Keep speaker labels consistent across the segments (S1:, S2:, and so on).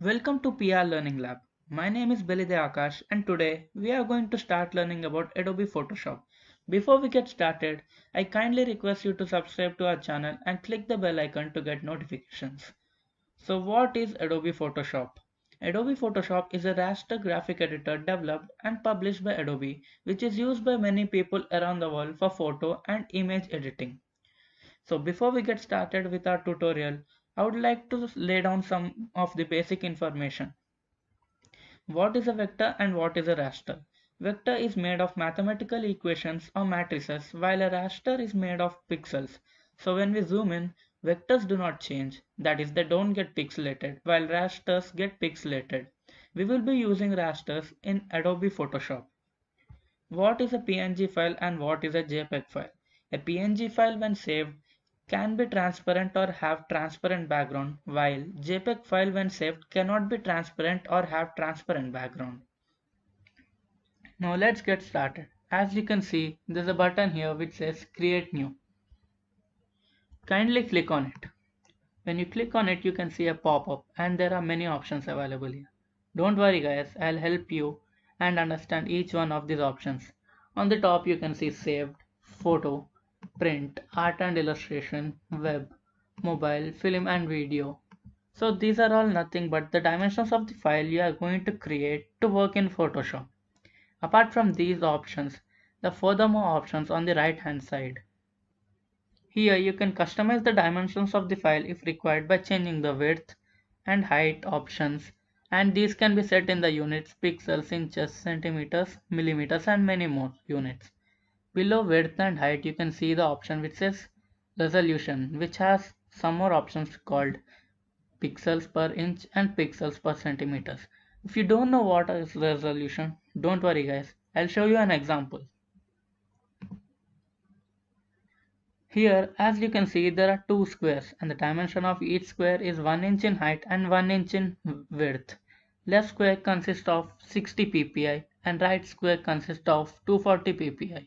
S1: Welcome to PR Learning Lab. My name is Belide Aakash and today we are going to start learning about Adobe Photoshop. Before we get started, I kindly request you to subscribe to our channel and click the bell icon to get notifications. So what is Adobe Photoshop? Adobe Photoshop is a raster graphic editor developed and published by Adobe, which is used by many people around the world for photo and image editing. So before we get started with our tutorial, I would like to lay down some of the basic information. What is a vector and what is a raster? Vector is made of mathematical equations or matrices while a raster is made of pixels. So when we zoom in, vectors do not change, that is they don't get pixelated while rasters get pixelated. We will be using rasters in Adobe Photoshop. What is a PNG file and what is a JPEG file? A PNG file when saved can be transparent or have transparent background, while JPEG file when saved cannot be transparent or have transparent background. Now let's get started. As you can see, there's a button here which says Create New. Kindly click on it. When you click on it, you can see a pop-up and there are many options available here. Don't worry guys, I'll help you and understand each one of these options. On the top you can see saved, photo, print, art and illustration, web, mobile, film and video. So these are all nothing but the dimensions of the file you are going to create to work in Photoshop. Apart from these options, the furthermore options on the right hand side. Here you can customize the dimensions of the file if required by changing the width and height options, and these can be set in the units, pixels, inches, centimeters, millimeters and many more units. Below width and height you can see the option which says resolution, which has some more options called pixels per inch and pixels per centimeters. If you don't know what is resolution, don't worry guys, I'll show you an example. Here, as you can see, there are two squares and the dimension of each square is 1 inch in height and 1 inch in width. Left square consists of 60 ppi and right square consists of 240 ppi.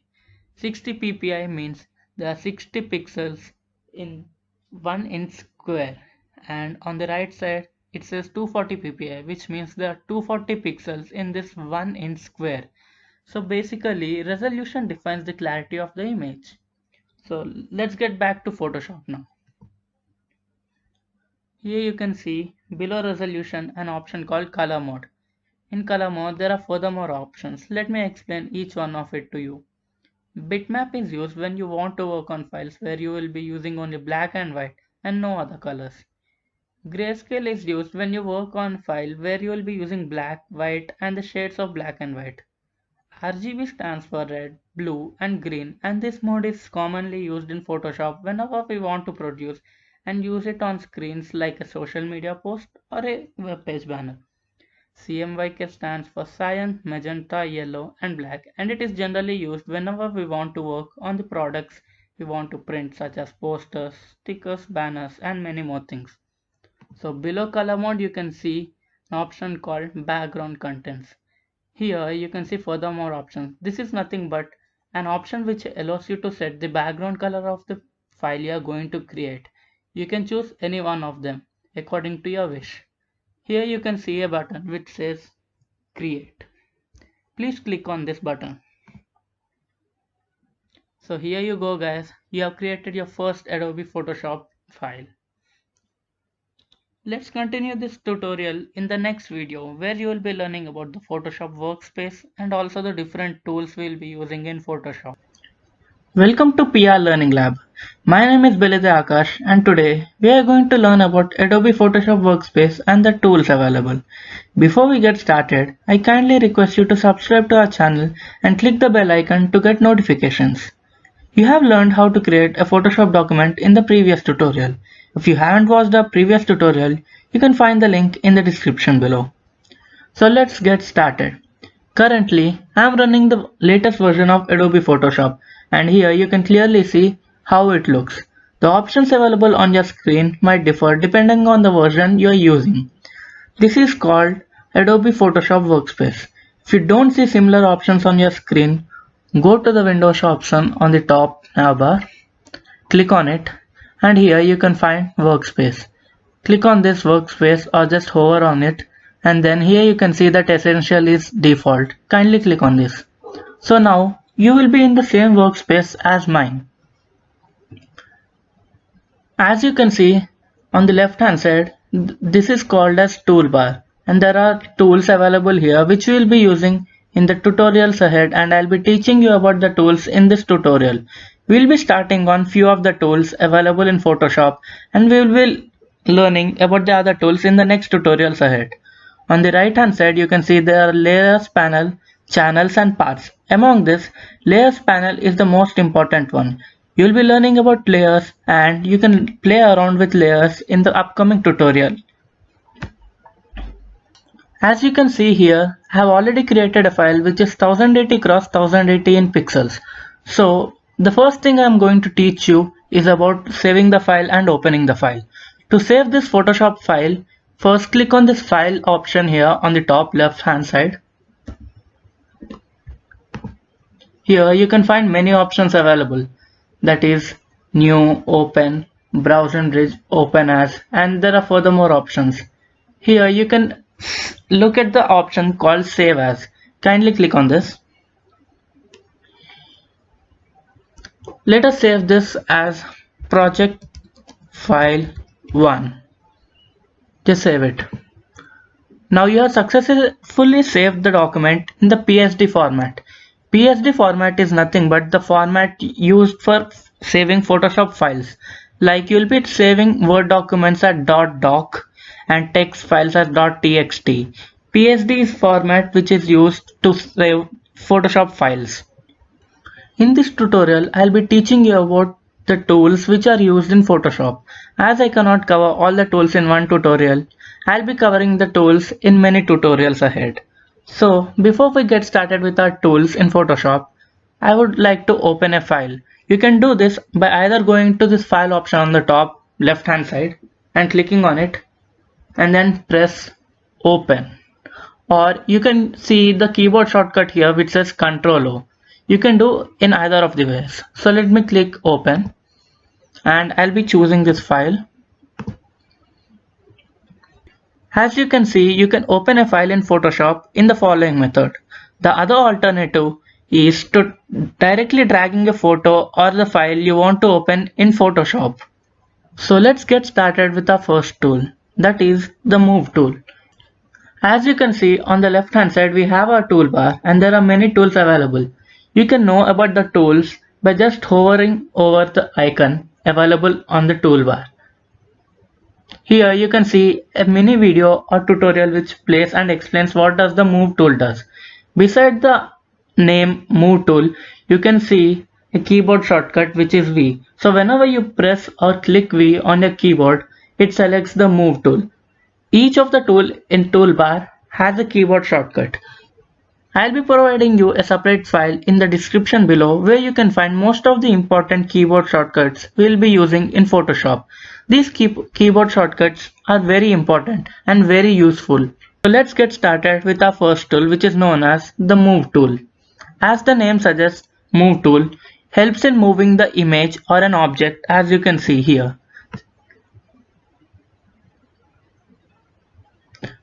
S1: 60 ppi means there are 60 pixels in 1 inch square, and on the right side it says 240 ppi, which means there are 240 pixels in this 1 inch square. So basically resolution defines the clarity of the image. So let's get back to Photoshop now. Here you can see below resolution an option called color mode. In color mode there are furthermore options. Let me explain each one of it to you. Bitmap is used when you want to work on files where you will be using only black and white and no other colors. Grayscale is used when you work on file where you will be using black, white and the shades of black and white. RGB stands for red, blue and green, and this mode is commonly used in Photoshop whenever we want to produce and use it on screens like a social media post or a web page banner. CMYK stands for cyan, magenta, yellow and black, and it is generally used whenever we want to work on the products we want to print, such as posters, stickers, banners and many more things. So below color mode you can see an option called background contents. Here you can see furthermore options. This is nothing but an option which allows you to set the background color of the file you are going to create. You can choose any one of them according to your wish. Here you can see a button which says create. Please click on this button. So here you go guys, you have created your first Adobe Photoshop file. Let's continue this tutorial in the next video where you will be learning about the Photoshop workspace and also the different tools we will be using in Photoshop. Welcome to PR Learning Lab. My name is Belide Aakash and today we are going to learn about Adobe Photoshop workspace and the tools available. Before we get started, I kindly request you to subscribe to our channel and click the bell icon to get notifications. You have learned how to create a Photoshop document in the previous tutorial. If you haven't watched the previous tutorial, you can find the link in the description below. So let's get started. Currently, I am running the latest version of Adobe Photoshop, and here you can clearly see how it looks. The options available on your screen might differ depending on the version you are using. This is called Adobe Photoshop Workspace. If you don't see similar options on your screen, go to the Windows option on the top navbar, click on it, and here you can find Workspace. click on this workspace or just hover on it, and then here you can see that essential is default. Kindly click on this. So now you will be in the same workspace as mine. As you can see on the left hand side, this is called as toolbar, and there are tools available here which we will be using in the tutorials ahead, and I'll be teaching you about the tools in this tutorial. We'll be starting on few of the tools available in Photoshop, and we will be learning about the other tools in the next tutorials ahead. On the right hand side you can see there are layers panel, channels and paths. Among this, layers panel is the most important one. You'll be learning about layers and you can play around with layers in the upcoming tutorial. As you can see here, I have already created a file which is 1080 x 1080 in pixels. So the first thing I am going to teach you is about saving the file and opening the file. To save this Photoshop file, first click on this file option here on the top left hand side. Here you can find many options available, that is new, open, browse and bridge, open as, and there are furthermore options. Here you can look at the option called save as. Kindly click on this. Let us save this as project file 1. Just save it. Now you have successfully saved the document in the PSD format. PSD format is nothing but the format used for saving Photoshop files. Like you'll be saving Word documents as .doc and text files as .txt. PSD is format which is used to save Photoshop files. In this tutorial, I'll be teaching you about the tools which are used in Photoshop. As I cannot cover all the tools in one tutorial, I'll be covering the tools in many tutorials ahead. So before we get started with our tools in Photoshop, I would like to open a file. You can do this by either going to this file option on the top left hand side and clicking on it and then press open. Or you can see the keyboard shortcut here which says Ctrl O. You can do in either of the ways. So let me click open and I'll be choosing this file. As you can see, you can open a file in Photoshop in the following method. The other alternative is to directly dragging a photo or the file you want to open in Photoshop. So let's get started with our first tool, that is the move tool. As you can see on the left hand side we have our toolbar and there are many tools available. You can know about the tools by just hovering over the icon available on the toolbar. Here you can see a mini video or tutorial which plays and explains what does the move tool does. Beside the name move tool, you can see a keyboard shortcut which is V. So whenever you press or click V on your keyboard, it selects the move tool. Each of the tool in toolbar has a keyboard shortcut. I'll be providing you a separate file in the description below where you can find most of the important keyboard shortcuts we'll be using in Photoshop. These keyboard shortcuts are very important and very useful. So let's get started with our first tool, which is known as the move tool. As the name suggests, move tool helps in moving the image or an object, as you can see here.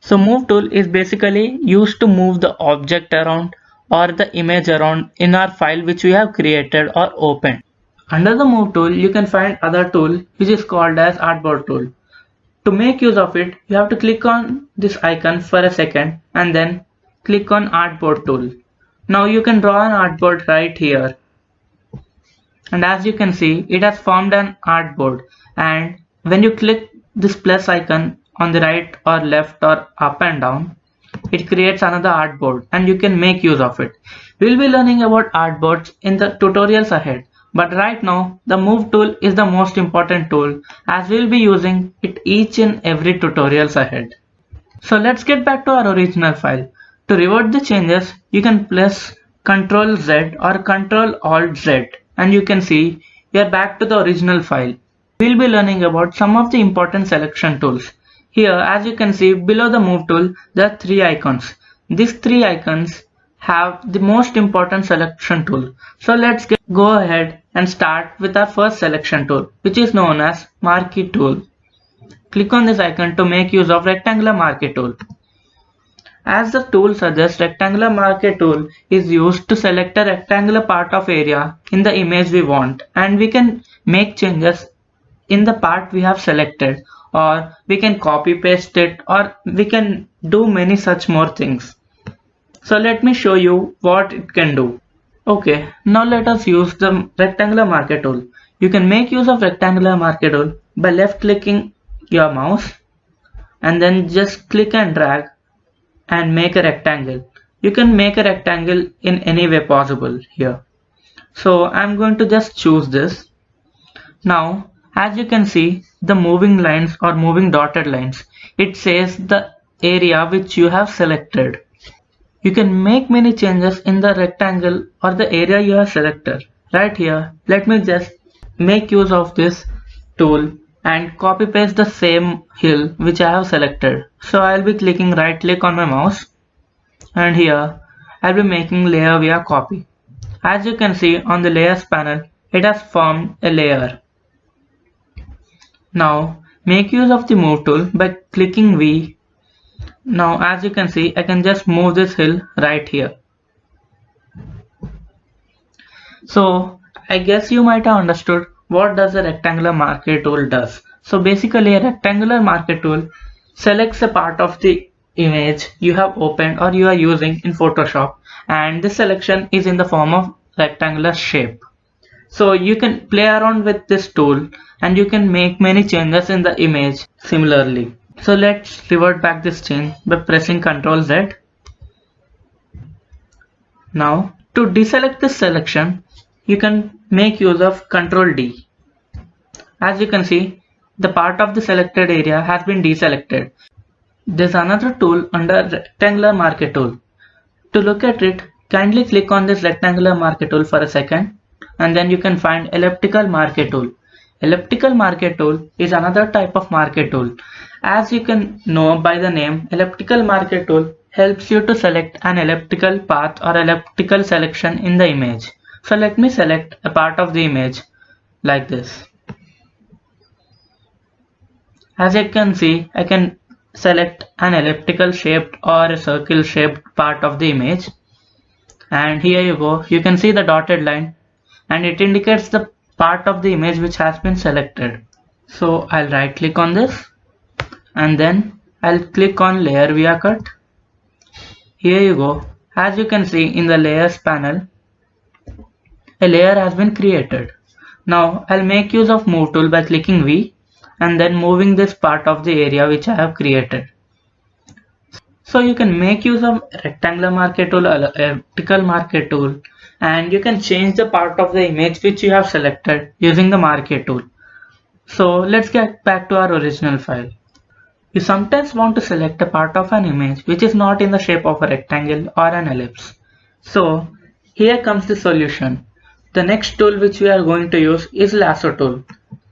S1: So move tool is basically used to move the object around or the image around in our file which we have created or opened. Under the move tool you can find other tool which is called as artboard tool. To make use of it, you have to click on this icon for a second and then click on artboard tool. Now you can draw an artboard right here. And as you can see, it has formed an artboard, and when you click this plus icon on the right or left or up and down, it creates another artboard and you can make use of it. We'll be learning about artboards in the tutorials ahead, but right now the move tool is the most important tool as we'll be using it each and every tutorials ahead. So let's get back to our original file. To revert the changes, you can press Ctrl Z or Ctrl Alt Z and you can see we are back to the original file. We'll be learning about some of the important selection tools. Here, as you can see below the move tool, there are three icons. These three icons have the most important selection tool. So let's go ahead and start with our first selection tool, which is known as marquee tool. click on this icon to make use of rectangular marquee tool. As the tool suggests, rectangular marquee tool is used to select a rectangular part of area in the image we want, and we can make changes in the part we have selected, or we can copy paste it, or we can do many such more things. So let me show you what it can do. Okay, now let us use the rectangular marquee tool. You can make use of rectangular marquee tool by left clicking your mouse and then just click and drag and make a rectangle. You can make a rectangle in any way possible here. So I'm going to just choose this. Now, as you can see, the moving lines or moving dotted lines, it says the area which you have selected. You can make many changes in the rectangle or the area you have selected. Right here, let me just make use of this tool and copy paste the same hill which I have selected. So I'll be clicking right click on my mouse, and here I'll be making layer via copy. As you can see on the layers panel, it has formed a layer. Now make use of the move tool by clicking V. Now as you can see, I can just move this hill right here. So I guess you might have understood what does a rectangular marquee tool does. So basically a rectangular marquee tool selects a part of the image you have opened or you are using in Photoshop, and this selection is in the form of rectangular shape. So you can play around with this tool and you can make many changes in the image similarly. So let's revert back this change by pressing Ctrl Z. Now to deselect this selection, you can make use of Ctrl D. As you can see, the part of the selected area has been deselected. There's another tool under rectangular marquee tool. To look at it, kindly click on this rectangular marquee tool for a second, and then you can find elliptical marquee tool. Elliptical marquee tool is another type of marquee tool. As you can know by the name, elliptical marquee tool helps you to select an elliptical path or elliptical selection in the image. So let me select a part of the image like this. As you can see, I can select an elliptical shaped or a circle shaped part of the image, and here you go, you can see the dotted line and it indicates the part of the image which has been selected. So I'll right click on this and then I'll click on layer via cut. Here you go, as you can see in the layers panel, a layer has been created. Now I'll make use of move tool by clicking V and then moving this part of the area which I have created. So you can make use of rectangular marquee tool, elliptical marquee tool, and you can change the part of the image which you have selected using the marquee tool. So let's get back to our original file. You sometimes want to select a part of an image which is not in the shape of a rectangle or an ellipse. So here comes the solution. The next tool which we are going to use is lasso tool.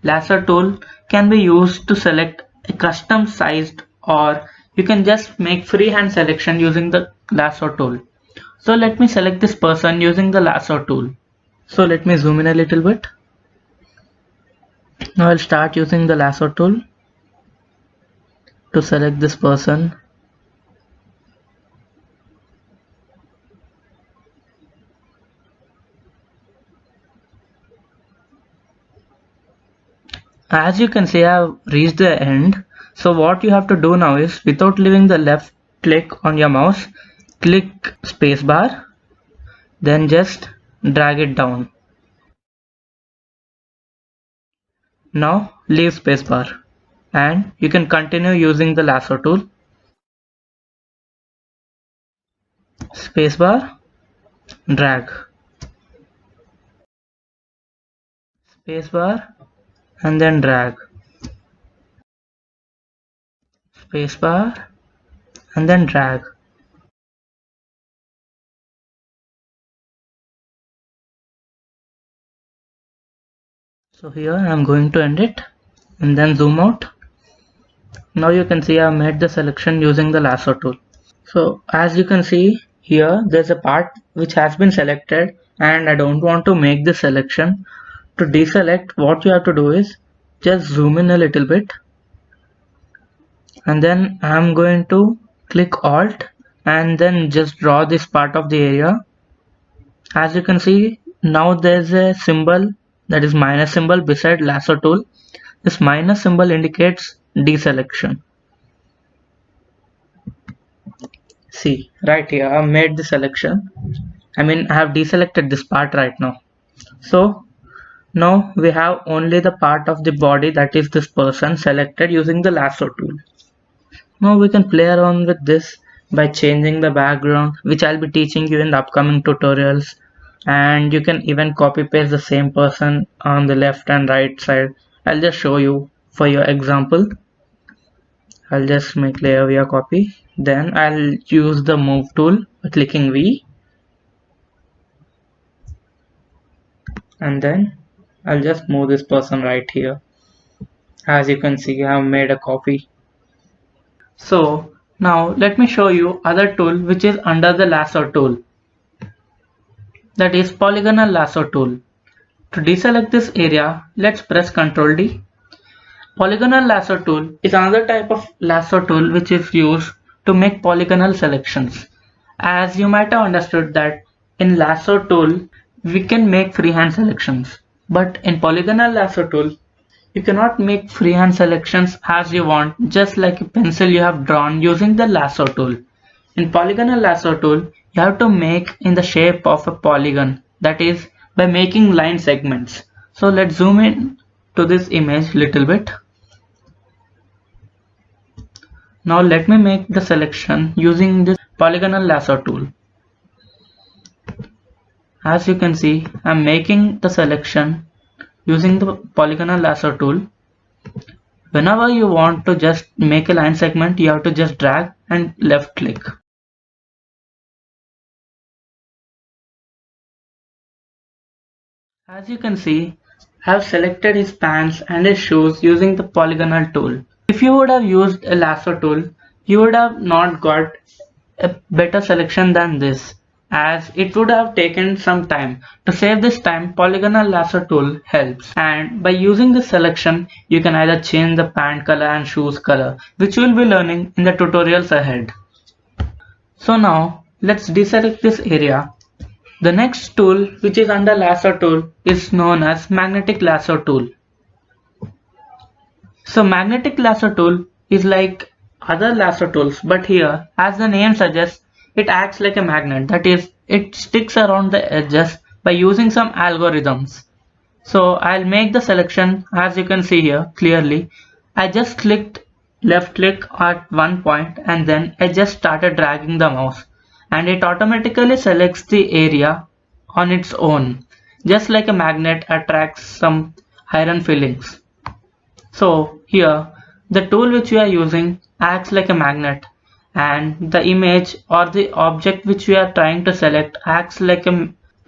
S1: Lasso tool can be used to select a custom sized, or you can just make freehand selection using the lasso tool. So let me select this person using the lasso tool. So let me zoom in a little bit. Now I'll start using the lasso tool to select this person. As you can see, I have reached the end. So what you have to do now is, without leaving the left click on your mouse, click spacebar, then just drag it down. Now leave spacebar and you can continue using the lasso tool. Spacebar, drag, spacebar, and then drag, spacebar, and then drag. So here I am going to end it and then zoom out. Now you can see I have made the selection using the lasso tool. So as you can see here, there's a part which has been selected and I don't want to make this selection. To deselect, what you have to do is just zoom in a little bit and then I'm going to click Alt and then just draw this part of the area. As you can see, now there's a symbol, that is minus symbol, beside lasso tool. This minus symbol indicates deselection. See, right here I've made the selection. I have deselected this part right now. So now we have only the part of the body, that is this person, selected using the lasso tool. Now we can play around with this by changing the background, which I'll be teaching you in the upcoming tutorials. And you can even copy paste the same person on the left and right side. I'll just show you for your example. I'll just make layer via copy. Then I'll use the move tool by clicking V. And then I'll just move this person right here. As you can see, I have made a copy. So now let me show you other tool which is under the lasso tool. That is polygonal lasso tool. To deselect this area, let's press Ctrl D. Polygonal lasso tool is another type of lasso tool which is used to make polygonal selections. As you might have understood that in lasso tool we can make freehand selections, but in polygonal lasso tool you cannot make freehand selections as you want, just like a pencil you have drawn using the lasso tool. In polygonal lasso tool you have to make in the shape of a polygon, that is by making line segments. So let's zoom in to this image little bit. Now let me make the selection using this polygonal lasso tool. As you can see, I'm making the selection using the polygonal lasso tool. Whenever you want to just make a line segment, you have to just drag and left click. As you can see, I have selected his pants and his shoes using the polygonal tool. If you would have used a lasso tool, you would have not got a better selection than this, as it would have taken some time. To save this time, polygonal lasso tool helps, and by using this selection you can either change the pant color and shoes color, which you will be learning in the tutorials ahead. So now let's deselect this area. The next tool which is under lasso tool is known as magnetic lasso tool. So magnetic lasso tool is like other lasso tools, but here, as the name suggests, it acts like a magnet, that is, it sticks around the edges by using some algorithms. So I'll make the selection. As you can see here clearly, I just clicked left click at one point and then I just started dragging the mouse and it automatically selects the area on its own, just like a magnet attracts some iron fillings. So here the tool which we are using acts like a magnet, and the image or the object which we are trying to select acts like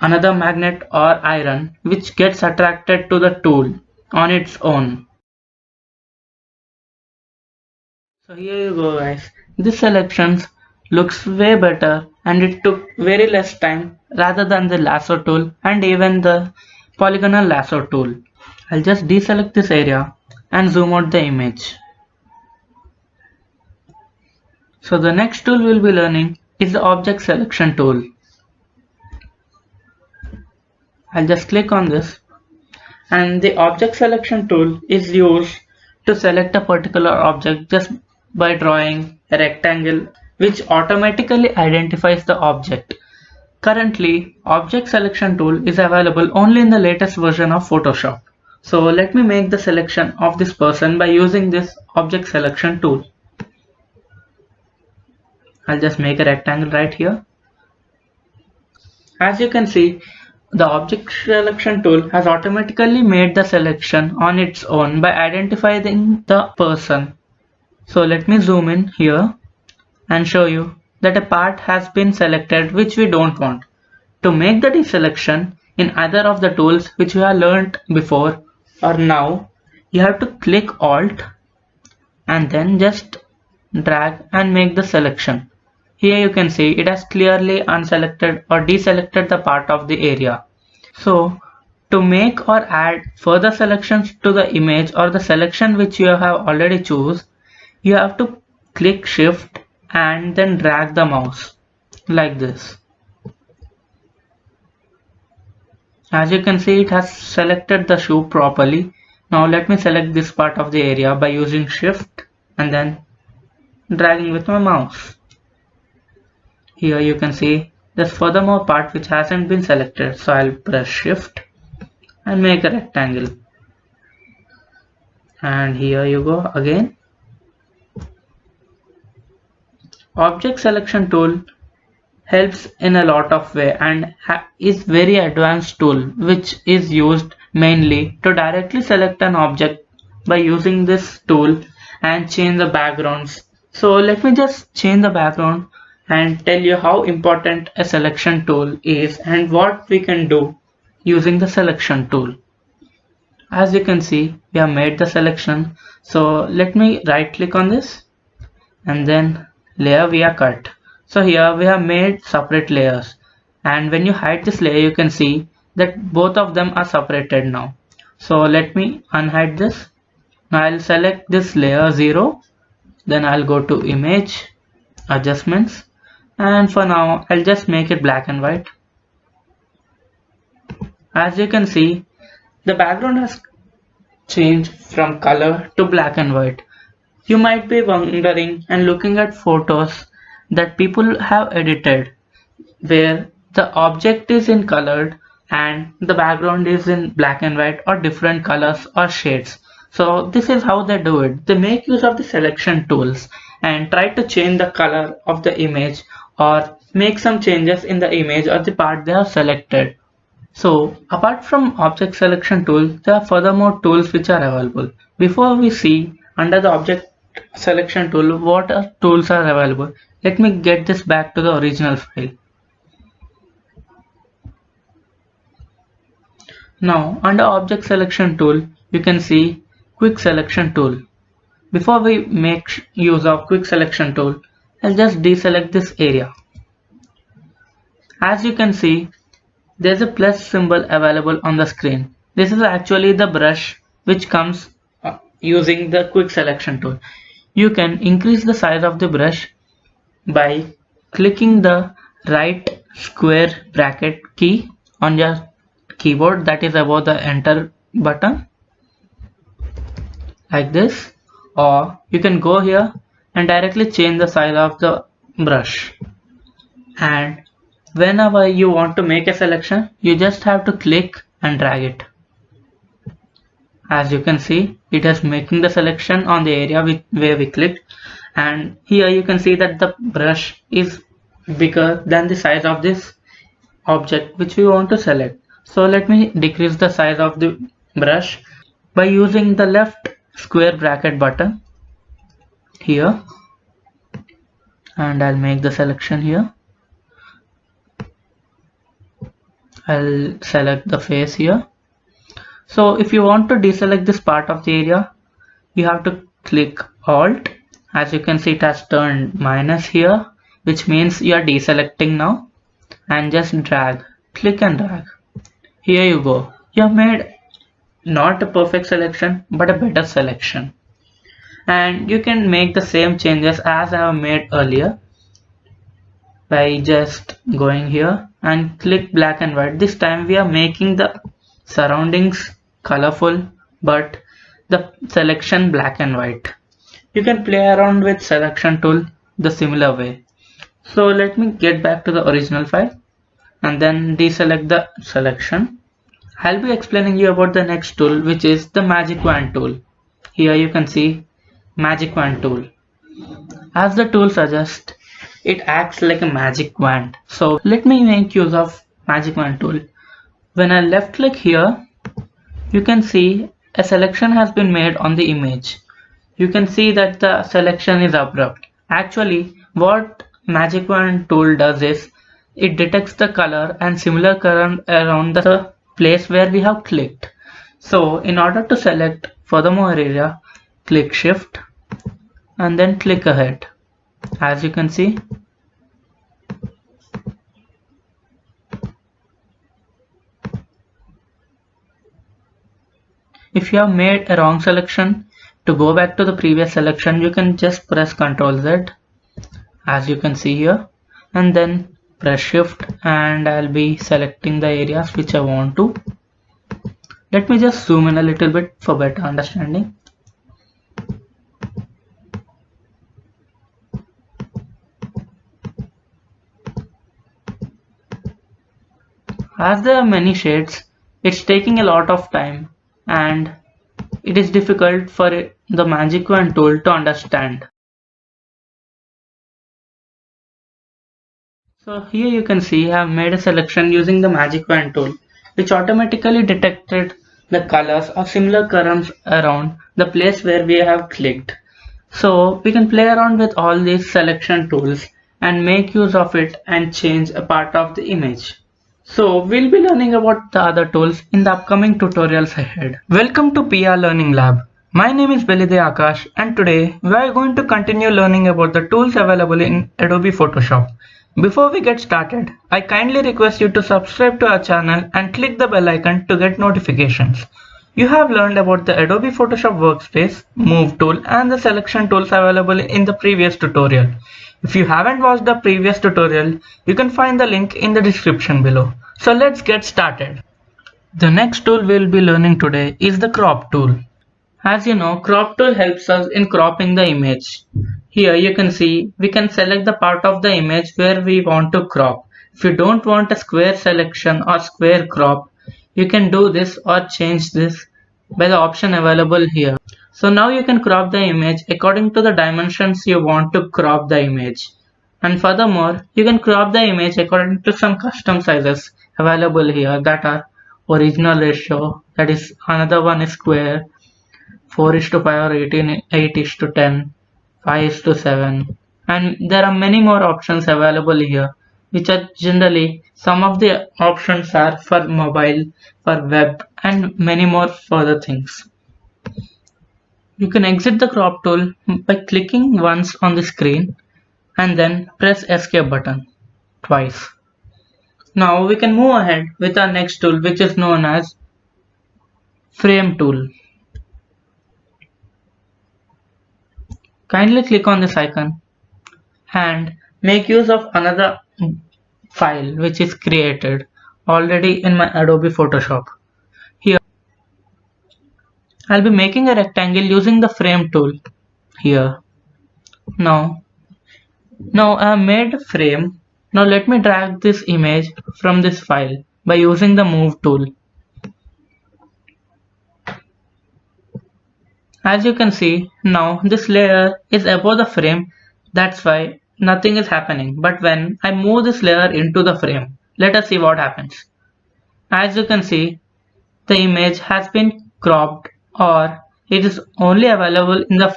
S1: another magnet or iron which gets attracted to the tool on its own. So here you go guys, this selection looks way better and it took very less time rather than the lasso tool and even the polygonal lasso tool. I'll just deselect this area and zoom out the image. So the next tool we'll be learning is the object selection tool. I'll just click on this, and the object selection tool is used to select a particular object just by drawing a rectangle which automatically identifies the object. Currently, object selection tool is available only in the latest version of Photoshop. So let me make the selection of this person by using this object selection tool. I'll just make a rectangle right here. As you can see, the object selection tool has automatically made the selection on its own by identifying the person. So let me zoom in here and show you that a part has been selected which we don't want. To make the deselection in either of the tools which we have learned before or now, you have to click Alt and then just drag and make the selection. Here you can see it has clearly unselected or deselected the part of the area. So to make or add further selections to the image or the selection which you have already choose, you have to click shift and then drag the mouse like this. As you can see, it has selected the shoe properly. Now let me select this part of the area by using shift and then dragging with my mouse. Here you can see there's furthermore part which hasn't been selected, so I'll press shift and make a rectangle. And here you go again. Object selection tool helps in a lot of way and is very advanced tool which is used mainly to directly select an object by using this tool and change the backgrounds. So let me just change the background and tell you how important a selection tool is and what we can do using the selection tool. As you can see, we have made the selection. So let me right click on this and then layer via cut. So here we have made separate layers, and when you hide this layer you can see that both of them are separated now. So let me unhide this. Now I'll select this layer 0, then I'll go to image, adjustments, and for now I'll just make it black and white. As you can see, the background has changed from color to black and white. You might be wondering and looking at photos that people have edited where the object is in colored and the background is in black and white or different colors or shades. So this is how they do it. They make use of the selection tools and try to change the color of the image or make some changes in the image or the part they have selected. So apart from object selection tool, there are furthermore tools which are available. Before we see under the object selection tool what tools are available, let me get this back to the original file. Now under object selection tool you can see quick selection tool. Before we make use of quick selection tool, I'll just deselect this area. As you can see, there's a plus symbol available on the screen. This is actually the brush which comes using the quick selection tool. You can increase the size of the brush by clicking the right square bracket key on your keyboard, that is above the enter button, like this, or you can go here and directly change the size of the brush. And whenever you want to make a selection, you just have to click and drag it. As you can see, it is making the selection on the area where we clicked, and here you can see that the brush is bigger than the size of this object which we want to select. So let me decrease the size of the brush by using the left square bracket button here, and I'll make the selection here. I'll select the face here. So if you want to deselect this part of the area, you have to click Alt. As you can see, it has turned minus here, which means you are deselecting now, and just drag, click and drag. Here you go. You have made not a perfect selection but a better selection, and you can make the same changes as I have made earlier by just going here and click black and white. This time we are making the surroundings colorful but the selection black and white. You can play around with selection tool the similar way. So let me get back to the original file and then deselect the selection. I'll be explaining you about the next tool, which is the magic wand tool. Here you can see magic wand tool. As the tool suggests, it acts like a magic wand. So let me make use of magic wand tool. When I left click here, you can see a selection has been made on the image. You can see that the selection is abrupt. Actually, what magic wand tool does is it detects the color and similar color around the place where we have clicked. So in order to select furthermore area, click shift and then click ahead. As you can see, if you have made a wrong selection, To go back to the previous selection, you can just press Ctrl Z, as you can see here, and then press Shift, and I'll be selecting the areas which I want to. Let me just zoom in a little bit for better understanding. As there are many shades, it's taking a lot of time and it is difficult for the Magic Wand tool to understand. So here you can see I have made a selection using the Magic Wand tool, which automatically detected the colors or similar colors around the place where we have clicked. So we can play around with all these selection tools and make use of it and change a part of the image. So we'll be learning about the other tools in the upcoming tutorials ahead. Welcome to PR Learning Lab. My name is Belide Aakash and today we are going to continue learning about the tools available in Adobe Photoshop. Before we get started, I kindly request you to subscribe to our channel and click the bell icon to get notifications. You have learned about the Adobe Photoshop Workspace, Move tool and the selection tools available in the previous tutorial. If you haven't watched the previous tutorial, you can find the link in the description below. So let's get started. The next tool we'll be learning today is the crop tool. As you know, crop tool helps us in cropping the image. Here you can see we can select the part of the image where we want to crop. If you don't want a square selection or square crop, you can do this or change this by the option available here. So now you can crop the image according to the dimensions you want to crop the image. And furthermore, you can crop the image according to some custom sizes available here, that are original ratio, that is another one is square, 4:5 or 8:10, 5:7, and there are many more options available here, which are generally some of the options are for mobile, for web, and many more further things. You can exit the crop tool by clicking once on the screen and then press escape button twice. Now we can move ahead with our next tool, which is known as frame tool. Kindly click on this icon and make use of another file which is created already in my Adobe Photoshop. Here I'll be making a rectangle using the frame tool here. Now I have made a frame. Now let me drag this image from this file by using the move tool. As you can see, now this layer is above the frame, that's why nothing is happening. But when I move this layer into the frame, let us see what happens. As you can see, the image has been cropped, or it is only available in the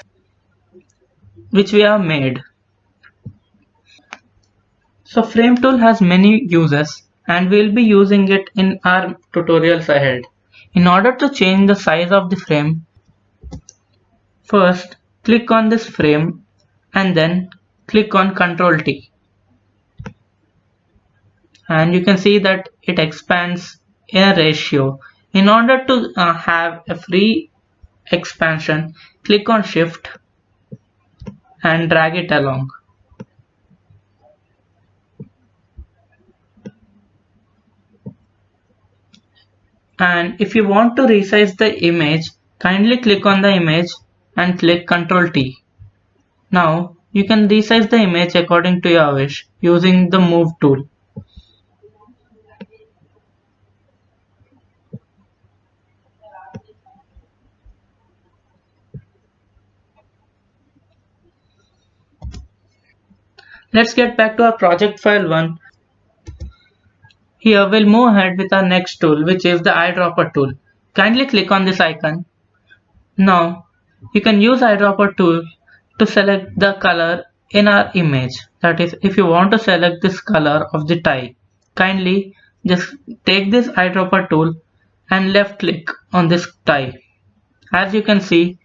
S1: which we have made. So frame tool has many uses and we'll be using it in our tutorials ahead. In order to change the size of the frame, first click on this frame and then click on Ctrl T. And you can see that it expands in a ratio. In order to have a free expansion, click on Shift and drag it along. And if you want to resize the image, kindly click on the image and click Ctrl T. Now you can resize the image according to your wish using the move tool. Let's get back to our project file 1. Here we'll move ahead with our next tool, which is the eyedropper tool. Kindly click on this icon. Now you can use eyedropper tool to select the color in our image. That is, if you want to select this color of the tie, kindly just take this eyedropper tool and left click on this tie. As you can see,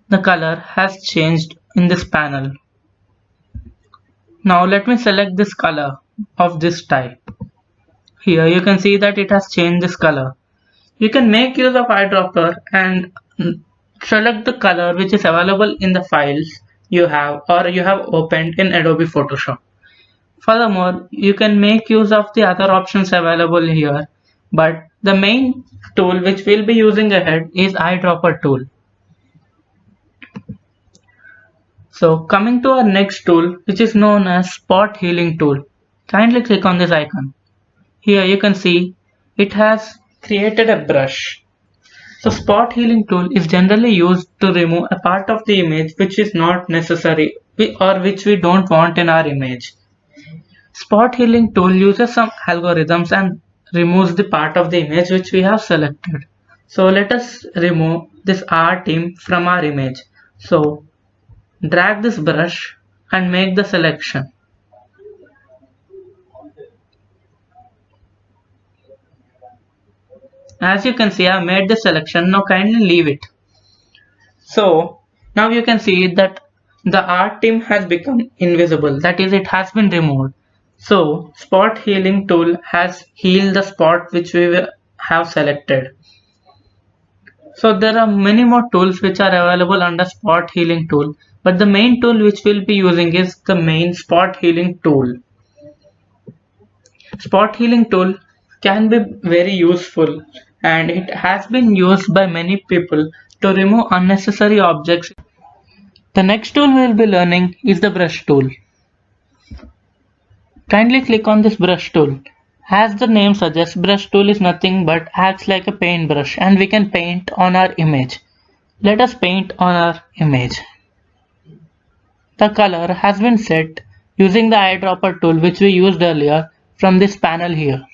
S1: the color has changed in this panel. Now let me select this color of this tie. Here you can see that it has changed this color. You can make use of eyedropper and select the color which is available in the files you have or you have opened in Adobe Photoshop. Furthermore, you can make use of the other options available here, but the main tool which we'll be using ahead is eyedropper tool. So coming to our next tool, which is known as spot healing tool. Kindly click on this icon. Here you can see it has created a brush. So spot healing tool is generally used to remove a part of the image which is not necessary or which we don't want in our image. Spot healing tool uses some algorithms and removes the part of the image which we have selected. So let us remove this R team from our image. So drag this brush and make the selection. As you can see, I have made the selection. Now kindly leave it. So now you can see that the art team has become invisible. That is, it has been removed. So spot healing tool has healed the spot which we have selected. So there are many more tools which are available under spot healing tool, but the main tool which we'll be using is the main spot healing tool. Spot healing tool can be very useful and it has been used by many people to remove unnecessary objects. The next tool we will be learning is the brush tool. Kindly click on this brush tool. As the name suggests, brush tool is nothing but acts like a paintbrush and we can paint on our image. Let us paint on our image. The color has been set using the eyedropper tool which we used earlier from this panel here.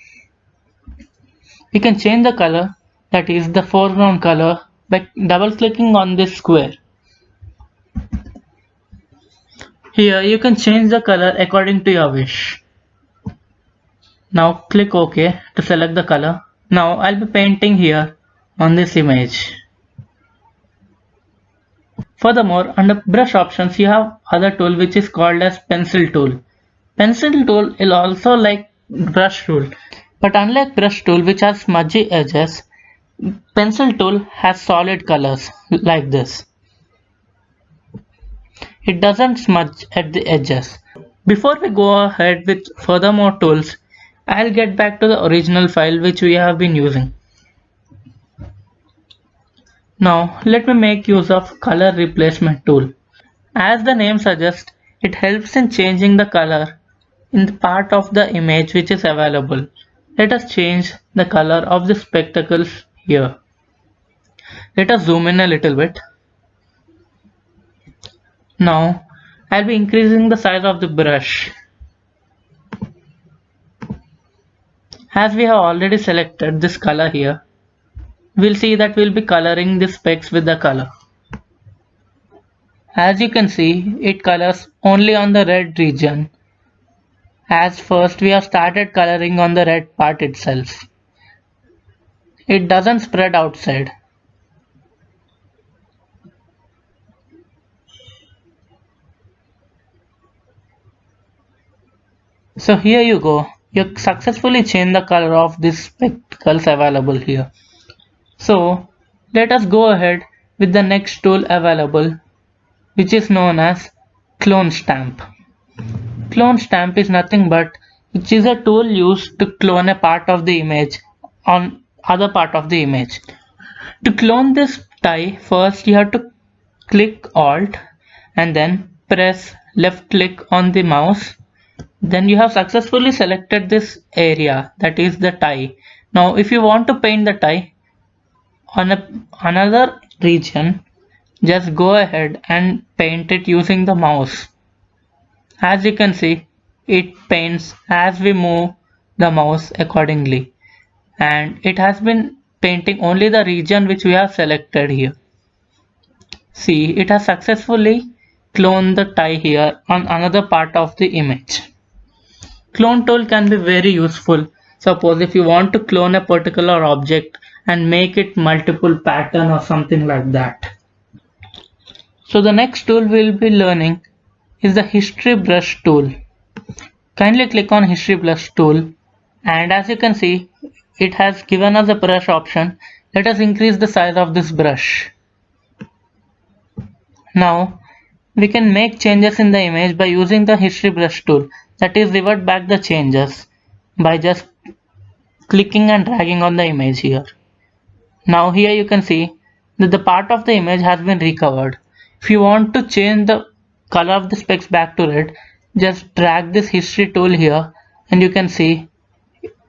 S1: We can change the color, that is the foreground color, by double clicking on this square. Here you can change the color according to your wish. Now click OK to select the color. Now I'll be painting here on this image. Furthermore, under brush options you have other tool which is called as pencil tool. Pencil tool is also like brush tool, but unlike brush tool which has smudgy edges, pencil tool has solid colors like this. It doesn't smudge at the edges. Before we go ahead with furthermore tools, I'll get back to the original file which we have been using. Now let me make use of color replacement tool. As the name suggests, it helps in changing the color in the part of the image which is available. Let us change the color of the spectacles here. Let us zoom in a little bit. Now I'll be increasing the size of the brush. As we have already selected this color here, we'll see that we'll be coloring the specs with the color. As you can see, it colors only on the red region. As first we have started coloring on the red part itself. It doesn't spread outside. So here you go. You successfully changed the color of these spectacles available here. So let us go ahead with the next tool available, which is known as clone stamp. Clone stamp is nothing but which is a tool used to clone a part of the image on other part of the image. To clone this tie, first you have to click Alt and then press left click on the mouse. Then you have successfully selected this area, that is the tie. Now if you want to paint the tie on another region, just go ahead and paint it using the mouse. As you can see, it paints as we move the mouse accordingly, and it has been painting only the region which we have selected here. See, it has successfully cloned the tie here on another part of the image. Clone tool can be very useful. Suppose if you want to clone a particular object and make it multiple pattern or something like that. So the next tool we'll be learning is the history brush tool. Kindly click on history brush tool, and as you can see, it has given us a brush option. Let us increase the size of this brush. Now we can make changes in the image by using the history brush tool, that is revert back the changes by just clicking and dragging on the image here. Now here you can see that the part of the image has been recovered. If you want to change the color of the specs back to red, just drag this history tool here and you can see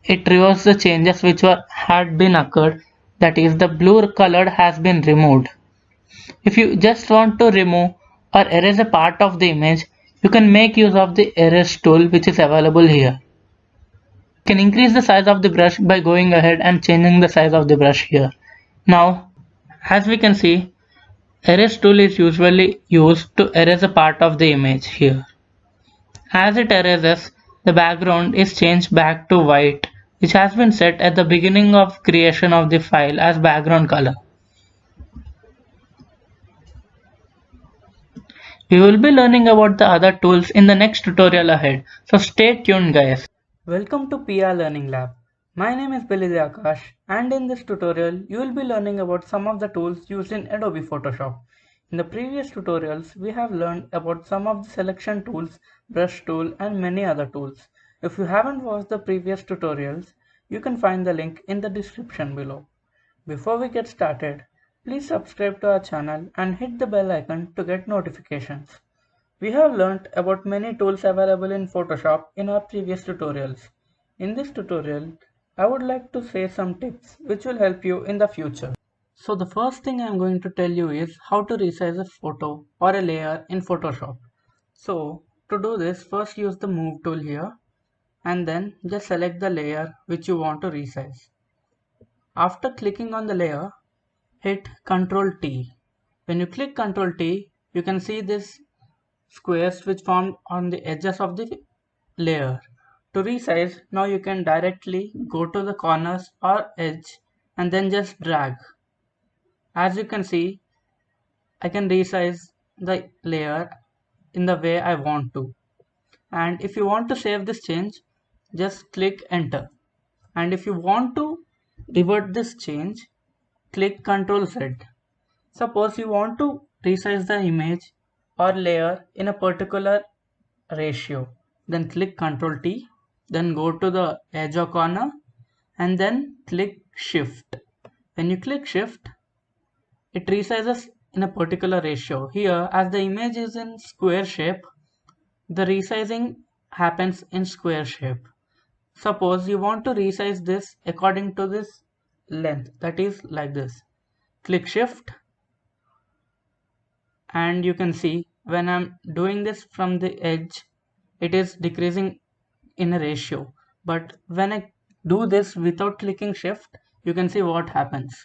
S1: it reverses the changes which had been occurred, that is the blue color has been removed. If you just want to remove or erase a part of the image, you can make use of the erase tool which is available here. You can increase the size of the brush by going ahead and changing the size of the brush here. Now, as we can see, erase tool is usually used to erase a part of the image here. As it erases, the background is changed back to white, which has been set at the beginning of creation of the file as background color. We will be learning about the other tools in the next tutorial ahead, so stay tuned guys. Welcome to PR Learning Lab. My name is Belide Aakash, and in this tutorial you will be learning about some of the tools used in Adobe Photoshop. In the previous tutorials we have learned about some of the selection tools, brush tool and many other tools. If you haven't watched the previous tutorials, you can find the link in the description below. Before we get started, please subscribe to our channel and hit the bell icon to get notifications. We have learnt about many tools available in Photoshop in our previous tutorials. In this tutorial, I would like to say some tips which will help you in the future. So the first thing I am going to tell you is how to resize a photo or a layer in Photoshop. So to do this, first use the move tool here and then just select the layer which you want to resize. After clicking on the layer, hit Ctrl T. When you click Ctrl T, you can see this squares which formed on the edges of the layer. To resize, now you can directly go to the corners or edge and then just drag. As you can see, I can resize the layer in the way I want to. And if you want to save this change, just click enter. And if you want to revert this change, click Ctrl Z. Suppose you want to resize the image or layer in a particular ratio, then click Ctrl T, then go to the edge or corner and then click Shift. When you click Shift, it resizes in a particular ratio. Here, as the image is in square shape, the resizing happens in square shape. Suppose you want to resize this according to this length, that is like this. Click Shift and you can see when I'm doing this from the edge, it is decreasing in a ratio. But when I do this without clicking Shift, you can see what happens.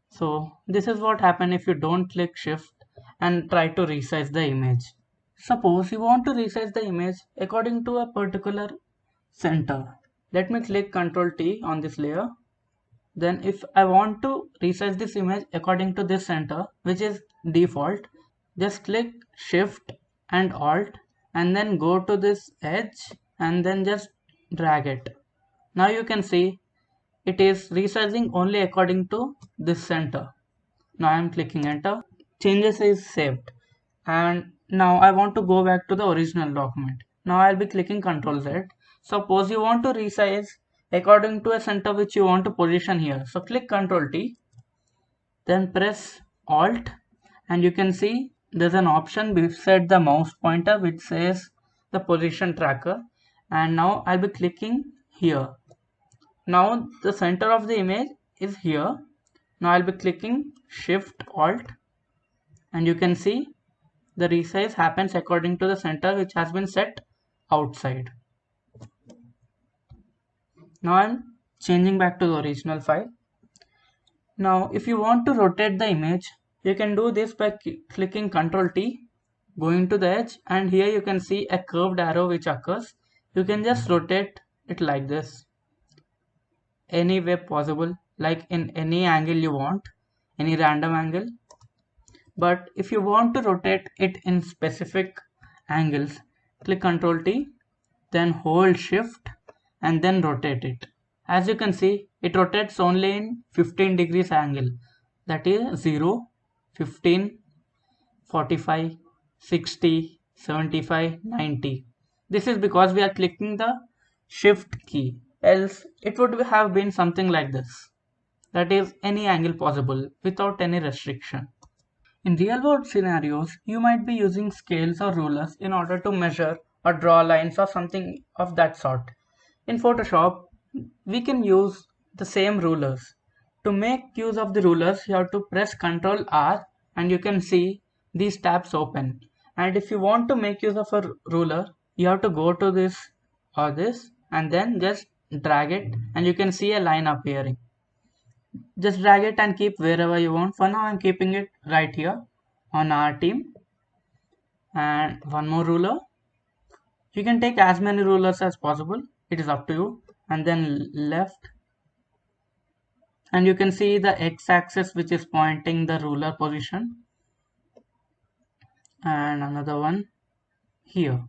S1: So this is what happens if you don't click Shift and try to resize the image. Suppose you want to resize the image according to a particular center. Let me click Ctrl T on this layer. Then if I want to resize this image according to this center, which is default, just click Shift and Alt and then go to this edge and then just drag it. Now you can see it is resizing only according to this center. Now I am clicking enter. Changes is saved. And now I want to go back to the original document. Now I'll be clicking Ctrl Z. Suppose you want to resize according to a center which you want to position here. So click Ctrl T, then press Alt and you can see there's an option beside the mouse pointer which says the position tracker, and now I'll be clicking here. Now the center of the image is here. Now I'll be clicking Shift Alt and you can see the resize happens according to the center which has been set outside. Now I'm changing back to the original file. Now if you want to rotate the image, you can do this by clicking Ctrl T, going to the edge, and here you can see a curved arrow which occurs. You can just rotate it like this, any way possible, like in any angle you want, any random angle. But if you want to rotate it in specific angles, click Ctrl T, then hold Shift and then rotate it. As you can see, it rotates only in 15 degrees angle, that is 0, 15 45, 60, 75, 90. This is because we are clicking the shift key, else it would have been something like this. That is any angle possible without any restriction. In real world scenarios, you might be using scales or rulers in order to measure or draw lines or something of that sort. In Photoshop, we can use the same rulers. To make use of the rulers, you have to press Ctrl R and you can see these tabs open. And if you want to make use of a ruler, you have to go to this or this and then just drag it and you can see a line appearing. Just drag it and keep wherever you want. For now I'm keeping it right here on our team. And one more ruler. You can take as many rulers as possible, it is up to you. And then left, and you can see the x-axis which is pointing the ruler position, and another one here.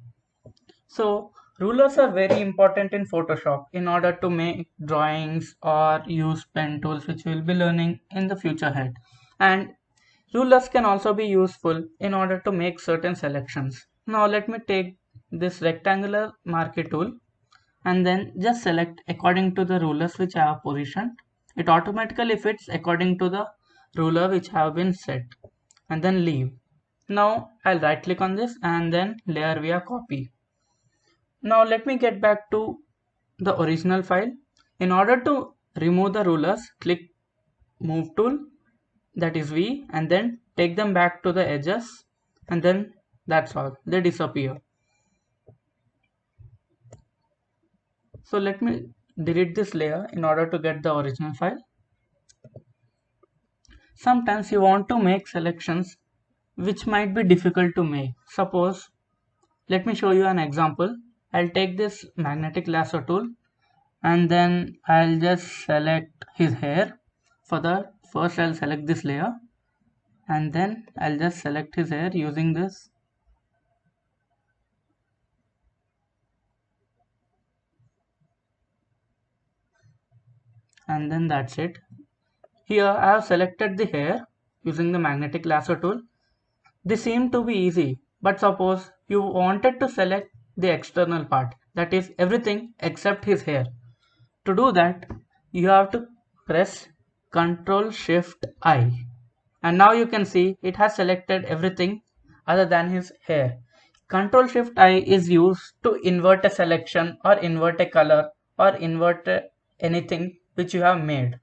S1: So rulers are very important in Photoshop in order to make drawings or use pen tools, which we'll be learning in the future ahead. And rulers can also be useful in order to make certain selections. Now let me take this rectangular marquee tool and then just select according to the rulers which I have positioned. It automatically fits according to the ruler which have been set, and then leave. Now I'll right click on this and then layer via copy. Now let me get back to the original file. In order to remove the rulers, click move tool, that is V, and then take them back to the edges, and then that's all, they disappear. So let me delete this layer in order to get the original file. Sometimes you want to make selections which might be difficult to make. Suppose, let me show you an example. I'll take this magnetic lasso tool and then I'll just select his hair. For that, first I'll select this layer and then I'll just select his hair using this. And then that's it. Here I have selected the hair using the magnetic lasso tool. This seemed to be easy, but suppose you wanted to select the external part, that is everything except his hair. To do that, you have to press Ctrl Shift I, and now you can see it has selected everything other than his hair. Ctrl Shift I is used to invert a selection or invert a color or invert anything which you have made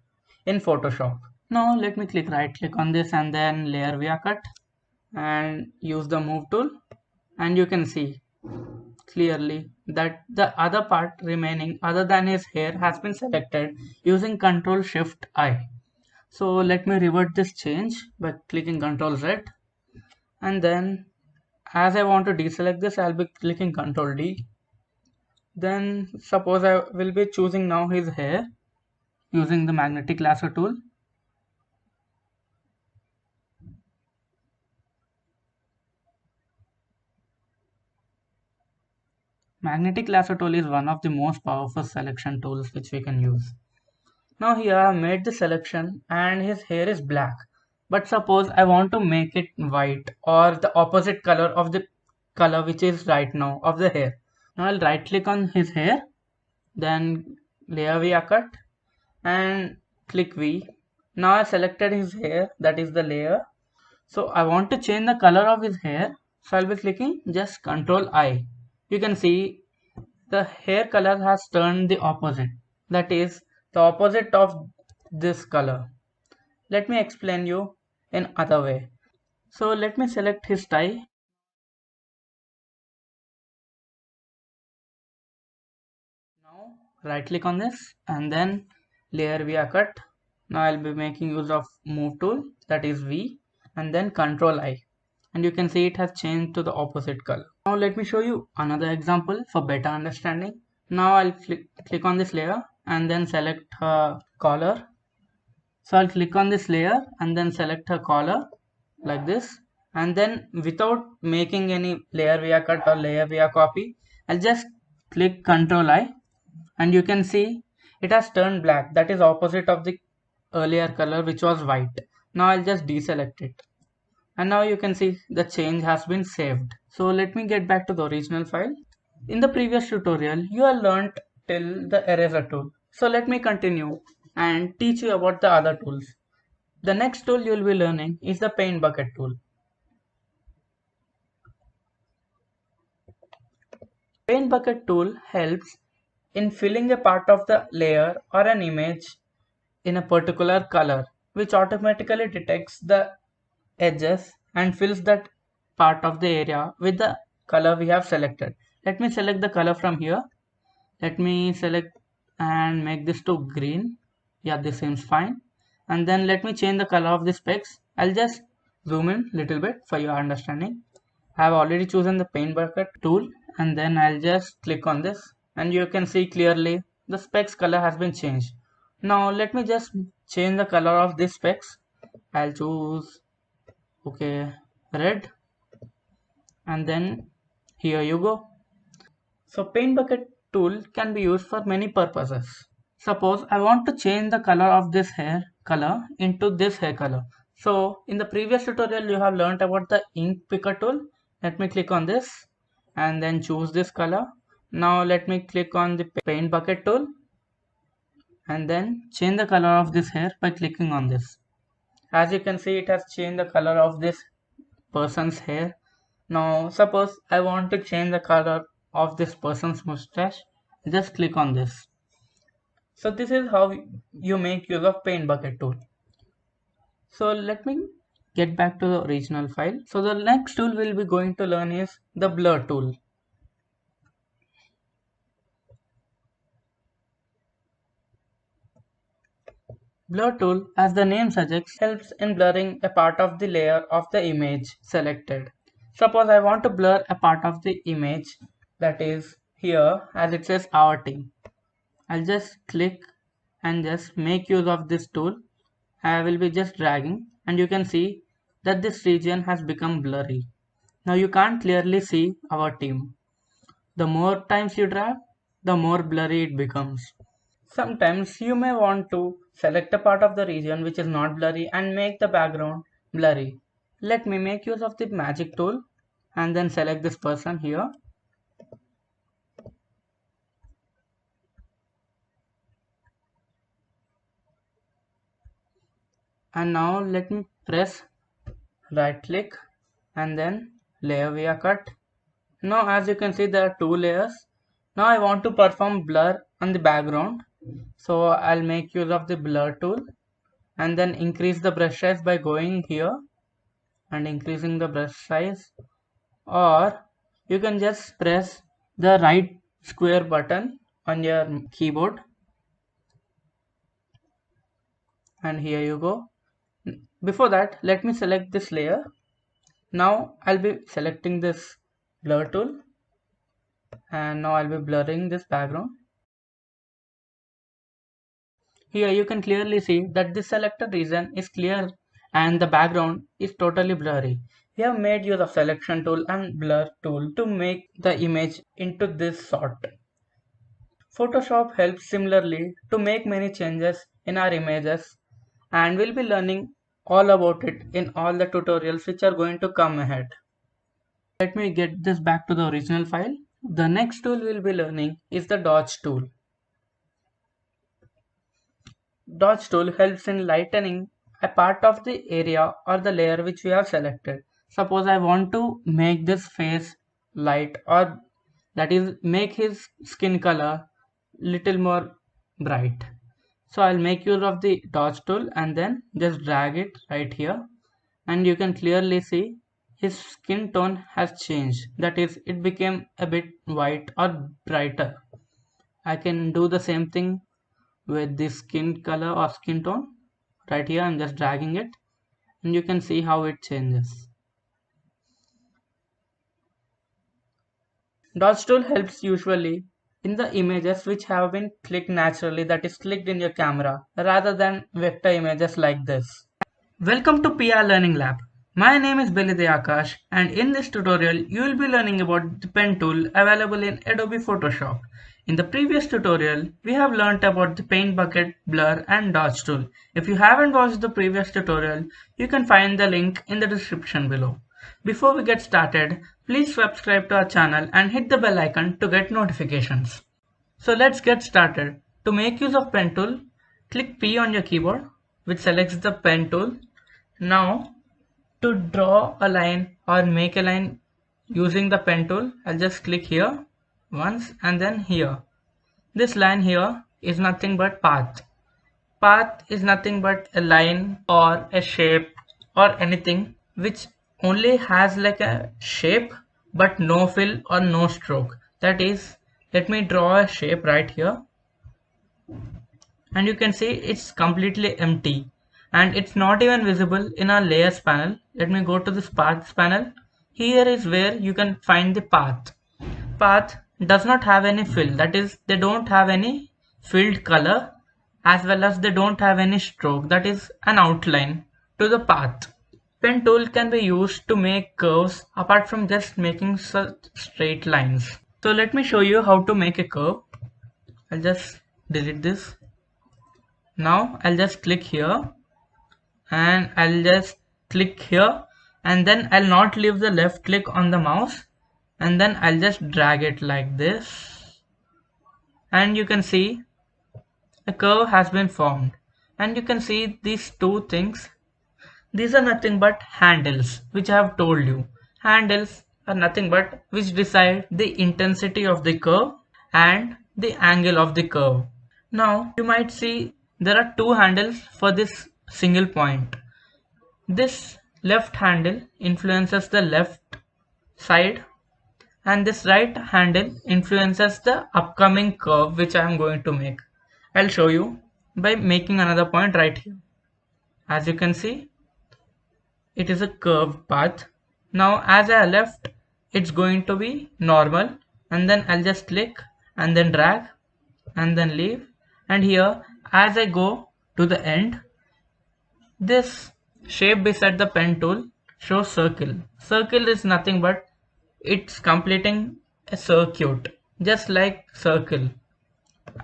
S1: in Photoshop. Now let me right click on this and then layer via cut and use the move tool, and you can see clearly that the other part remaining other than his hair has been selected using Ctrl Shift I. So let me revert this change by clicking Ctrl Z, and then as I want to deselect this, I'll be clicking Ctrl D. Then suppose I will be choosing now his hair using the magnetic lasso tool. Magnetic lasso tool is one of the most powerful selection tools which we can use. Now here I have made the selection and his hair is black. But suppose I want to make it white or the opposite color of the color which is right now of the hair. Now I'll right click on his hair, then layer via cut and click V. Now I selected his hair, that is the layer. So I want to change the color of his hair. So I'll be clicking just Ctrl I. You can see the hair color has turned the opposite. That is the opposite of this color. Let me explain you in other way. So let me select his tie. Now right click on this and then layer via cut. Now I'll be making use of move tool, that is V, and then Ctrl I, and you can see it has changed to the opposite color. Now let me show you another example for better understanding. Now I'll click on this layer and then select her collar. So I'll click on this layer and then select her collar like this, and then without making any layer via cut or layer via copy, I'll just click Ctrl I, and you can see it has turned black. That is opposite of the earlier color which was white. Now I'll just deselect it and now you can see the change has been saved. So let me get back to the original file. In the previous tutorial, you have learnt till the eraser tool. So let me continue and teach you about the other tools. The next tool you will be learning is the paint bucket tool. Paint bucket tool helps in filling a part of the layer or an image in a particular color, which automatically detects the edges and fills that part of the area with the color we have selected. Let me select the color from here. Let me select and make this to green. Yeah, this seems fine. And then let me change the color of the specs. I'll just zoom in little bit for your understanding. I have already chosen the paint bucket tool, and then I'll just click on this, and you can see clearly the specs color has been changed. Now let me just change the color of this specs. I'll choose red, and then here you go. So paint bucket tool can be used for many purposes. Suppose I want to change the color of this hair color into this hair color. So in the previous tutorial you have learnt about the ink picker tool. Let me click on this and then choose this color. Now let me click on the paint bucket tool and then change the color of this hair by clicking on this. As you can see, it has changed the color of this person's hair. Now suppose I want to change the color of this person's mustache. Just click on this. So this is how you make use of paint bucket tool. So let me get back to the original file. So the next tool we'll be going to learn is the blur tool. Blur tool, as the name suggests, helps in blurring a part of the layer of the image selected. Suppose I want to blur a part of the image, that is here, as it says our team. I'll just click and just make use of this tool. I will be just dragging, and you can see that this region has become blurry. Now you can't clearly see our team. The more times you drag, the more blurry it becomes. Sometimes you may want to select a part of the region which is not blurry and make the background blurry. Let me make use of the magic tool and then select this person here. And now let me press right click and then layer via cut. Now as you can see, there are two layers. Now I want to perform blur on the background. So I'll make use of the blur tool and then increase the brush size by going here and increasing the brush size, or you can just press the right square button on your keyboard and here you go. Before that, let me select this layer. Now I'll be selecting this blur tool and now I'll be blurring this background. Here you can clearly see that this selected region is clear and the background is totally blurry. We have made use of selection tool and blur tool to make the image into this sort. Photoshop helps similarly to make many changes in our images, and we'll be learning all about it in all the tutorials which are going to come ahead. Let me get this back to the original file. The next tool we'll be learning is the dodge tool. Dodge tool helps in lightening a part of the area or the layer which we have selected. Suppose I want to make this face light, or that is make his skin color little more bright. So I'll make use of the dodge tool and then just drag it right here, and you can clearly see his skin tone has changed. That is, it became a bit white or brighter. I can do the same thing with this skin color or skin tone. Right here I'm just dragging it and you can see how it changes. Dodge tool helps usually in the images which have been clicked naturally, that is clicked in your camera, rather than vector images like this. Welcome to PR Learning Lab. My name is Belide Aakash, and in this tutorial you will be learning about the pen tool available in Adobe Photoshop. In the previous tutorial, we have learnt about the paint bucket, blur and dodge tool. If you haven't watched the previous tutorial, you can find the link in the description below. Before we get started, please subscribe to our channel and hit the bell icon to get notifications. So let's get started. To make use of pen tool, click P on your keyboard, which selects the pen tool. Now, to draw a line or make a line using the pen tool, I'll just click here once and then here. This line here is nothing but path. Path is nothing but a line or a shape or anything which only has like a shape but no fill or no stroke. That is, let me draw a shape right here, and you can see it's completely empty and it's not even visible in our layers panel. Let me go to this paths panel. Here is where you can find the path. Path does not have any fill, that is, they don't have any filled color, as well as they don't have any stroke, that is an outline to the path. Pen tool can be used to make curves apart from just making such straight lines. So let me show you how to make a curve. I'll just delete this. Now I'll just click here and I'll just click here, and then I'll not leave the left click on the mouse, and then I'll just drag it like this, and you can see a curve has been formed. And you can see these two things. These are nothing but handles, which I have told you. Handles are nothing but which decide the intensity of the curve and the angle of the curve. Now you might see there are two handles for this single point. This left handle influences the left side and this right handle influences the upcoming curve which I am going to make. I'll show you by making another point right here. As you can see, it is a curved path. Now as I left, it's going to be normal, and then I'll just click and then drag and then leave, and here as I go to the end, this shape beside the pen tool shows circle. Circle is nothing but it's completing a circuit, just like circle.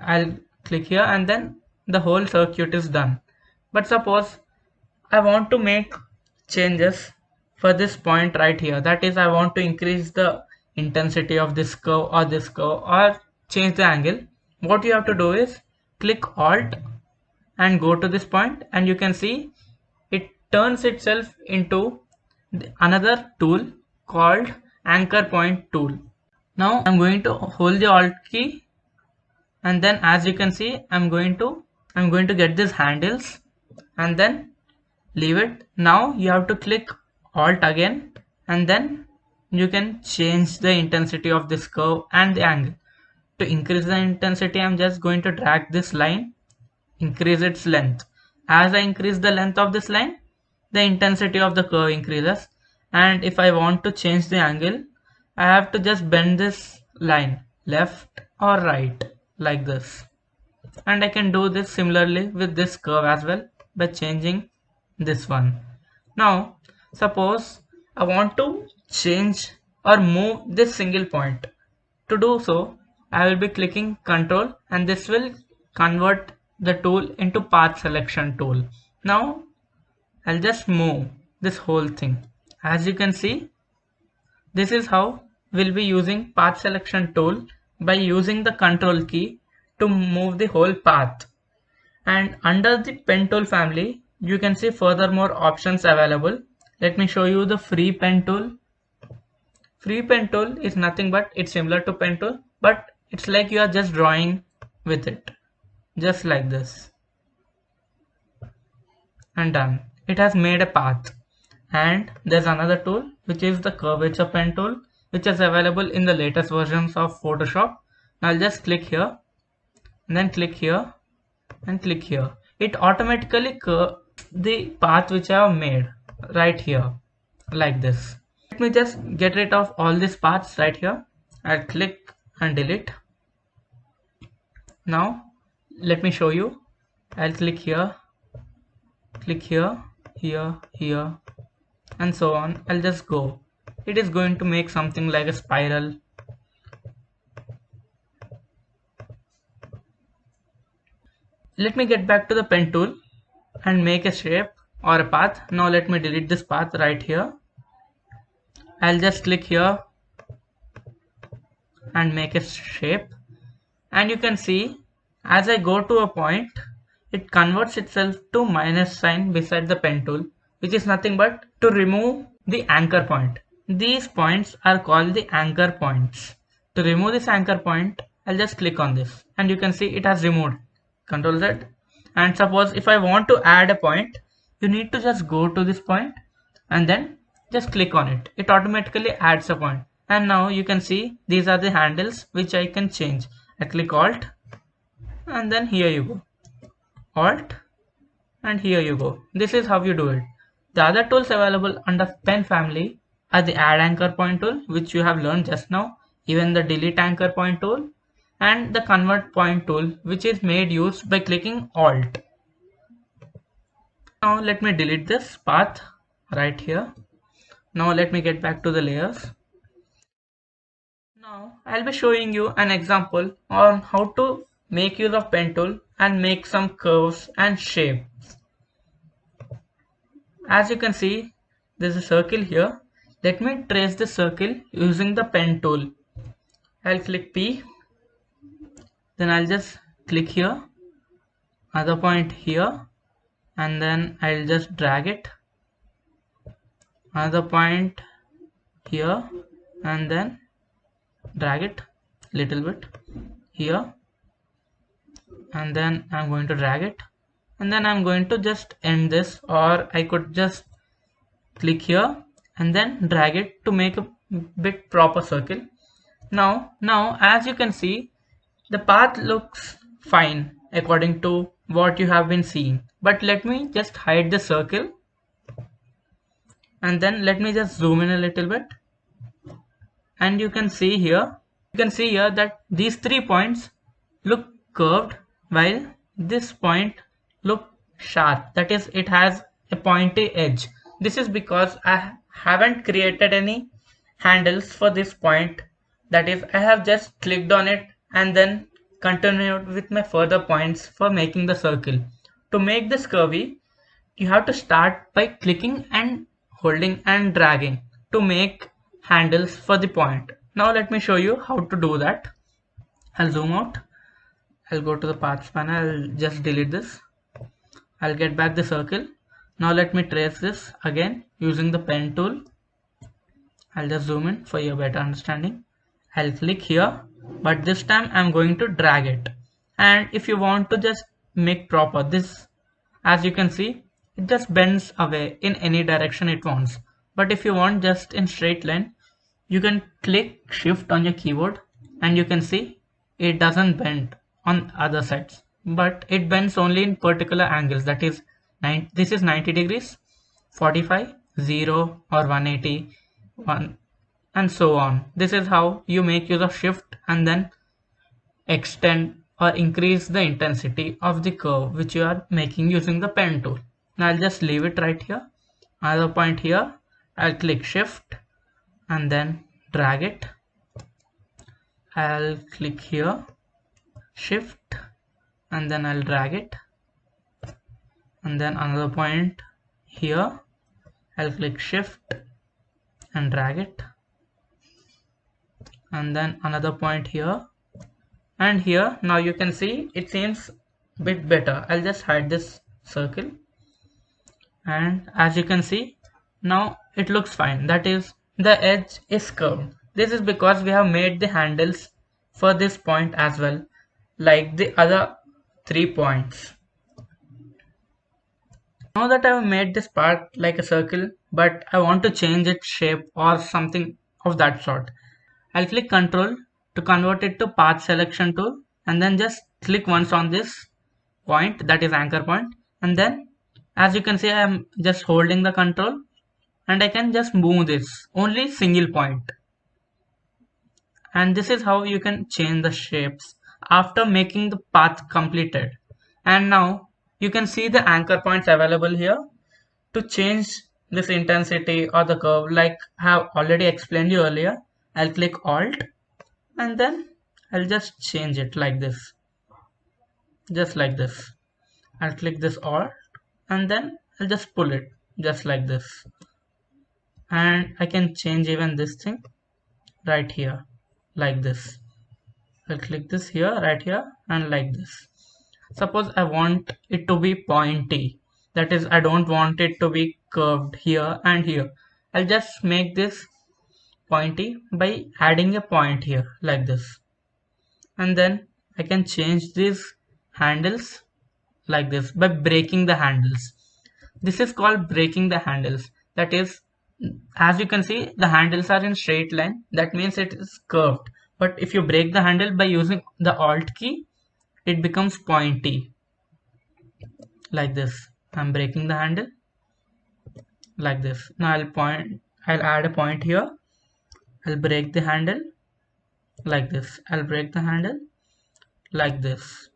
S1: I'll click here and then the whole circuit is done. But suppose I want to make changes for this point right here. That is, I want to increase the intensity of this curve or change the angle. What you have to do is click Alt and go to this point, and you can see it turns itself into another tool called anchor point tool. Now I'm going to hold the Alt key, and then as you can see I'm going to get these handles and then leave it. Now you have to click Alt again, and then you can change the intensity of this curve and the angle. To increase the intensity, I'm just going to drag this line, increase its length. As I increase the length of this line, the intensity of the curve increases. And if I want to change the angle, I have to just bend this line left or right like this. And I can do this similarly with this curve as well by changing this one. Now suppose I want to change or move this single point. To do so, I will be clicking Ctrl, and this will convert the tool into path selection tool. Now I'll just move this whole thing. As you can see, this is how we'll be using path selection tool by using the Ctrl key to move the whole path. And under the pen tool family, you can see furthermore options available. Let me show you the free pen tool. Free pen tool is nothing but it's similar to pen tool, but it's like you are just drawing with it, just like this, and done. It has made a path. And there's another tool which is the curvature pen tool, which is available in the latest versions of Photoshop. Now I'll just click here and then click here and click here. It automatically curves the path which I have made right here like this. Let me just get rid of all these paths right here. I'll click and delete. Now let me show you. I'll click here, here, and so on. I'll just go. It is going to make something like a spiral. let me get back to the pen tool and make a shape or a path. Now let me delete this path right here. I'll just click here and make a shape, and you can see as I go to a point, it converts itself to minus sign beside the pen tool, which is nothing but to remove the anchor point. These points are called the anchor points. To remove this anchor point, I'll just click on this and you can see it has removed. Control Z. And suppose if I want to add a point, you need to just go to this point and then just click on it. It automatically adds a point. And now you can see these are the handles which I can change. I click Alt and then here you go. Alt and here you go. This is how you do it. The other tools available under pen family are the add anchor point tool, which you have learned just now, even the delete anchor point tool, and the convert point tool, which is made use by clicking Alt. Now let me delete this path right here. Now let me get back to the layers. Now I'll be showing you an example on how to make use of pen tool and make some curves and shapes. As you can see, there's a circle here. Let me trace the circle using the pen tool. I'll click P, then I'll just click here, other point here, and then I'll just drag it, another point here, and then drag it little bit here, and then I'm going to drag it, and then I'm going to just end this, or I could just click here and then drag it to make a bit proper circle. Now as you can see, the path looks fine according to what you have been seeing, but let me just hide the circle and then let me just zoom in a little bit, and you can see here that these 3 points look curved while this point look sharp, that is it has a pointy edge. This is because I haven't created any handles for this point, that is I have just clicked on it and then continued with my further points for making the circle. To make this curvy, you have to start by clicking and holding and dragging to make handles for the point. Now let me show you how to do that. I'll zoom out, I'll go to the paths panel, I'll just delete this, I'll get back the circle. Now let me trace this again using the pen tool. I'll just zoom in for your better understanding. I'll click here, but this time I'm going to drag it. And if you want to just make proper this, as you can see, it just bends away in any direction it wants. But if you want just in straight line, you can click Shift on your keyboard and you can see it doesn't bend on other sides, but it bends only in particular angles, that is this is 90 degrees, 45, 0 or 180, 1 and so on. This is how you make use of shift and then extend or increase the intensity of the curve which you are making using the pen tool. Now I'll just leave it right here. Another point here, I'll click shift and then drag it. I'll click here, shift and then I'll drag it, and then another point here, I'll click shift and drag it, and then another point here and here. Now you can see it seems a bit better. I'll just hide this circle, and as you can see, now it looks fine, that is the edge is curved. This is because we have made the handles for this point as well, like the other 3 points. Now that I have made this part like a circle, but I want to change its shape or something of that sort, I'll click Ctrl to convert it to path selection tool, and then just click once on this point, that is anchor point, and then as you can see I am just holding the control and I can just move this only single point. And this is how you can change the shapes after making the path completed. And now you can see the anchor points available here. To change this intensity or the curve, like I have already explained you earlier, I'll click Alt and then I'll just change it like this, just like this. I'll click this Alt and then I'll just pull it just like this. And I can change even this thing right here like this. I'll click this here, right here, and like this. Suppose I want it to be pointy. That is, I don't want it to be curved here and here. I'll just make this pointy by adding a point here like this. And then I can change these handles like this by breaking the handles. This is called breaking the handles. That is, as you can see, the handles are in straight line. That means it is curved. But if you break the handle by using the Alt key, it becomes pointy like this. I'm breaking the handle like this. Now I'll add a point here. I'll break the handle like this. I'll break the handle like this.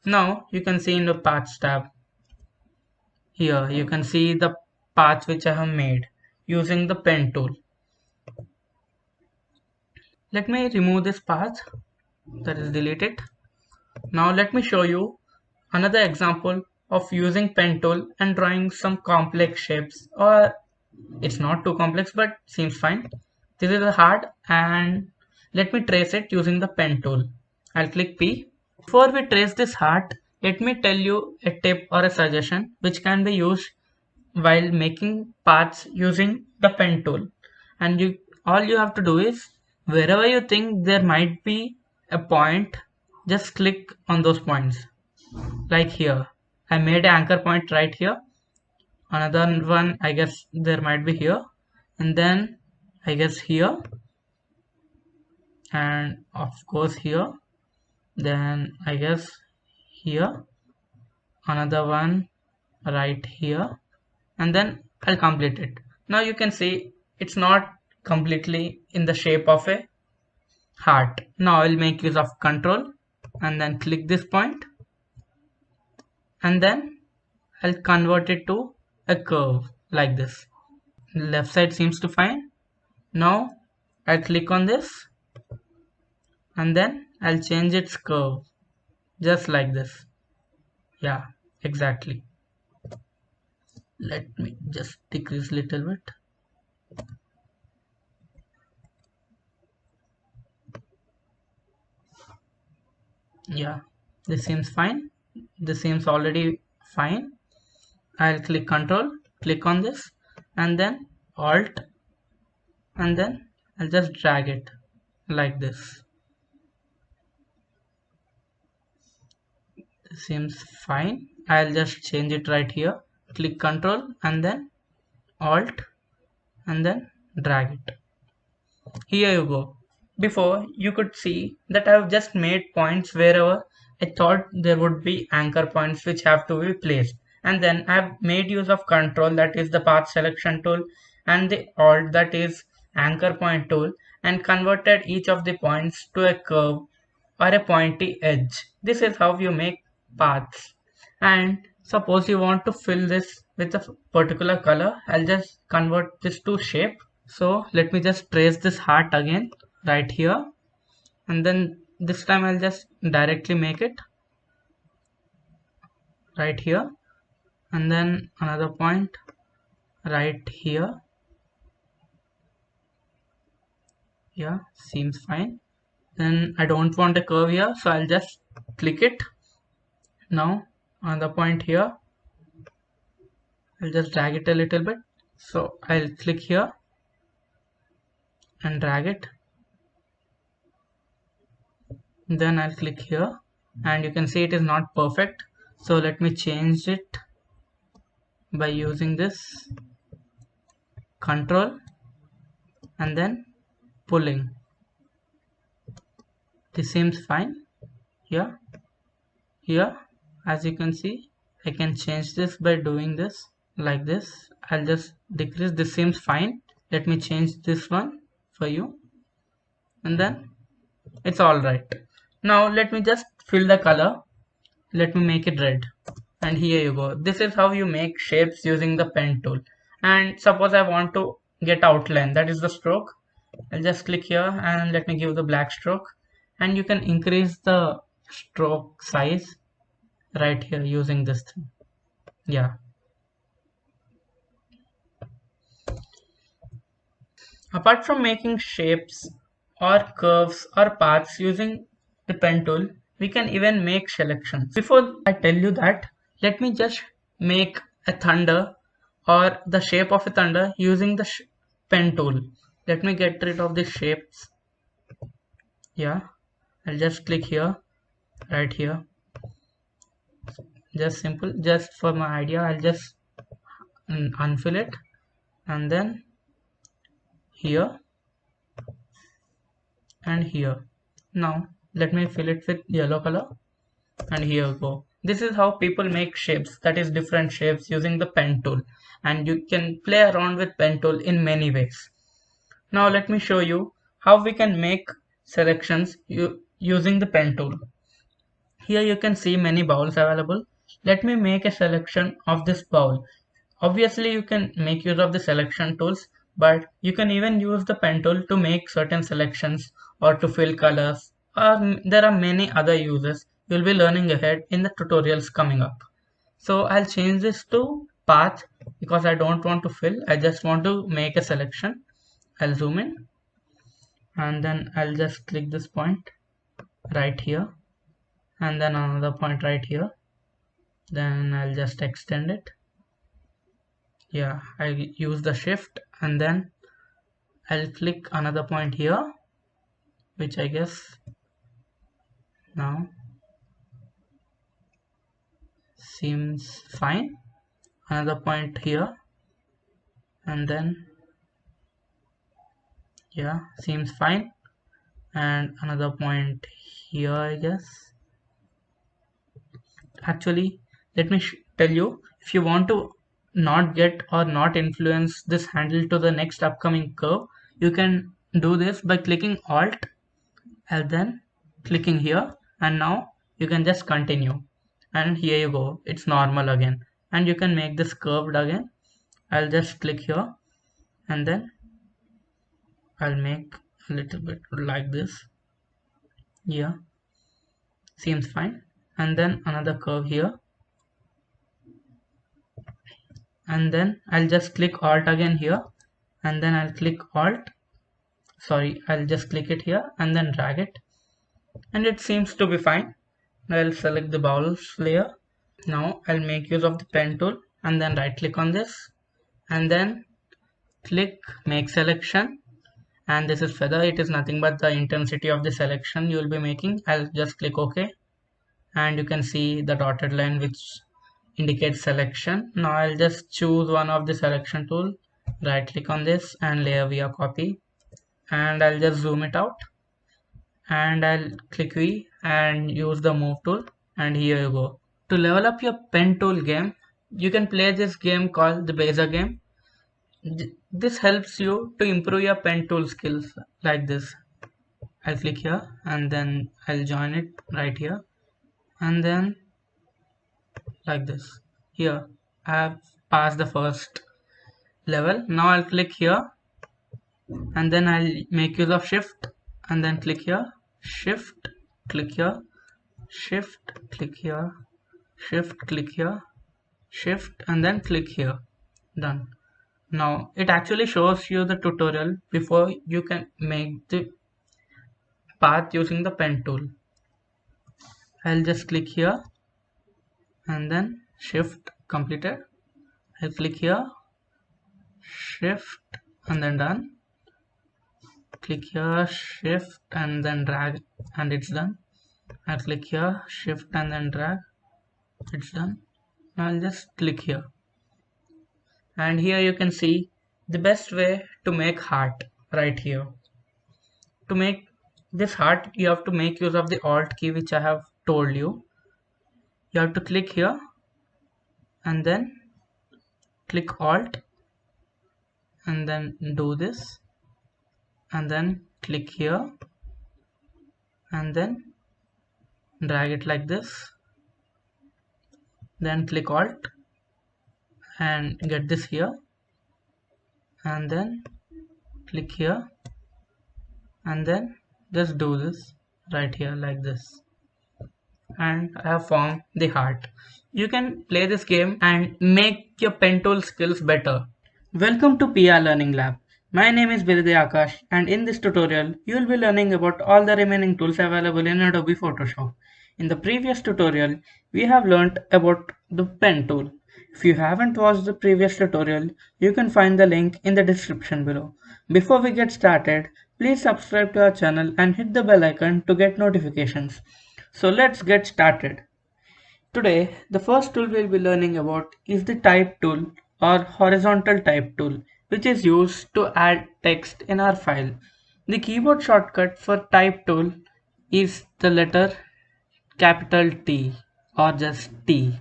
S1: Now you can see in the paths tab here, you can see the path which I have made using the pen tool. Let me remove this path, that is delete it. Now let me show you another example of using pen tool and drawing some complex shapes, or it's not too complex but seems fine. This is a heart and let me trace it using the pen tool. I'll click P. Before we trace this heart, let me tell you a tip or a suggestion which can be used while making paths using the pen tool. And all you have to do is, wherever you think there might be a point, just click on those points. Like here, I made an anchor point right here. Another one, I guess there might be here, and then I guess here, and of course here, then I guess here, another one right here, and then I'll complete it. Now you can see it's not completely in the shape of a heart. Now I'll make use of control and then click this point, and then I'll convert it to a curve like this. Left side seems to fine. Now I'll click on this and then I'll change its curve just like this. Yeah, exactly. Let me just decrease little bit. Yeah, this seems fine. This seems already fine. I'll click control, click on this and then alt, and then I'll just drag it like this. This seems fine. I'll just change it right here. Click control and then alt and then drag it. Here you go. Before, you could see that I've just made points wherever I thought there would be anchor points which have to be placed. And then I've made use of control, that is the path selection tool, and the alt, that is anchor point tool, and converted each of the points to a curve or a pointy edge. This is how you make paths. And suppose you want to fill this with a particular color, I'll just convert this to shape. So let me just trace this heart again right here, and then this time I'll just directly make it right here, and then another point right here. Yeah, seems fine. Then I don't want a curve here, so I'll just click it. Now another point here, I'll just drag it a little bit. So I'll click here and drag it. Then I'll click here and you can see it is not perfect. So let me change it by using this control and then pulling. This seems fine. Here, as you can see, I can change this by doing this like this. I'll just decrease. This seems fine. Let me change this one for you, and then it's all right. Now let me just fill the color. Let me make it red, and here you go. This is how you make shapes using the pen tool. And suppose I want to get outline, that is the stroke. I'll just click here and let me give the black stroke, and you can increase the stroke size right here using this thing. Yeah. Apart from making shapes or curves or paths using the pen tool, we can even make selections. Before I tell you that, let me just make a thunder or the shape of a thunder using the pen tool. Let me get rid of the shapes. Yeah, I'll just click here, right here. Just simple, just for my idea, I'll just unfill it, and then here and here. Now let me fill it with yellow color, and here we go. This is how people make shapes, that is different shapes using the pen tool, and you can play around with pen tool in many ways. Now let me show you how we can make selections using the pen tool. Here you can see many bowls available. Let me make a selection of this bowl. Obviously you can make use of the selection tools, but you can even use the pen tool to make certain selections or to fill colors, or there are many other uses you'll be learning ahead in the tutorials coming up. So I'll change this to path because I don't want to fill, I just want to make a selection. I'll zoom in, and then I'll just click this point right here, and then another point right here. Then I'll just extend it. Yeah, I use the shift, and then I'll click another point here, which I guess now seems fine. Another point here, and then yeah, seems fine. And another point here, I guess. Actually, let me tell you, if you want to not get or not influence this handle to the next upcoming curve, you can do this by clicking Alt and then clicking here, and now you can just continue, and here you go, it's normal again, and you can make this curved again. I'll just click here, and then I'll make a little bit like this. Yeah, seems fine. And then another curve here, and then I'll just click Alt again here, and then I'll click Alt, sorry, I'll just click it here and then drag it, and it seems to be fine. I'll select the bowls layer. Now I'll make use of the pen tool, and then right click on this, and then click make selection, and this is feather. It is nothing but the intensity of the selection you will be making. I'll just click OK, and you can see the dotted line which indicates selection. Now I'll just choose one of the selection tool, right click on this and layer via copy, and I'll just zoom it out, and I'll click V and use the move tool, and here you go. To level up your pen tool game, you can play this game called the Beza game. This helps you to improve your pen tool skills like this. I'll click here, and then I'll join it right here, and then like this. Here I have passed the first level. Now I'll click here, and then I'll make use of shift, and then click here, shift, click here, shift, click here, shift, click here, shift, and then click here. Done. Now it actually shows you the tutorial before you can make the path using the pen tool. I'll just click here, and then shift, completed. I'll click here, shift, and then done. Click here, shift, and then drag, and it's done. I'll click here, shift, and then drag, it's done. Now I'll just click here, and here you can see the best way to make heart right here. To make this heart, you have to make use of the Alt key, which I have told you. You have to click here, and then click Alt, and then do this, and then click here, and then drag it like this, then click Alt and get this here, and then click here, and then just do this right here like this. and I have formed the heart. You can play this game and make your pen tool skills better. Welcome to PR Learning Lab. My name is Belide Aakash, and in this tutorial, you will be learning about all the remaining tools available in Adobe Photoshop. In the previous tutorial, we have learned about the pen tool. If you haven't watched the previous tutorial, you can find the link in the description below. Before we get started, please subscribe to our channel and hit the bell icon to get notifications. So let's get started. Today, the first tool we'll be learning about is the type tool or horizontal type tool, which is used to add text in our file. The keyboard shortcut for type tool is the letter capital T or just T.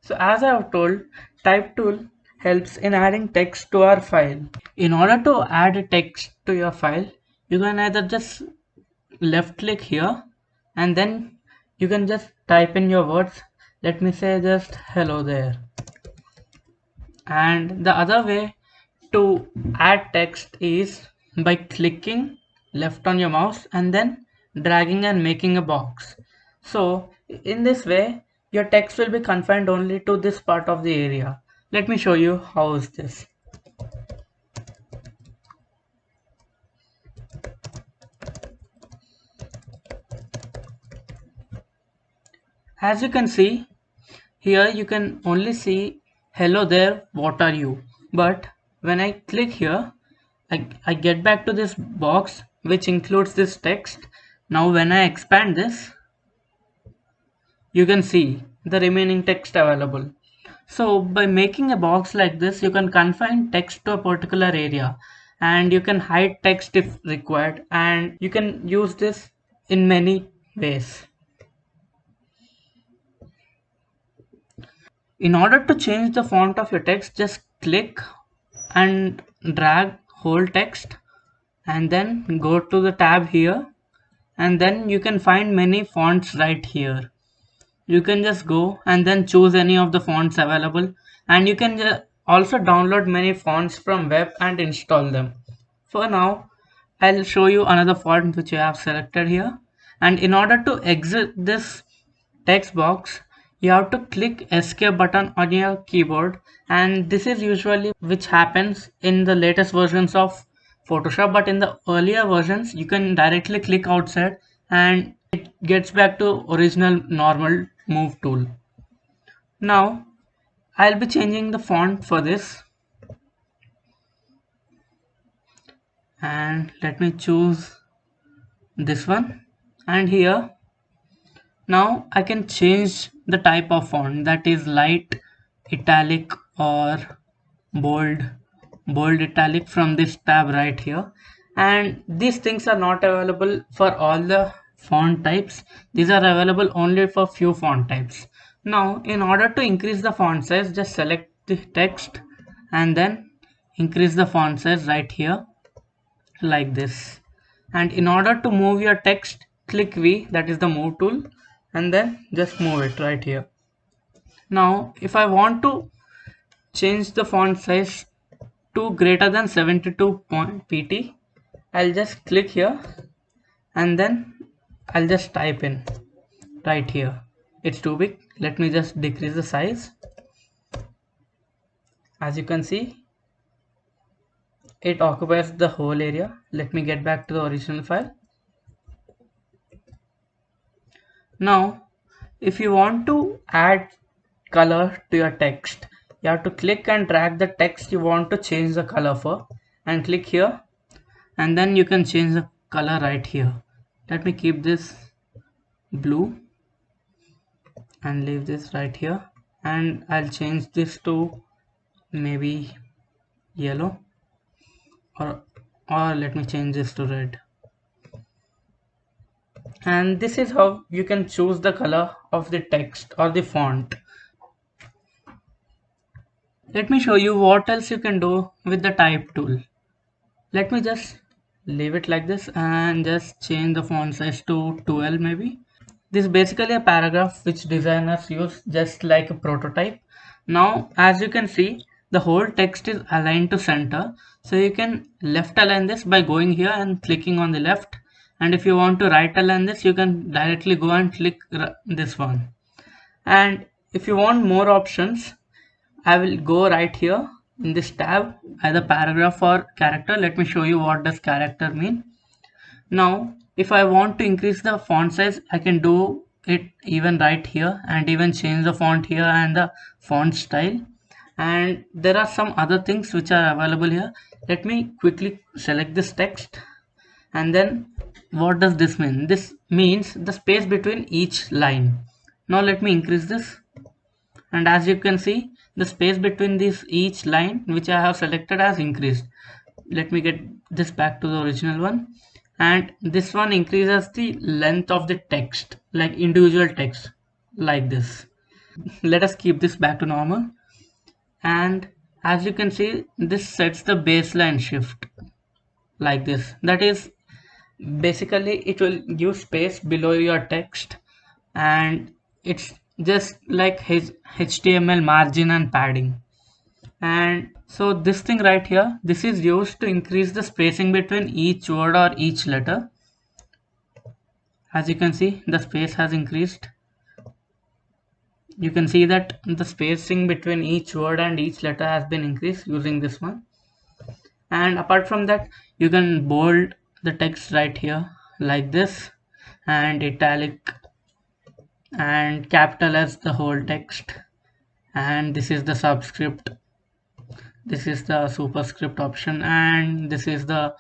S1: So as I have told, type tool helps in adding text to our file. In order to add a text to your file, you can either just left click here and then you can just type in your words. Let me say just hello there. And the other way to add text is by clicking left on your mouse and then dragging and making a box. So in this way your text will be confined only to this part of the area. Let me show you how is this. As you can see, here you can only see hello there, what are you? But when I click here, I get back to this box which includes this text. Now when I expand this, you can see the remaining text available. So by making a box like this, you can confine text to a particular area and you can hide text if required, and you can use this in many ways. In order to change the font of your text, just click and drag whole text and then go to the tab here, and then you can find many fonts right here. You can just go and then choose any of the fonts available, and you can also download many fonts from web and install them. For now, I'll show you another font which I have selected here, and in order to exit this text box, you have to click escape button on your keyboard, and this is usually which happens in the latest versions of Photoshop, but in the earlier versions you can directly click outside and it gets back to original normal move tool. Now I'll be changing the font for this, and let me choose this one, and here now I can change the type of font, that is light, italic or bold, italic, from this tab right here. And these things are not available for all the font types. These are available only for few font types. Now in order to increase the font size, just select the text and then increase the font size right here like this. And in order to move your text, click V, that is the move tool, and then just move it right here. Now if I want to change the font size to greater than 72 pt, I'll just click here and then I'll just type in right here. It's too big, let me just decrease the size. As you can see, it occupies the whole area. Let me get back to the original file. Now if you want to add color to your text, you have to click and drag the text you want to change the color for and click here, and then you can change the color right here. Let me keep this blue and leave this right here, and I'll change this to maybe yellow, or let me change this to red. And this is how you can choose the color of the text or the font. Let me show you what else you can do with the type tool. Let me just leave it like this and just change the font size to 12 maybe. This is basically a paragraph which designers use just like a prototype. Now as you can see, the whole text is aligned to center, so you can left align this by going here and clicking on the left, And if you want to right align this, you can directly go and click this one. And if you want more options, I will go right here in this tab, either paragraph or character. Let me show you what does character mean. Now if I want to increase the font size, I can do it even right here, and even change the font here and the font style. And there are some other things which are available here. Let me quickly select this text. And then what does this mean? This means the space between each line. Now let me increase this, and as you can see, the space between this each line which I have selected has increased. Let me get this back to the original one. And this one increases the length of the text, like individual text, like this. Let us keep this back to normal. And as you can see, this sets the baseline shift like this. That is, basically it will give space below your text, and it's just like his HTML margin and padding. And so this thing right here, this is used to increase the spacing between each word or each letter. As you can see, the space has increased. You can see that the spacing between each word and each letter has been increased using this one. And apart from that, you can bold the text right here like this, and italic and capitalize the whole text. And this is the subscript, this is the superscript option, and this is the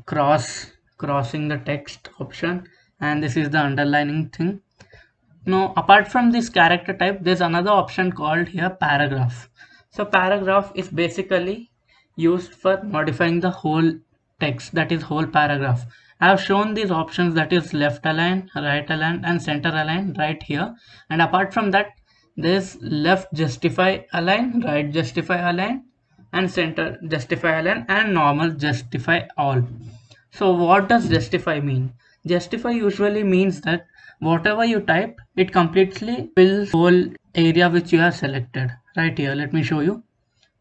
S1: crossing the text option, and this is the underlining thing. Now apart from this character type, there's another option called here paragraph. So paragraph is basically used for modifying the whole text, that is whole paragraph. I have shown these options, that is left align, right align, and center align right here. And apart from that, there's left justify align, right justify align, and center justify align, and normal justify all. So what does justify mean? Justify usually means that whatever you type, it completely fills whole area which you have selected. Right here, let me show you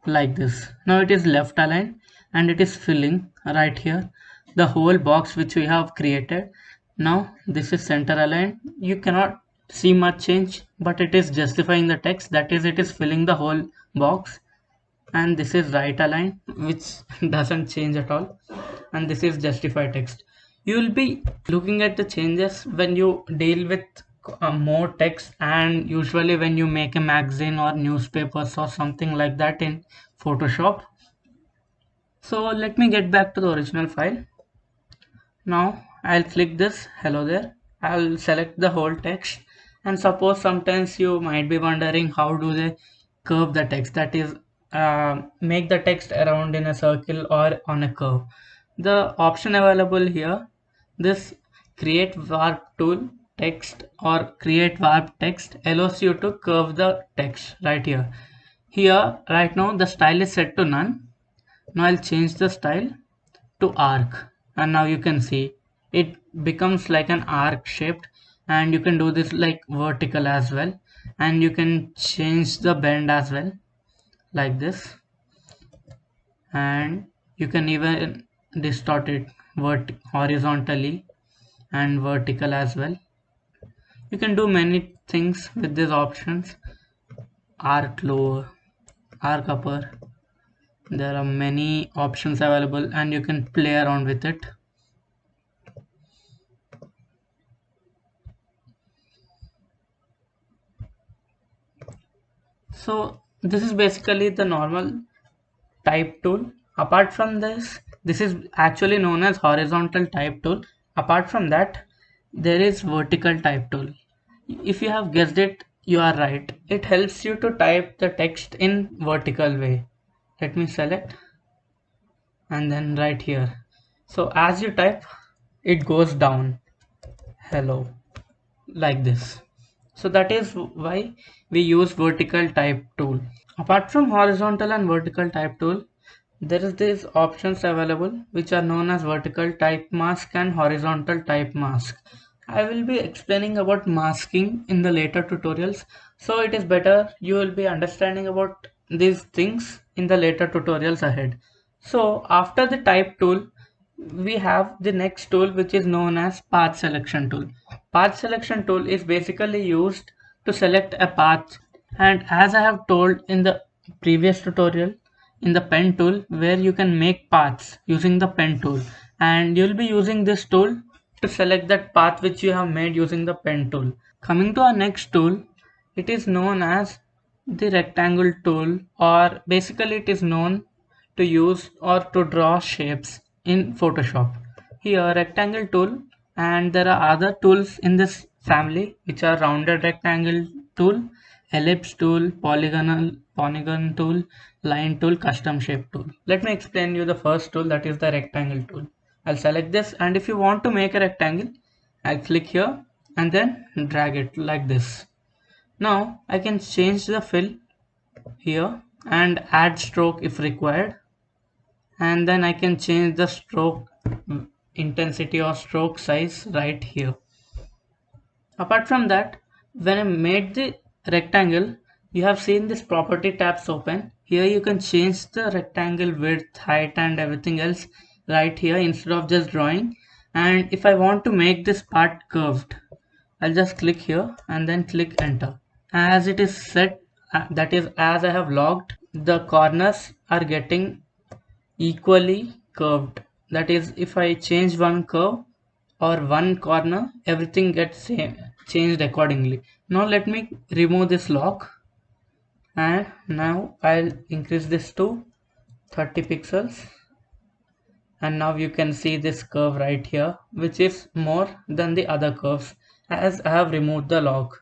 S1: like this. Now it is left aligned, and it is filling right here the whole box which we have created. Now this is center aligned. You cannot see much change, but it is justifying the text, that is, it is filling the whole box. And this is right align, which doesn't change at all. And this is justify text. You will be looking at the changes when you deal with more text, and usually when you make a magazine or newspapers or something like that in Photoshop. So let me get back to the original file. Now I'll click this hello there. I'll select the whole text, and suppose sometimes you might be wondering how do they curve the text, that is, make the text around in a circle or on a curve. The option available here, this create warp tool text or create warp text, allows you to curve the text right here. Here right now the style is set to none. Now I'll change the style to arc, and now you can see it becomes like an arc shaped. And you can do this like vertical as well, and you can change the bend as well like this, and you can even distort it horizontally and vertical as well. You can do many things with these options. Arc lower, arc upper, there are many options available, and you can play around with it. So this is basically the normal type tool. Apart from this is actually known as horizontal type tool. Apart from that, there is vertical type tool. If you have guessed it, you are right. It helps you to type the text in vertical way. Let me select, and then right here. So as you type, it goes down hello like this. So that is why we use vertical type tool. Apart from horizontal and vertical type tool, there is these options available which are known as vertical type mask and horizontal type mask. I will be explaining about masking in the later tutorials, so it is better you will be understanding about these things in the later tutorials ahead. So after the type tool, we have the next tool, which is known as path selection tool. Path selection tool is basically used to select a path, and as I have told in the previous tutorial, in the pen tool where you can make paths using the pen tool, and you'll be using this tool to select that path which you have made using the pen tool. Coming to our next tool, it is known as the rectangle tool, or basically it is known to use or to draw shapes in Photoshop. Here rectangle tool, and there are other tools in this family which are rounded rectangle tool, ellipse tool, polygon tool, line tool, custom shape tool. Let me explain you the first tool, that is the rectangle tool. I'll select this, and if you want to make a rectangle, I'll click here and then drag it like this. Now I can change the fill here and add stroke if required, and then I can change the stroke intensity or stroke size right here. Apart from that, when I made the rectangle, you have seen this property tabs open. Here you can change the rectangle width, height and everything else right here instead of just drawing. And if I want to make this part curved, I'll just click here and then click enter. As it is set, that is as I have logged, the corners are getting equally curved. That is, if I change one curve or one corner, everything gets changed accordingly. Now let me remove this lock, and now I'll increase this to 30 pixels, and now you can see this curve right here, which is more than the other curves as I have removed the lock.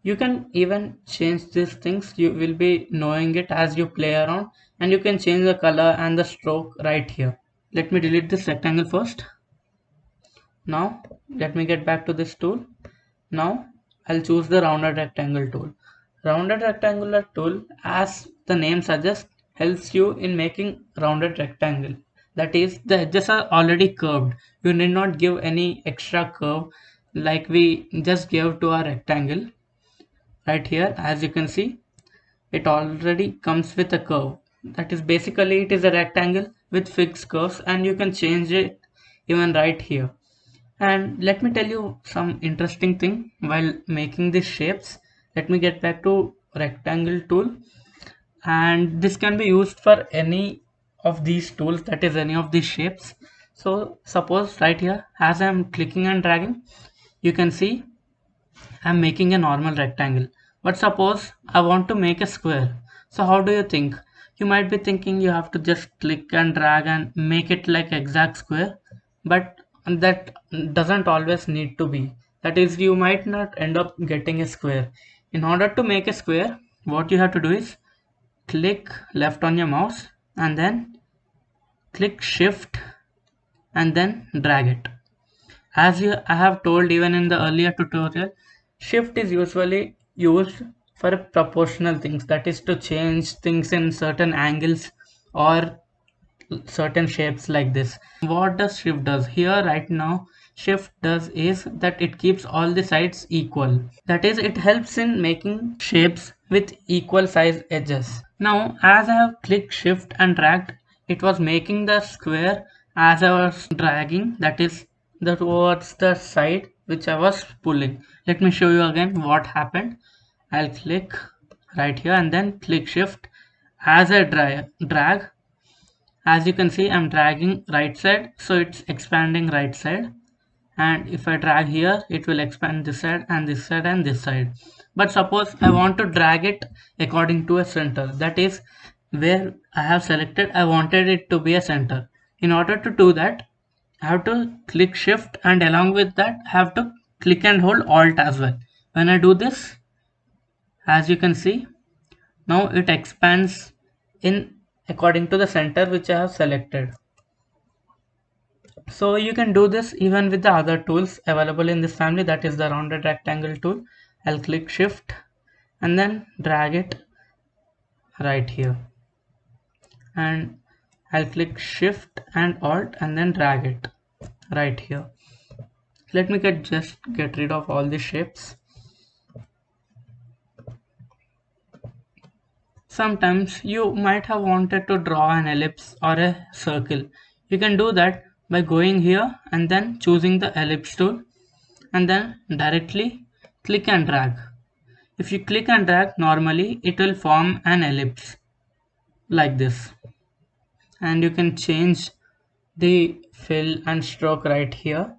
S1: You can even change these things, you will be knowing it as you play around, and you can change the color and the stroke right here. Let me delete this rectangle first. Now let me get back to this tool. Now I'll choose the rounded rectangle tool. Rounded rectangular tool, as the name suggests, helps you in making rounded rectangle. That is, the edges are already curved. You need not give any extra curve like we just gave to our rectangle. Right here, as you can see, it already comes with a curve. That is, basically it is a rectangle with fixed curves, and you can change it even right here. And let me tell you some interesting thing while making these shapes. Let me get back to rectangle tool, and this can be used for any of these tools, that is any of these shapes. So suppose right here, as I am clicking and dragging, you can see I'm making a normal rectangle. But suppose I want to make a square. So how do you think? You might be thinking you have to just click and drag and make it like exact square, but that doesn't always need to be. That is, you might not end up getting a square. In order to make a square, what you have to do is click left on your mouse and then click shift and then drag it. As I have told even in the earlier tutorial, shift is usually used for proportional things, that is to change things in certain angles or certain shapes like this. What does shift does? Here right now, shift does is that it keeps all the sides equal. That is, it helps in making shapes with equal size edges. Now as I have clicked shift and dragged, it was making the square as I was dragging, that is towards the side which I was pulling. Let me show you again what happened. I'll click right here and then click shift. As I drag, as you can see, I'm dragging right side, so it's expanding right side. And if I drag here, it will expand this side and this side and this side. But suppose I want to drag it according to a center, that is where I have selected, I wanted it to be a center. In order to do that, I have to click shift, and along with that I have to click and hold alt as well. When I do this, as you can see, now it expands in according to the center which I have selected. So you can do this even with the other tools available in this family, that is the rounded rectangle tool. I'll click shift and then drag it right here, and I'll click shift and alt and then drag it right here. Let me just get rid of all the shapes. Sometimes you might have wanted to draw an ellipse or a circle. You can do that by going here and then choosing the ellipse tool and then directly click and drag. If you click and drag, normally it will form an ellipse like this, and you can change the fill and stroke right here,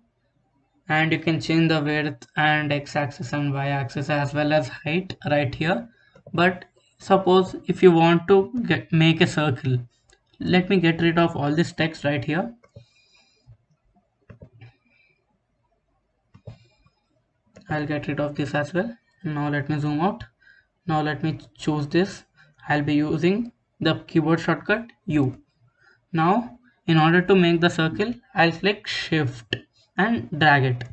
S1: and you can change the width and x-axis and y-axis as well as height right here. But suppose if you want to make a circle, let me get rid of all this text right here. I'll get rid of this as well. Now let me zoom out. Now let me choose this. I'll be using the keyboard shortcut U. Now in order to make the circle, I'll click shift and drag it.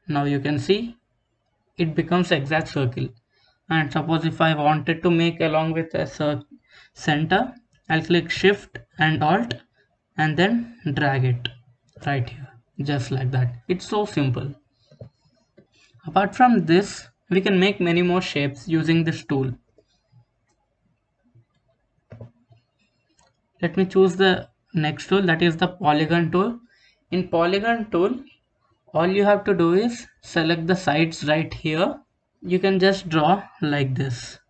S1: Now you can see it becomes exact circle. And suppose if I wanted to make along with a center, I'll click shift and alt and then drag it right here, just like that. It's so simple. Apart from this, we can make many more shapes using this tool. Let me choose the next tool, that is the polygon tool. In polygon tool, all you have to do is select the sides right here. You can just draw like this.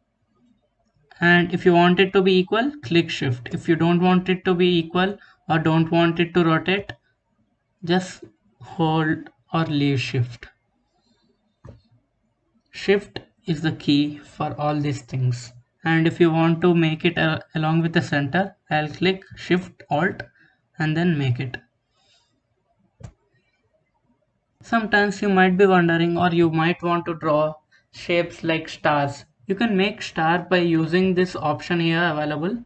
S1: And if you want it to be equal, click shift. If you don't want it to be equal or don't want it to rotate, just hold or leave shift. Shift is the key for all these things. And if you want to make it along with the center, I'll click shift alt and then make it. Sometimes you might be wondering, or you might want to draw shapes like stars. You can make star by using this option here available.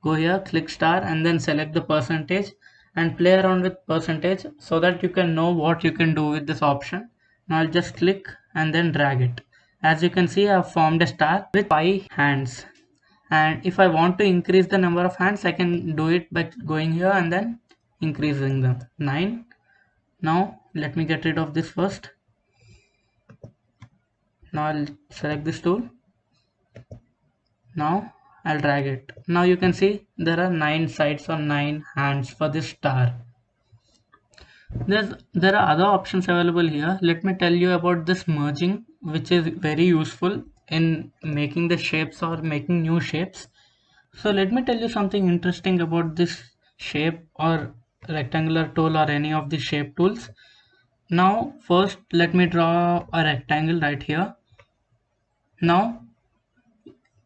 S1: Go here, click star and then select the percentage and play around with percentage so that you can know what you can do with this option. Now I'll just click and then drag it. As you can see, I have formed a star with 5 hands. And if I want to increase the number of hands, I can do it by going here and then increasing them. 9. Now let me get rid of this first. Now I'll select this tool. Now I'll drag it. Now you can see there are 9 sides or 9 hands for this star. There are other options available here. Let me tell you about this merging, which is very useful in making the shapes or making new shapes. So let me tell you something interesting about this shape or rectangular tool or any of the shape tools. Now first let me draw a rectangle right here. Now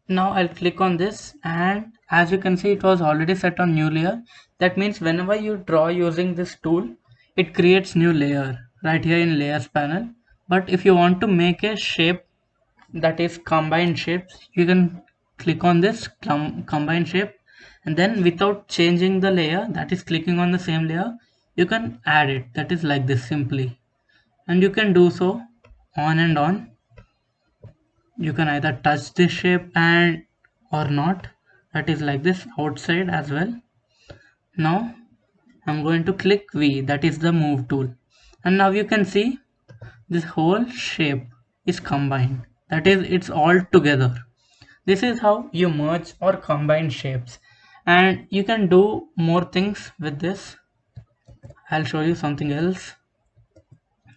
S1: I'll click on this, and as you can see it was already set on new layer. That means whenever you draw using this tool, it creates new layer right here in layers panel. But if you want to make a shape that is combined shapes, you can click on this combine shape, and then without changing the layer, that is clicking on the same layer, you can add it. That is like this simply, and you can do so on and on. You can either touch this shape and or not, that is like this outside as well. Now I'm going to click V, that is the move tool, and now you can see this whole shape is combined, that is it's all together. This is how you merge or combine shapes, and you can do more things with this. I'll show you something else.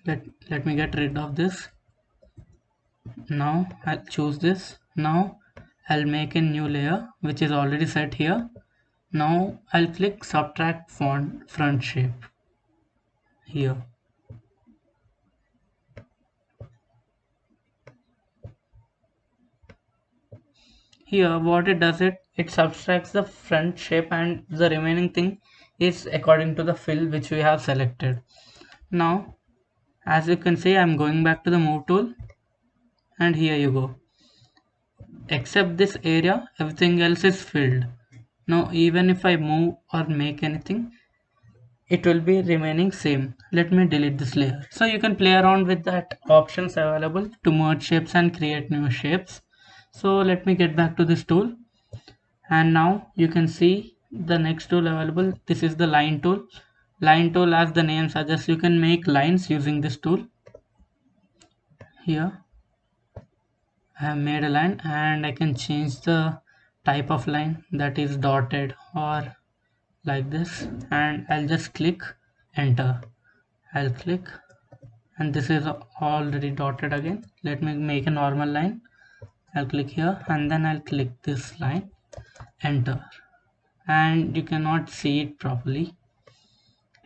S1: Let me get rid of this. Now I'll choose this. Now I'll make a new layer which is already set here. Now I'll click subtract font front shape here. Here what it does, it subtracts the front shape and the remaining thing is according to the fill which we have selected. Now as you can see, I'm going back to the move tool, and here you go. Except this area, everything else is filled. Now even if I move or make anything, it will be remaining same. Let me delete this layer. So you can play around with that options available to merge shapes and create new shapes. So let me get back to this tool, and now you can see the next tool available. This is the line tool. Line tool, as the name suggests, you can make lines using this tool. Here I have made a line, and I can change the type of line, that is dotted or like this, and I'll just click enter. I'll click, and this is already dotted again. Let me make a normal line. I'll click here and then I'll click this line, enter, and you cannot see it properly.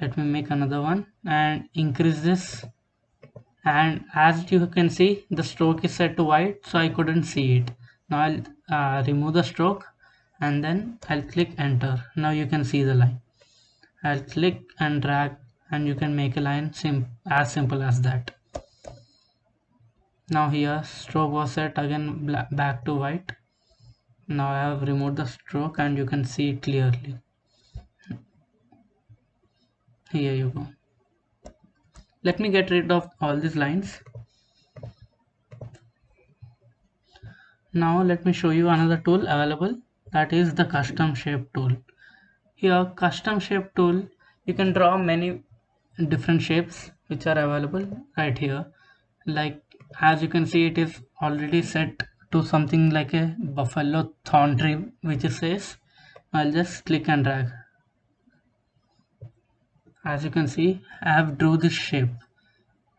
S1: Let me make another one and increase this, and as you can see the stroke is set to white, so I couldn't see it. Now I'll remove the stroke and then I'll click enter. Now you can see the line. I'll click and drag and you can make a line as simple as that. Now here stroke was set again back to white. Now I have removed the stroke and you can see it clearly. Here you go. Let me get rid of all these lines. Now let me show you another tool available, that is the custom shape tool. Here custom shape tool, you can draw many different shapes which are available right here. Like as you can see, it is already set to something like a buffalo thorn tree which it says. I'll just click and drag. As you can see, I have drew this shape,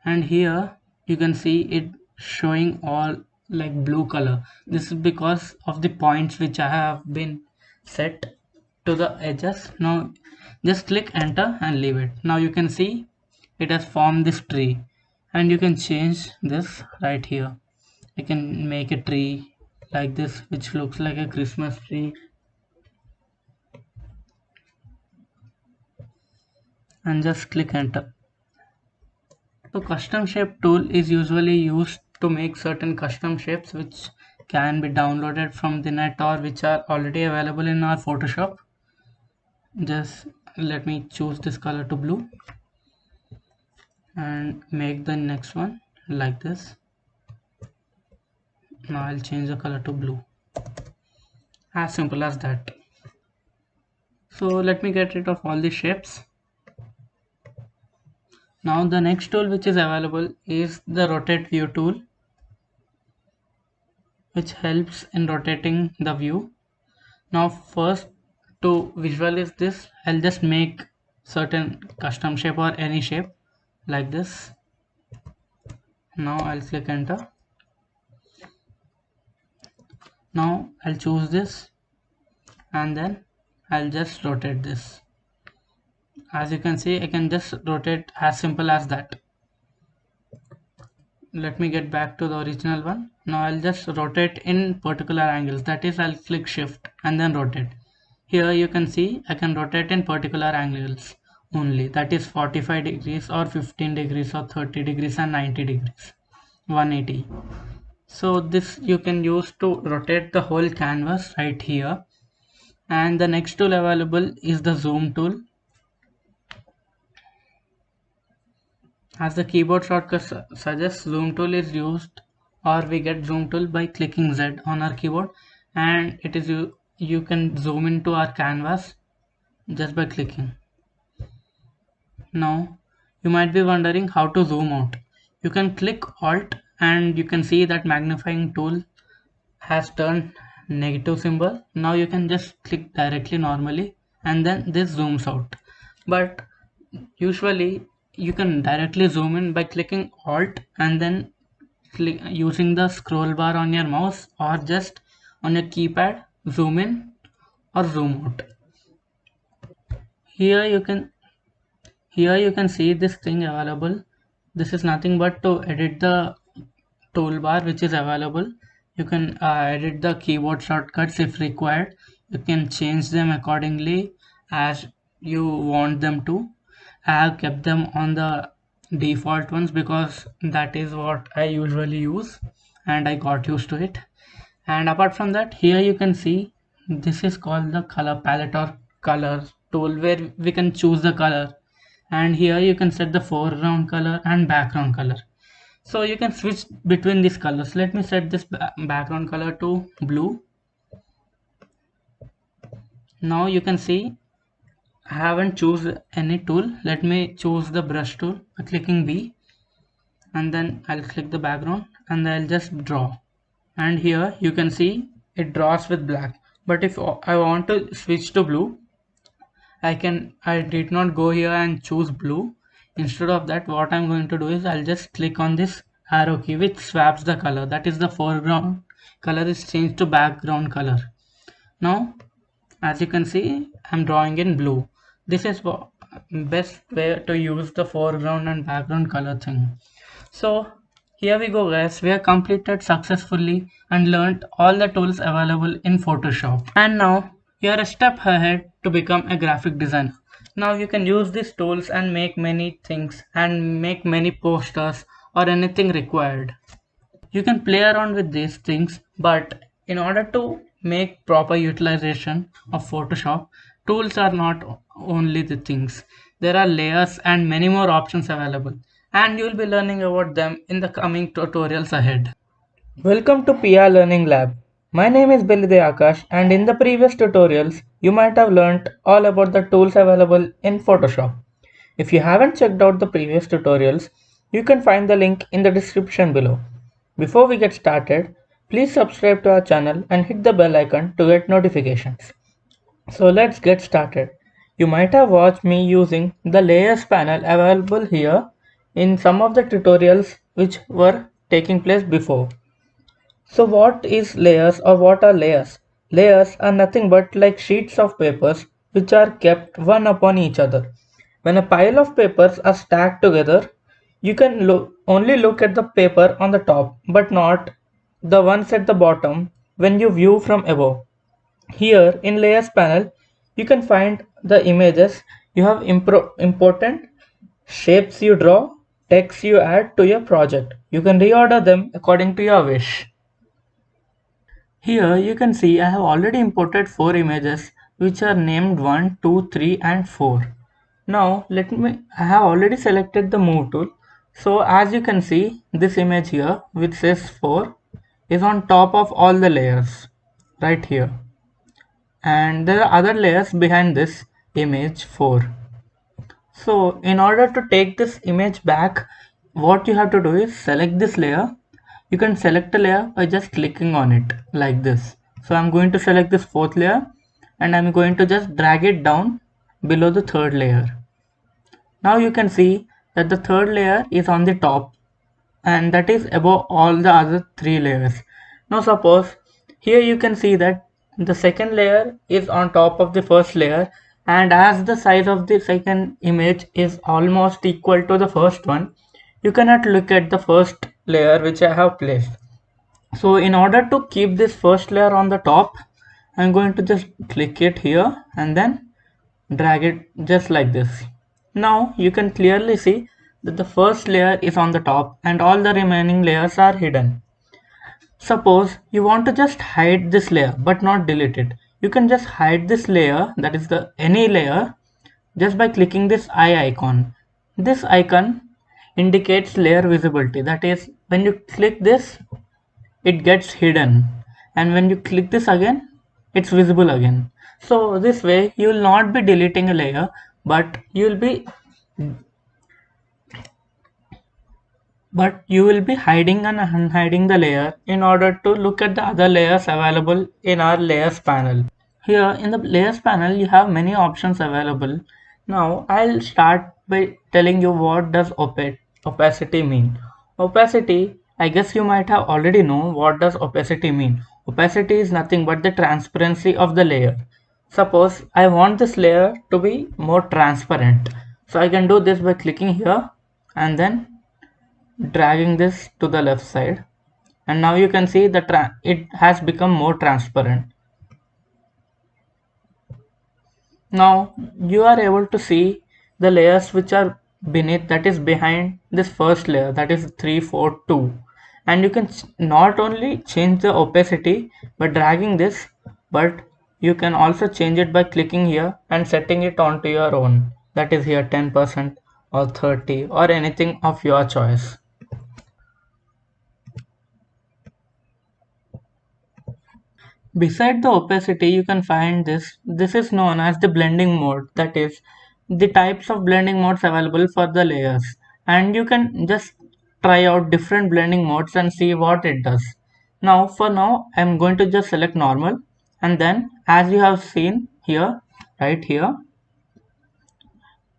S1: and here you can see it showing all like blue color. This is because of the points which I have been set to the edges. Now just click enter and leave it. Now you can see it has formed this tree, and you can change this right here. You can make a tree like this which looks like a Christmas tree, and just click enter. So custom shape tool is usually used to make certain custom shapes which can be downloaded from the net or which are already available in our Photoshop. Just let me choose this color to blue and make the next one like this. Now I'll change the color to blue. As simple as that. So let me get rid of all the shapes. Now the next tool which is available is the rotate view tool, which helps in rotating the view. Now first, to visualize this, I'll just make certain custom shape or any shape like this. Now I'll click enter. Now I'll choose this and then I'll just rotate this. As you can see, I can just rotate as simple as that. Let me get back to the original one. Now I'll just rotate in particular angles, that is I'll click shift and then rotate. Here you can see I can rotate in particular angles only, that is 45 degrees or 15 degrees or 30 degrees and 90 degrees, 180. So this you can use to rotate the whole canvas right here. And the next tool available is the zoom tool. As the keyboard shortcut suggests, zoom tool is used, or we get zoom tool by clicking Z on our keyboard, and it is you can zoom into our canvas just by clicking. Now you might be wondering how to zoom out. You can click Alt and you can see that magnifying tool has turned negative symbol. Now you can just click directly normally and then this zooms out. But usually you can directly zoom in by clicking Alt and then using the scroll bar on your mouse or just on your keypad, zoom in or zoom out. Here you can see this thing available. This is nothing but to edit the toolbar which is available. You can edit the keyboard shortcuts if required. You can change them accordingly as you want them to. I have kept them on the default ones because that is what I usually use and I got used to it. And apart from that, here you can see this is called the color palette or color tool, where we can choose the color, and here you can set the foreground color and background color. So you can switch between these colors. Let me set this background color to blue. Now you can see I haven't choose any tool. Let me choose the brush tool by clicking B, and then I'll click the background and I'll just draw, and here you can see it draws with black. But if I want to switch to blue, I did not go here and choose blue. Instead of that, what I'm going to do is I'll just click on this arrow key which swaps the color. That is the foreground color is changed to background color. Now, as you can see, I'm drawing in blue. This is best way to use the foreground and background color thing. So here we go guys, we have completed successfully and learnt all the tools available in Photoshop. And now you are a step ahead to become a graphic designer. Now you can use these tools and make many things and make many posters or anything required. You can play around with these things, but in order to make proper utilization of Photoshop, tools are not only the things. There are layers and many more options available, and you will be learning about them in the coming tutorials ahead. Welcome to PR Learning Lab. My name is Belide Aakash, and in the previous tutorials, you might have learnt all about the tools available in Photoshop. If you haven't checked out the previous tutorials, you can find the link in the description below. Before we get started, please subscribe to our channel and hit the bell icon to get notifications. So let's get started. You might have watched me using the layers panel available here in some of the tutorials which were taking place before. So what is layers or what are layers? Layers are nothing but like sheets of papers which are kept one upon each other. When a pile of papers are stacked together, you can only look at the paper on the top but not the ones at the bottom when you view from above. Here in layers panel, you can find the images you have important shapes you draw, text you add to your project. You can reorder them according to your wish. Here you can see I have already imported 4 images which are named 1, 2, 3 and 4. Now I have already selected the move tool. So as you can see, this image here which says 4 is on top of all the layers right here, and there are other layers behind this image 4. So in order to take this image back, what you have to do is select this layer. You can select a layer by just clicking on it like this. So I'm going to select this fourth layer and I'm going to just drag it down below the third layer. Now you can see that the third layer is on the top and that is above all the other 3 layers. Now suppose here you can see that the second layer is on top of the first layer, and as the size of the second image is almost equal to the first one, you cannot look at the first layer which I have placed. So in order to keep this first layer on the top, I'm going to just click it here and then drag it just like this. Now you can clearly see that the first layer is on the top and all the remaining layers are hidden. Suppose you want to just hide this layer but not delete it. You can just hide this layer, that is the any layer, just by clicking this eye icon. This icon indicates layer visibility, that is when you click this it gets hidden, and when you click this again it's visible again. So this way you will not be deleting a layer, but you will be hiding and unhiding the layer in order to look at the other layers available in our layers panel. Here in the layers panel you have many options available. Now I'll start by telling you what does opacity mean. Opacity, I guess you might have already know what does opacity mean. Opacity is nothing but the transparency of the layer. Suppose I want this layer to be more transparent. So I can do this by clicking here and then dragging this to the left side, and now you can see that it has become more transparent. Now you are able to see the layers which are beneath, that is behind this first layer, that is 3, 4, 2, and you can not only change the opacity by dragging this, but you can also change it by clicking here and setting it onto your own, that is here 10% or 30 or anything of your choice. Beside the opacity, you can find this. This is known as the blending mode. That is the types of blending modes available for the layers. And you can just try out different blending modes and see what it does. Now, for now, I'm going to just select normal. And then, as you have seen here, right here,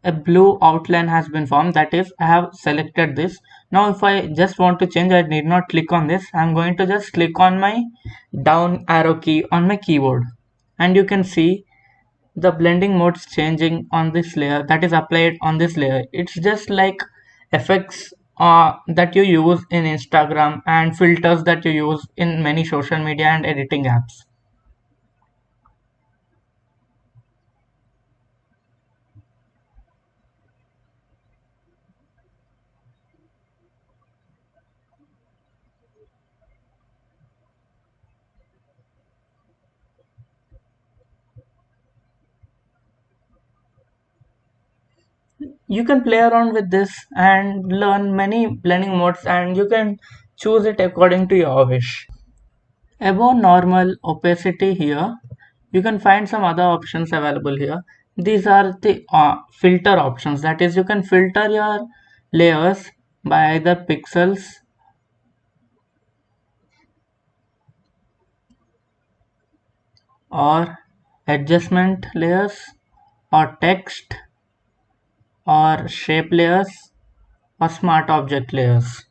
S1: a blue outline has been formed. That is, I have selected this. Now if I just want to change, I need not click on this. I'm going to just click on my down arrow key on my keyboard, and you can see the blending modes changing on this layer, that is applied on this layer. It's just like effects that you use in Instagram and filters that you use in many social media and editing apps. You can play around with this and learn many blending modes, and you can choose it according to your wish. Above normal opacity here, you can find some other options available here. These are the filter options. That is, you can filter your layers by either pixels or adjustment layers or text or shape layers or smart object layers.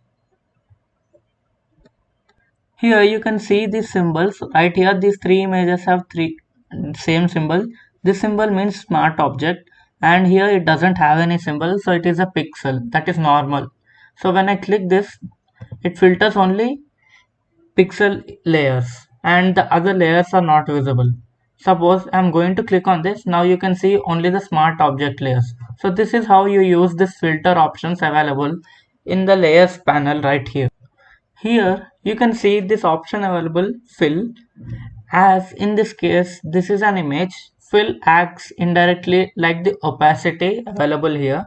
S1: Here you can see these symbols right here. These three images have three same symbol. This symbol means smart object, and here it doesn't have any symbol, so it is a pixel, that is normal. So when I click this, it filters only pixel layers and the other layers are not visible. Suppose I'm going to click on this. Now you can see only the smart object layers. So this is how you use this filter options available in the layers panel right here. Here you can see this option available, fill. As in this case, this is an image. Fill acts indirectly like the opacity available here,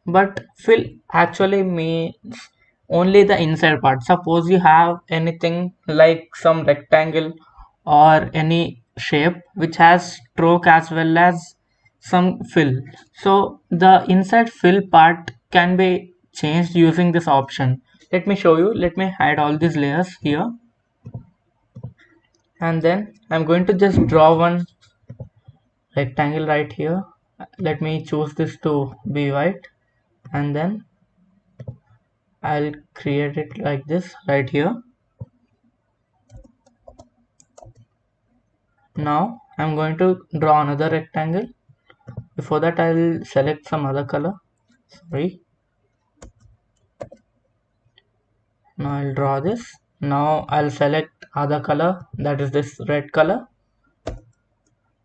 S1: but fill actually means only the inside part. Suppose you have anything like some rectangle or any shape which has stroke as well as some fill. So the inside fill part can be changed using this option. Let me show you. Let me hide all these layers here, and then I'm going to just draw one rectangle right here. Let me choose this to be white, and then I'll create it like this right here. Now I'm going to draw another rectangle. Before that, I'll select some other color. Sorry. Now I'll draw this. Now I'll select other color, that is this red color.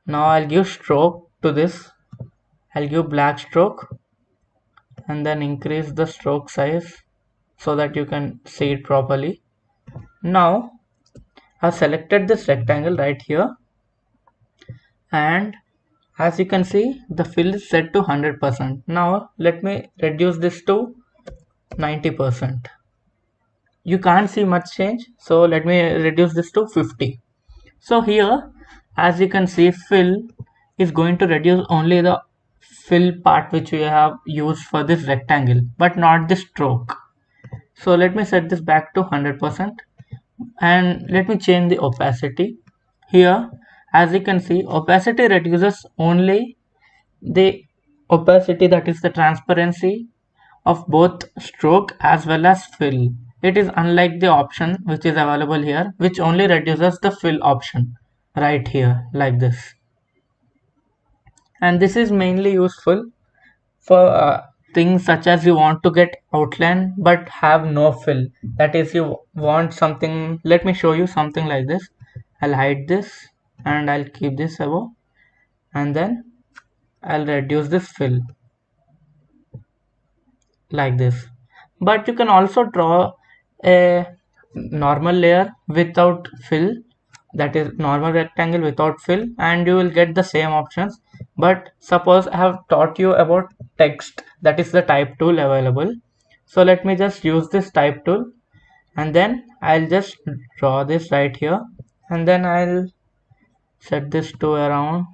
S1: Now I'll give stroke to this. I'll give black stroke and then increase the stroke size so that you can see it properly. Now I've selected this rectangle right here, and as you can see the fill is set to 100%. Now let me reduce this to 90%. You can't see much change, so let me reduce this to 50. So here, as you can see, fill is going to reduce only the fill part which we have used for this rectangle, but not the stroke. So let me set this back to 100%, and let me change the opacity. Here, as you can see, opacity reduces only the opacity, that is the transparency of both stroke as well as fill. It is unlike the option which is available here, which only reduces the fill option right here like this. And this is mainly useful for things such as you want to get outline but have no fill. That is, you want something. Let me show you something like this. I'll hide this and I'll keep this above, and then I'll reduce this fill like this. But you can also draw a normal layer without fill, that is normal rectangle without fill, and you will get the same options. But suppose I have taught you about text, that is the type tool available. So let me just use this type tool, and then I'll just draw this right here, and then I'll set this to around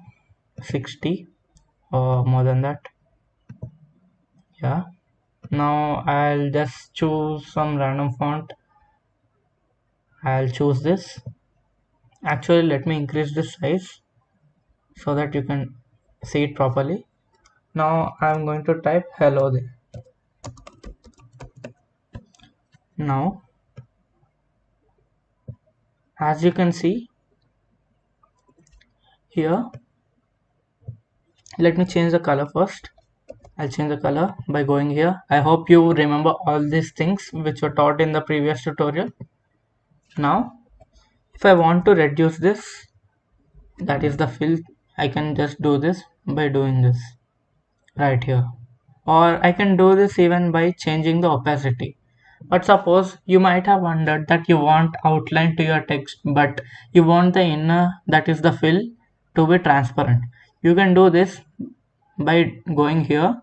S1: 60 or more than that. Yeah. Now I'll just choose some random font. I'll choose this. Actually, let me increase the size. so that you can see it properly. Now I'm going to type hello there. Now as you can see here, let me change the color first. I'll change the color by going here. I hope you remember all these things which were taught in the previous tutorial. Now if I want to reduce this, that is the fill, I can just do this by doing this right here, or I can do this even by changing the opacity. But suppose you might have wondered that you want outline to your text, but you want the inner, that is the fill, to be transparent. You can do this by going here.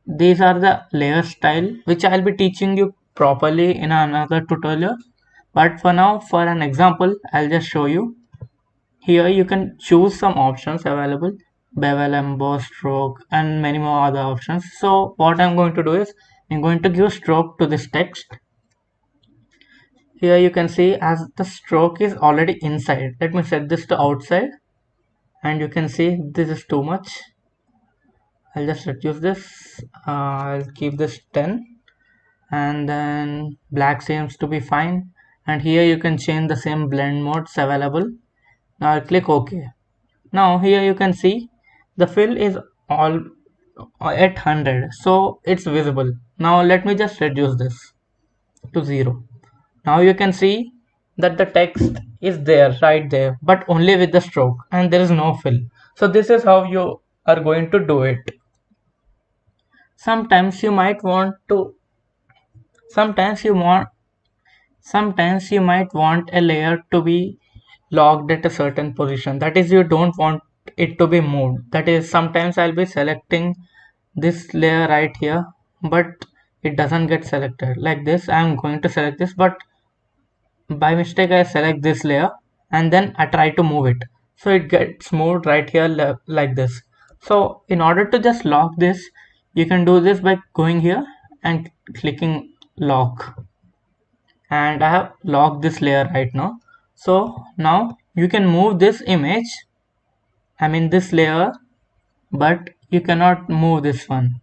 S1: These are the layer style which I'll be teaching you properly in another tutorial, but for now, for an example, I'll just show you. Here you can choose some options available: bevel, emboss, stroke, and many more other options. So what I'm going to do is I'm going to give stroke to this text. Here you can see as the stroke is already inside. Let me set this to outside, and you can see this is too much. I'll just reduce this. I'll keep this 10, and then black seems to be fine. And here you can change the same blend modes available. Now I'll click OK. Now here you can see the fill is all at 100, so it's visible. Now let me just reduce this to 0. Now you can see that the text is there, right there, but only with the stroke, and there is no fill. So this is how you are going to do it. Sometimes you might want to sometimes you might want a layer to be locked at a certain position, that is, you don't want it to be moved. That is, sometimes I'll be selecting this layer right here, but it doesn't get selected like this. I'm going to select this, but by mistake I select this layer and then I try to move it, so it gets moved right here like this. So in order to just lock this, you can do this by going here and clicking lock, and I have locked this layer right now. So now you can move this image, I mean this layer, but you cannot move this one,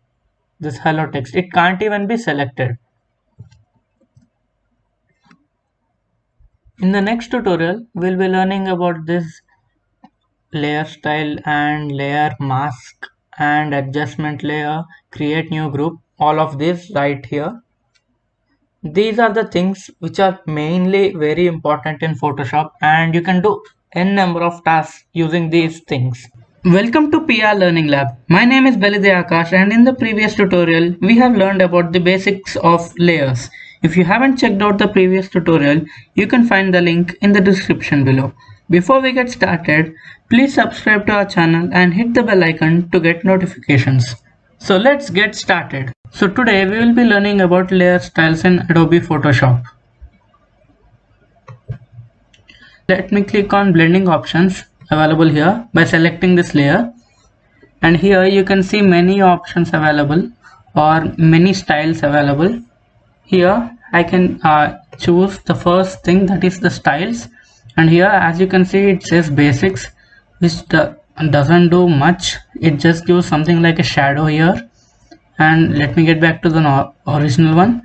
S1: this hello text. It can't even be selected. In the next tutorial, we'll be learning about this layer style and layer mask and adjustment layer, create new group, all of this right here. These are the things which are mainly very important in Photoshop, and you can do n number of tasks using these things. Welcome to PR Learning Lab. My name is Belide Aakash, and in the previous tutorial we have learned about the basics of layers. If you haven't checked out the previous tutorial, you can find the link in the description below. Before we get started, please subscribe to our channel and hit the bell icon to get notifications. So let's get started. So today we will be learning about layer styles in Adobe Photoshop. Let me click on blending options available here by selecting this layer, and here you can see many options available or many styles available. Here I can choose the first thing, that is the styles, and here as you can see it says basics, which doesn't do much. It just gives something like a shadow here. And let me get back to the original one,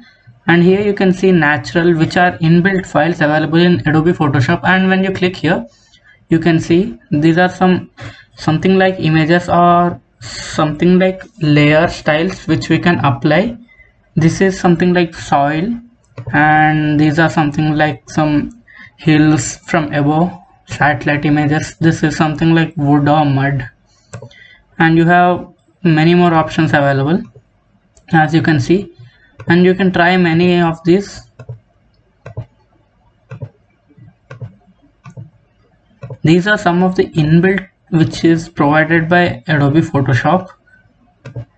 S1: and here you can see natural, which are inbuilt files available in Adobe Photoshop. And when you click here, you can see these are something like images or something like layer styles which we can apply. This is something like soil, and these are something like some hills from above, satellite images. This is something like wood or mud, and you have many more options available as you can see, and you can try many of these. These are some of the inbuilt which is provided by Adobe Photoshop.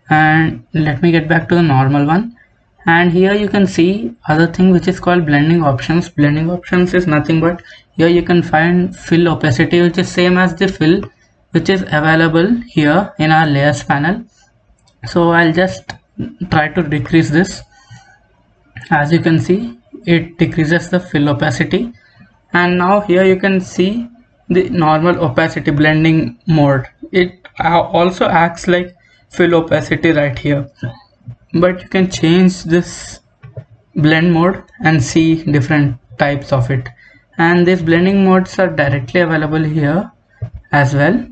S1: And let me get back to the normal one, and here you can see other thing which is called blending options. Blending options is nothing but here you can find fill opacity, which is same as the fill which is available here in our layers panel. So I'll just try to decrease this. As you can see, it decreases the fill opacity, and now here you can see the normal opacity blending mode. It also acts like fill opacity right here, but you can change this blend mode and see different types of it, and these blending modes are directly available here as well.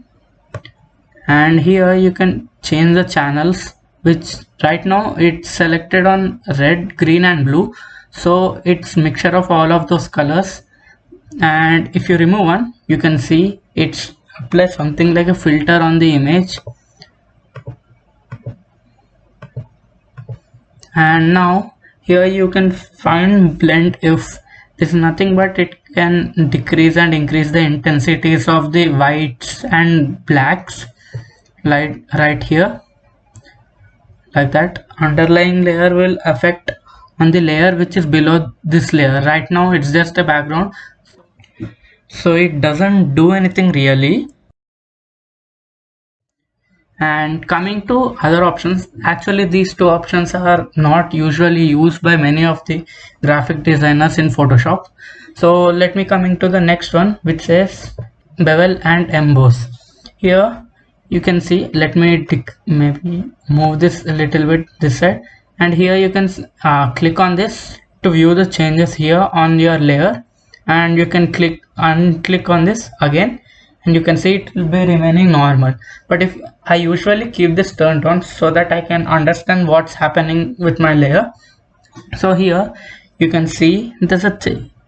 S1: And here you can change the channels, which right now it's selected on red, green and blue, so it's mixture of all of those colors. And if you remove one, you can see it's apply something like a filter on the image. And now here you can find blend if. This is nothing but it can decrease and increase the intensities of the whites and blacks, like right here, like that. Underlying layer will affect on the layer which is below this layer. Right now it's just a background, so it doesn't do anything really. And coming to other options, actually these two options are not usually used by many of the graphic designers in Photoshop. So let me coming to the next one, which says bevel and emboss. Here you can see, let me maybe move this a little bit this side, and here you can click on this to view the changes here on your layer, and you can unclick on this again, and you can see it will be remaining normal. But if I usually keep this turned on so that I can understand what's happening with my layer. So here you can see there's a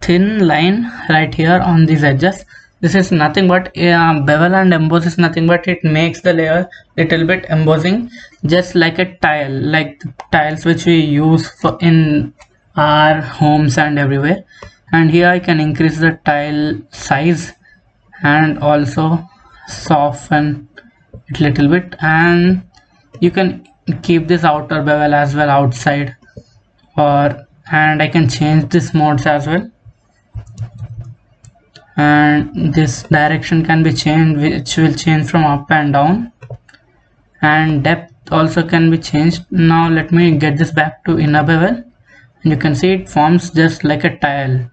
S1: thin line right here on these edges. This is nothing but bevel and emboss is nothing but it makes the layer little bit embossing, just like a tile, like the tiles which we use for in our homes and everywhere. And here I can increase the tile size and also soften it little bit, and you can keep this outer bevel as well outside, and I can change this modes as well, and this direction can be changed, which will change from up and down, and depth also can be changed. Now let me get this back to inner bevel, and you can see it forms just like a tile.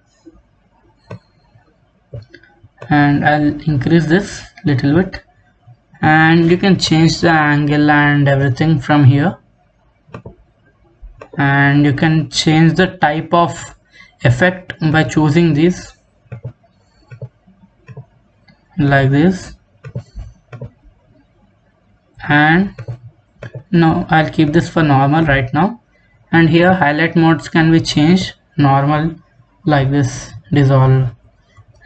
S1: And I'll increase this little bit, and you can change the angle and everything from here, and you can change the type of effect by choosing these, like this. And now I'll keep this for normal right now, and here highlight modes can be changed, normal, like this, dissolve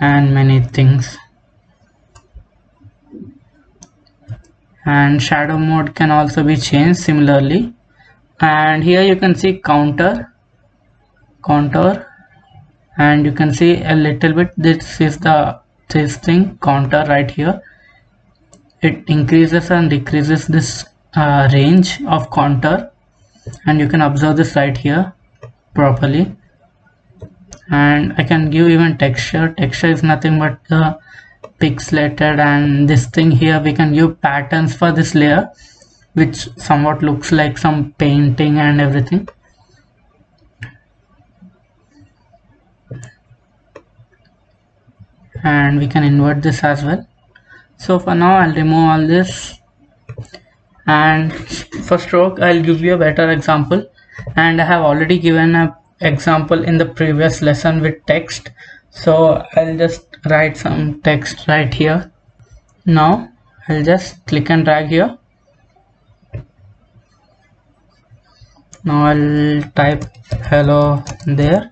S1: and many things. And shadow mode can also be changed similarly. And here you can see contour, and you can see a little bit, this is this thing contour right here. It increases and decreases this range of contour, and you can observe this right here properly. And I can give even texture. Texture is nothing but the pixelated, and this thing here we can give patterns for this layer, which somewhat looks like some painting and everything. And we can invert this as well. So for now I'll remove all this, and for stroke I'll give you a better example, and I have already given a example in the previous lesson with text, so I'll just write some text right here. Now I'll just click and drag here. Now I'll type hello there,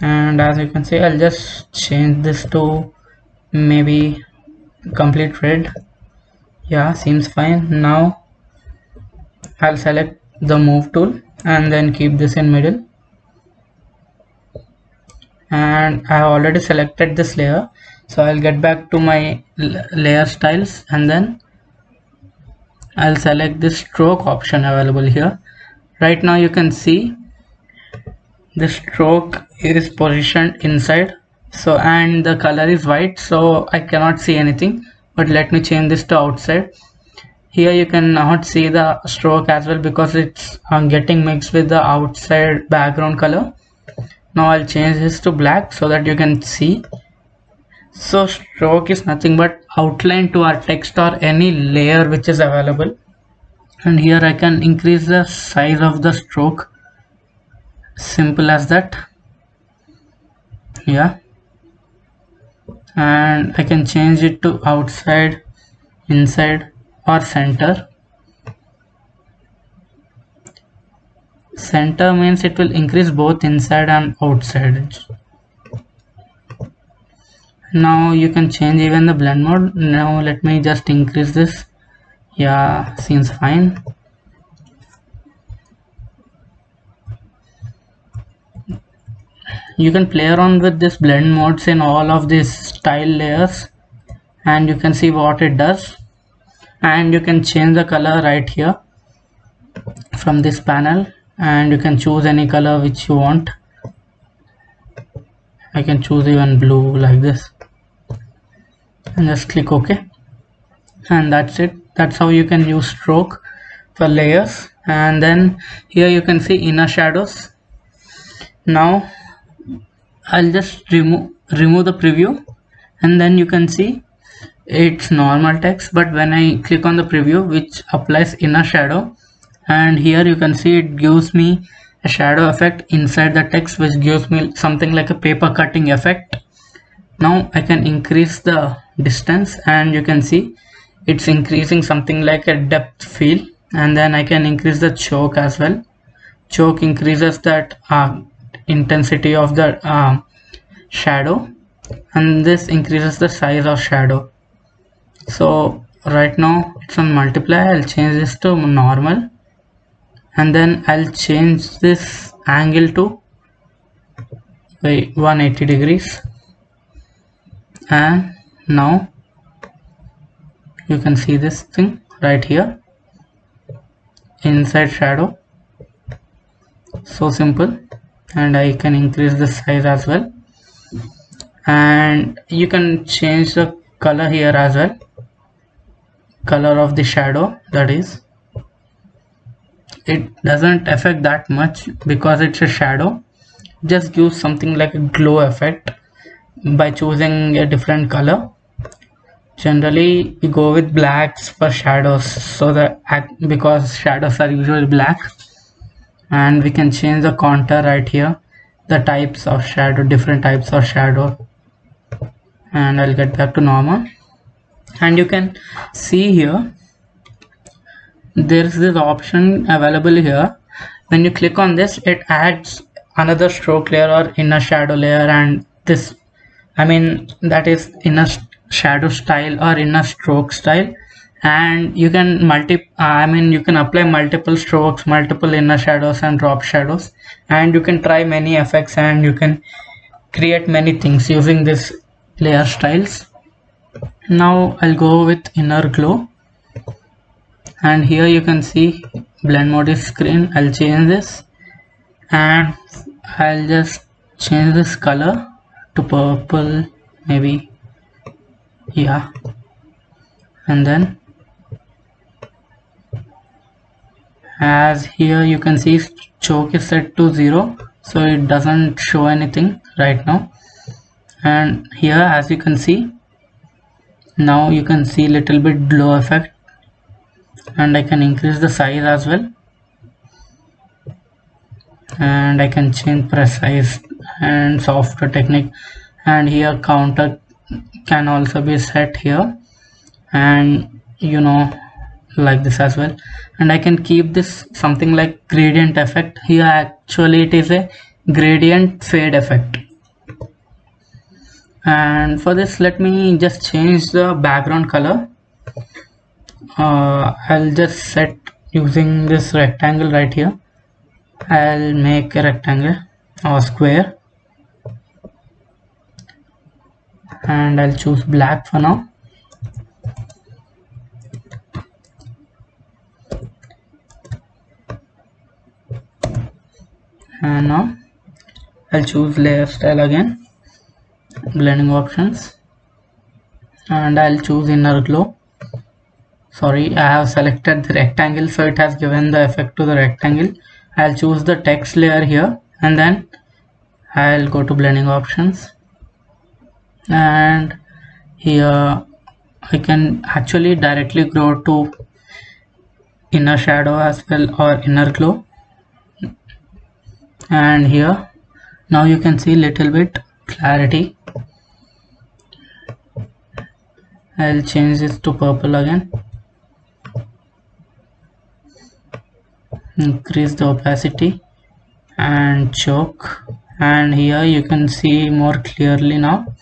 S1: and as you can see I'll just change this to maybe complete red. Yeah, seems fine. Now I'll select the move tool and then keep this in middle, and I have already selected this layer, so I'll get back to my layer styles, and then I'll select this stroke option available here. Right now you can see the stroke is positioned inside, so and the color is white, so I cannot see anything. But let me change this to outside. Here you cannot see the stroke as well because it's getting mixed with the outside background color. Now I'll change this to black so that you can see. So stroke is nothing but outline to our text or any layer which is available. And here I can increase the size of the stroke. Simple as that. Yeah. And I can change it to outside, inside or center. Center means it will increase both inside and outside. Now you can change even the blend mode. Now let me just increase this. Yeah, seems fine. You can play around with this blend modes in all of these style layers and you can see what it does. And you can change the color right here from this panel, and you can choose any color which you want. I can choose even blue like this and just click OK, and that's it. That's how you can use stroke for layers. And then here you can see inner shadows. Now I'll just remove the preview, and then you can see it's normal text, but when I click on the preview which applies inner shadow, and here you can see it gives me a shadow effect inside the text which gives me something like a paper cutting effect. Now I can increase the distance and you can see it's increasing something like a depth feel. And then I can increase the choke as well. Choke increases that intensity of the shadow, and this increases the size of shadow. So right now it's on multiply. I'll change this to normal, and then I'll change this angle to 180 degrees. And now you can see this thing right here, inside shadow. So simple. And I can increase the size as well, and you can change the color here as well, color of the shadow. That is, it doesn't affect that much because it's a shadow. Just gives something like a glow effect by choosing a different color. Generally we go with blacks for shadows, so that because shadows are usually black. And we can change the contour right here, the types of shadow, different types of shadow. And I'll get back to normal, and you can see here there is this option available here. When you click on this, it adds another stroke layer or inner shadow layer, and this, I mean, that is inner shadow style or inner stroke style. And you can you can apply multiple strokes, multiple inner shadows and drop shadows, and you can try many effects and you can create many things using this layer styles. Now I'll go with inner glow, and here you can see blend mode is screen. I'll change this, and I'll just change this color to purple maybe. Yeah. And then as here you can see choke is set to 0, so it doesn't show anything right now. And here as you can see, now you can see little bit glow effect, and I can increase the size as well, and I can change precise and softer technique. And here counter can also be set here, and like this as well. And I can keep this something like gradient effect. Here actually it is a gradient fade effect. And for this, let me just change the background color. I'll just set using this rectangle right here. I'll make a rectangle or square, and I'll choose black for now. And now I'll choose layer style again, blending options, and I'll choose inner glow. Sorry, I have selected the rectangle, so it has given the effect to the rectangle. I'll choose the text layer here, and then I'll go to blending options, and here I can actually directly go to inner shadow as well, or inner glow. And here now you can see little bit clarity. I'll change this to purple again, increase the opacity and choke, and here you can see more clearly now.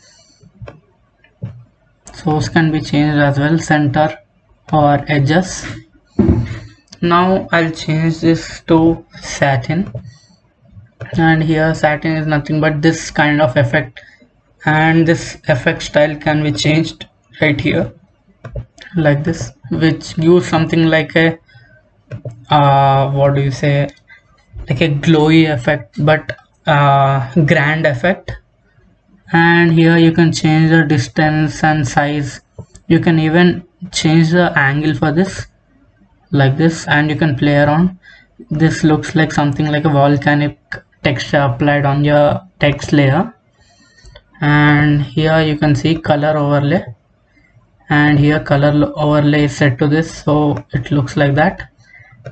S1: Source can be changed as well, center or edges. Now I'll change this to satin, and here satin is nothing but this kind of effect, and this effect style can be changed right here like this, which gives something like a what do you say, like a glowy effect, but grand effect. And here you can change the distance and size. You can even change the angle for this like this, and you can play around. This looks like something like a volcanic texture applied on your text layer. And here you can see color overlay, and here color overlay is set to this, so it looks like that.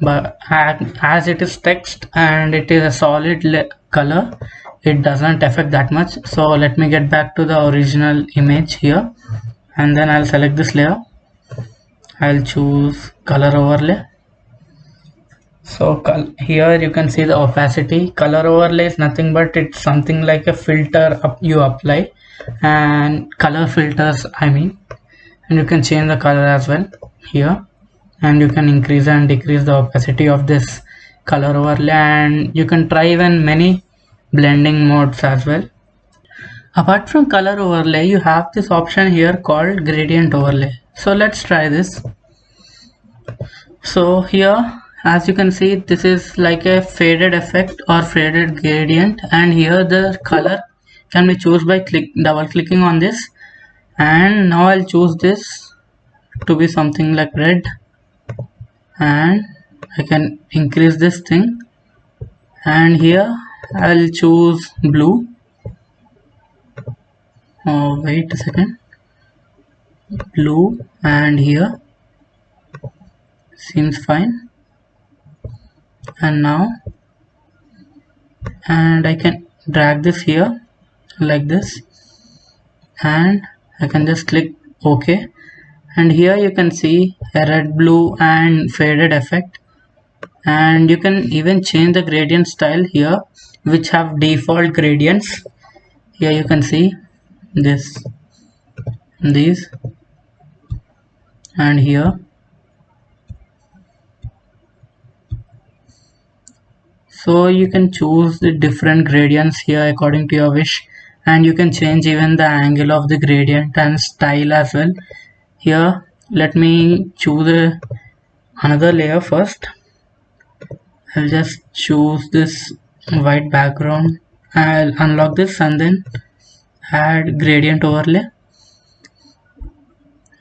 S1: But as it is text and it is a solid color, it doesn't affect that much. So let me get back to the original image here, and then I'll select this layer. I'll choose color overlay. So here you can see the opacity. Color overlay is nothing but it's something like a filter you apply, and color filters I mean, and you can change the color as well here, and you can increase and decrease the opacity of this color overlay, and you can try even many blending modes as well. Apart from color overlay, you have this option here called gradient overlay. So let's try this. So here, as you can see, this is like a faded effect or faded gradient, and here the color can be chosen by double clicking on this. And now I'll choose this to be something like red, and I can increase this thing, and here I'll choose blue. Oh, wait a second, blue, and here seems fine. And now, and I can drag this here like this, and I can just click OK, and here you can see a red, blue and faded effect, and you can even change the gradient style here, which have default gradients. Here you can see this, these, and here. So you can choose the different gradients here according to your wish, and you can change even the angle of the gradient and style as well. Here let me choose another layer first. I'll just choose this white background. I'll unlock this and then add gradient overlay,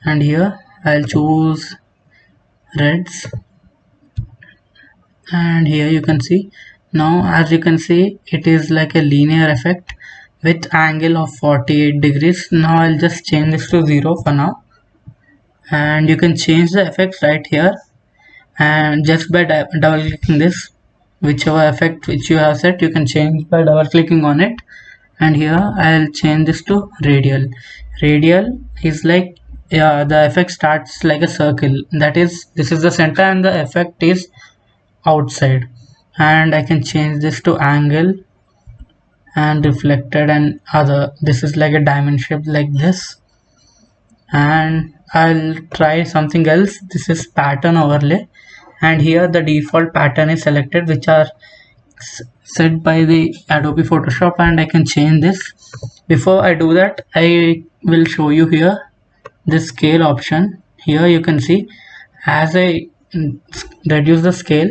S1: and here I'll choose reds, and here you can see. Now as you can see, it is like a linear effect with angle of 48 degrees. Now I'll just change this to 0 for now, and you can change the effects right here, and just by double clicking this, whichever effect which you have set, you can change by double clicking on it. And here I'll change this to radial. Radial is like, yeah, the effect starts like a circle, that is, this is the center and the effect is outside. And I can change this to angle and reflected and other. This is like a diamond shape like this. And I'll try something else. This is pattern overlay, and here the default pattern is selected, which are set by the Adobe Photoshop, and I can change this. Before I do that, I will show you here this scale option. Here you can see, as I reduce the scale,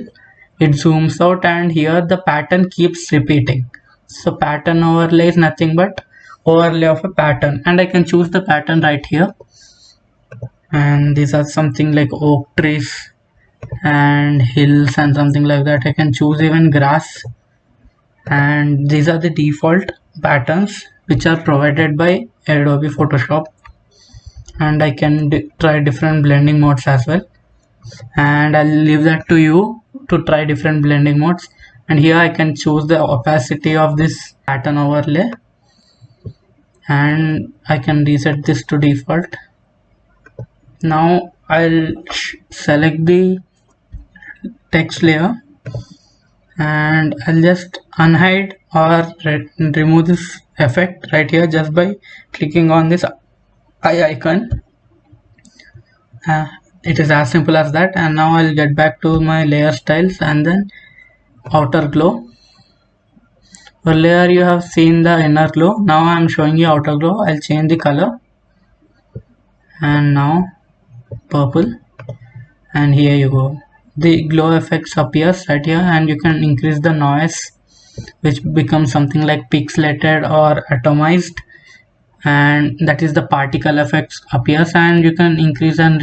S1: it zooms out, and here the pattern keeps repeating. So pattern overlay is nothing but overlay of a pattern, and I can choose the pattern right here. And these are something like oak trees and hills and something like that. I can choose even grass, and these are the default patterns which are provided by Adobe Photoshop, and I can try different blending modes as well, and I'll leave that to you to try different blending modes. And here I can choose the opacity of this pattern overlay, and I can reset this to default. Now I'll select the text layer, and I'll just unhide or remove this effect right here just by clicking on this eye icon. It is as simple as that. And now I'll get back to my layer styles and then outer glow. Earlier you have seen the inner glow, now I'm showing you outer glow. I'll change the color, and now purple, and here you go, the glow effects appears right here. And you can increase the noise, which becomes something like pixelated or atomized, and that is the particle effects appears. And you can increase and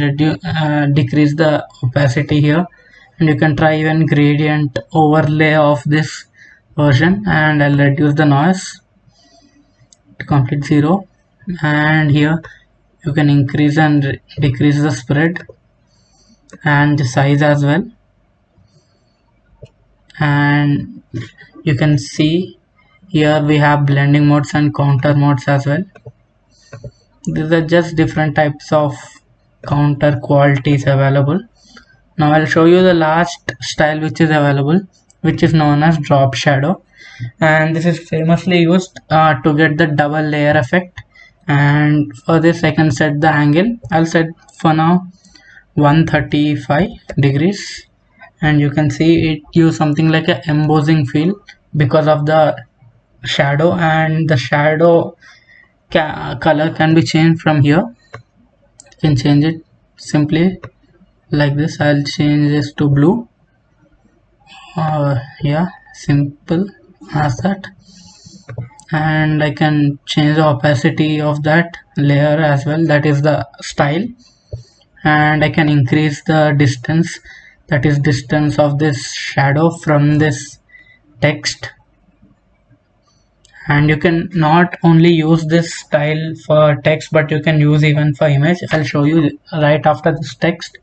S1: decrease the opacity here, and you can try even gradient overlay of this version. And I'll reduce the noise to complete 0, and here you can increase and decrease the spread and the size as well. And you can see here we have blending modes and counter modes as well. These are just different types of counter qualities available. Now I'll show you the last style which is available, which is known as drop shadow, and this is famously used to get the double layer effect. And for this I can set the angle. I'll set for now 135 degrees, and you can see it gives something like a embossing feel because of the shadow. And the shadow color can be changed from here. You can change it simply like this. I'll change this to blue. Yeah, simple as that. And I can change the opacity of that layer as well, that is the style. And I can increase the distance, that is distance of this shadow from this text. And you can not only use this style for text, but you can use even for image. I'll show you right after this text.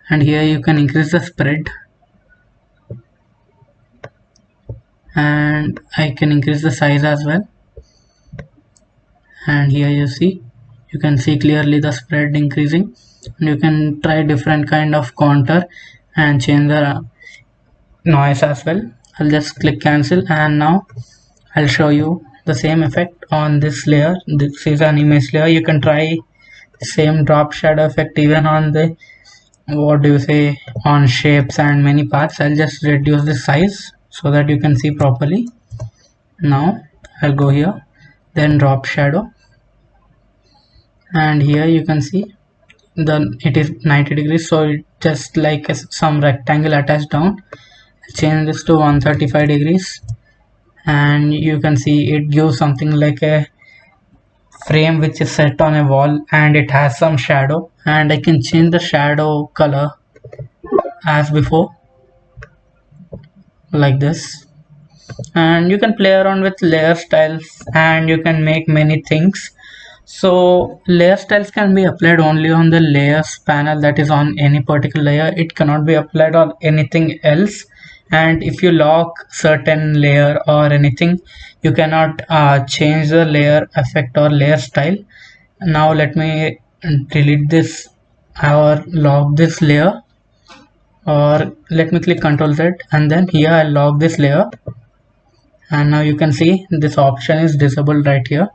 S1: And here you can increase the spread, and I can increase the size as well. And here you can see clearly the spread increasing. And you can try different kind of contour and change the noise as well. I'll just click cancel, and now I'll show you the same effect on this layer. This is an image layer. You can try same drop shadow effect even on the, what do you say, on shapes and many parts. I'll just reduce the size so that you can see properly. Now I'll go here, then drop shadow, and here you can see then it is 90 degrees, so it just like some rectangle attached down. Change this to 135 degrees, and you can see it gives something like a frame which is set on a wall, and it has some shadow. And I can change the shadow color as before like this. And you can play around with layer styles, and you can make many things. So layer styles can be applied only on the layers panel, that is on any particular layer. It cannot be applied on anything else. And if you lock certain layer or anything, you cannot change the layer effect or layer style. Now let me delete this or lock this layer, or let me click Ctrl Z, and then here I'll lock this layer. And now you can see this option is disabled right here.